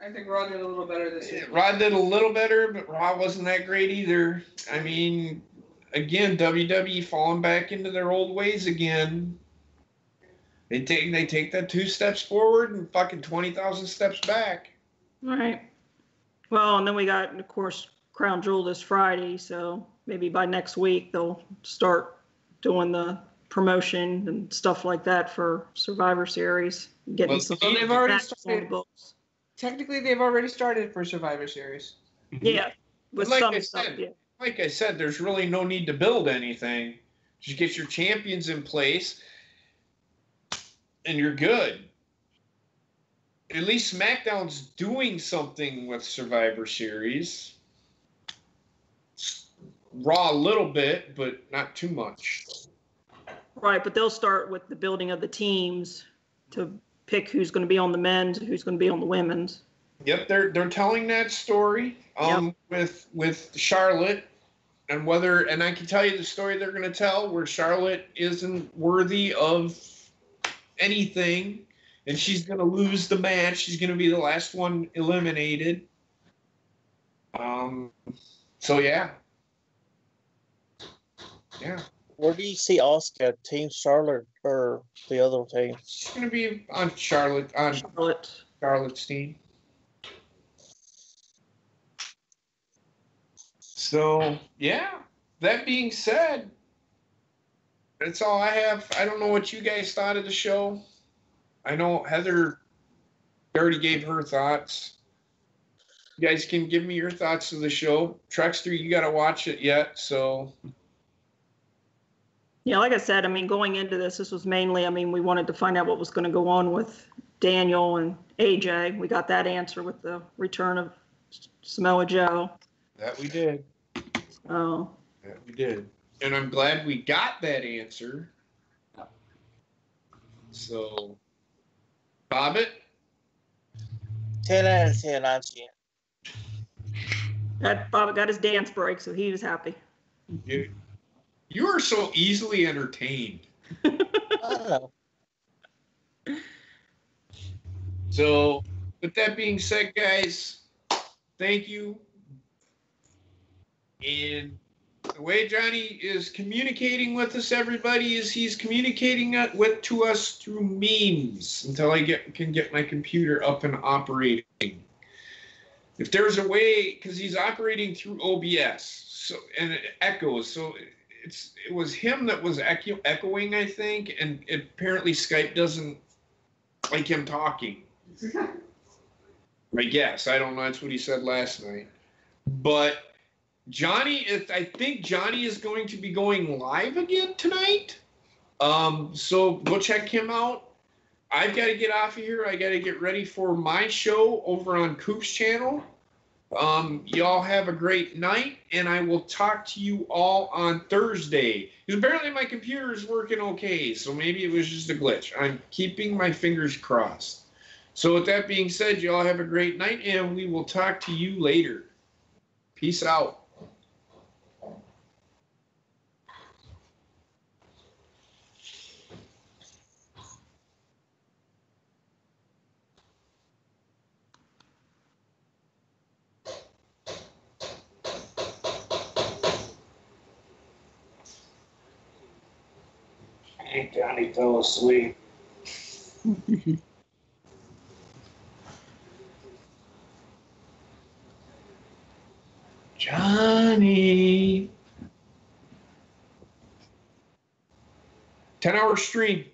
I think Raw did a little better this week. Raw did a little better, but Raw wasn't that great either. I mean, again, WWE falling back into their old ways again. They take that 2 steps forward and fucking 20,000 steps back. Right. Well, and then we got, of course, Crown Jewel this Friday, so maybe by next week they'll start doing the promotion and stuff like that for Survivor Series. Getting some they've already matches on the books. technically they've already started for Survivor Series. Yeah, with Like some I stuff. said, Yeah. like I said, there's really no need to build anything. Just get your champions in place, and you're good. At least SmackDown's doing something with Survivor Series. Raw a little bit, but not too much. Right, but they'll start with the building of the teams to pick who's going to be on the men's, who's going to be on the women's. Yep, they're telling that story with Charlotte, and I can tell you the story they're going to tell where Charlotte isn't worthy of anything, and she's going to lose the match. She's going to be the last one eliminated. So yeah. Where do you see Asuka, Team Charlotte or the other team? She's going to be on Charlotte's team. So, yeah. That being said, that's all I have. I don't know what you guys thought of the show. I know Heather already gave her thoughts. You guys can give me your thoughts of the show. Truckster, you got to watch it yet, so... Yeah, like I said, I mean, going into this was mainly, I mean, we wanted to find out what was going to go on with Daniel and AJ. We got that answer with the return of Samoa Joe. That we did. Oh. That we did. And I'm glad we got that answer. So, Bobbit? 10 out of 10, I'm seeing. Bobbit got his dance break, so he was happy. You are so easily entertained. So, with that being said, guys, thank you. And the way Johnny is communicating with us, everybody, is he's communicating to us through memes until I can get my computer up and operating. If there's a way, because he's operating through OBS, and it echoes, so it was him that was echoing, I think, and apparently Skype doesn't like him talking. I guess. I don't know. That's what he said last night. But I think Johnny is going to be going live again tonight. So go check him out. I've got to get off of here. I got to get ready for my show over on Coop's channel. Y'all have a great night, and I will talk to you all on Thursday. Because apparently my computer is working okay, so maybe it was just a glitch. I'm keeping my fingers crossed. So with that being said, y'all have a great night, and we will talk to you later. Peace out. Johnny fell asleep. Johnny. 10-hour stream.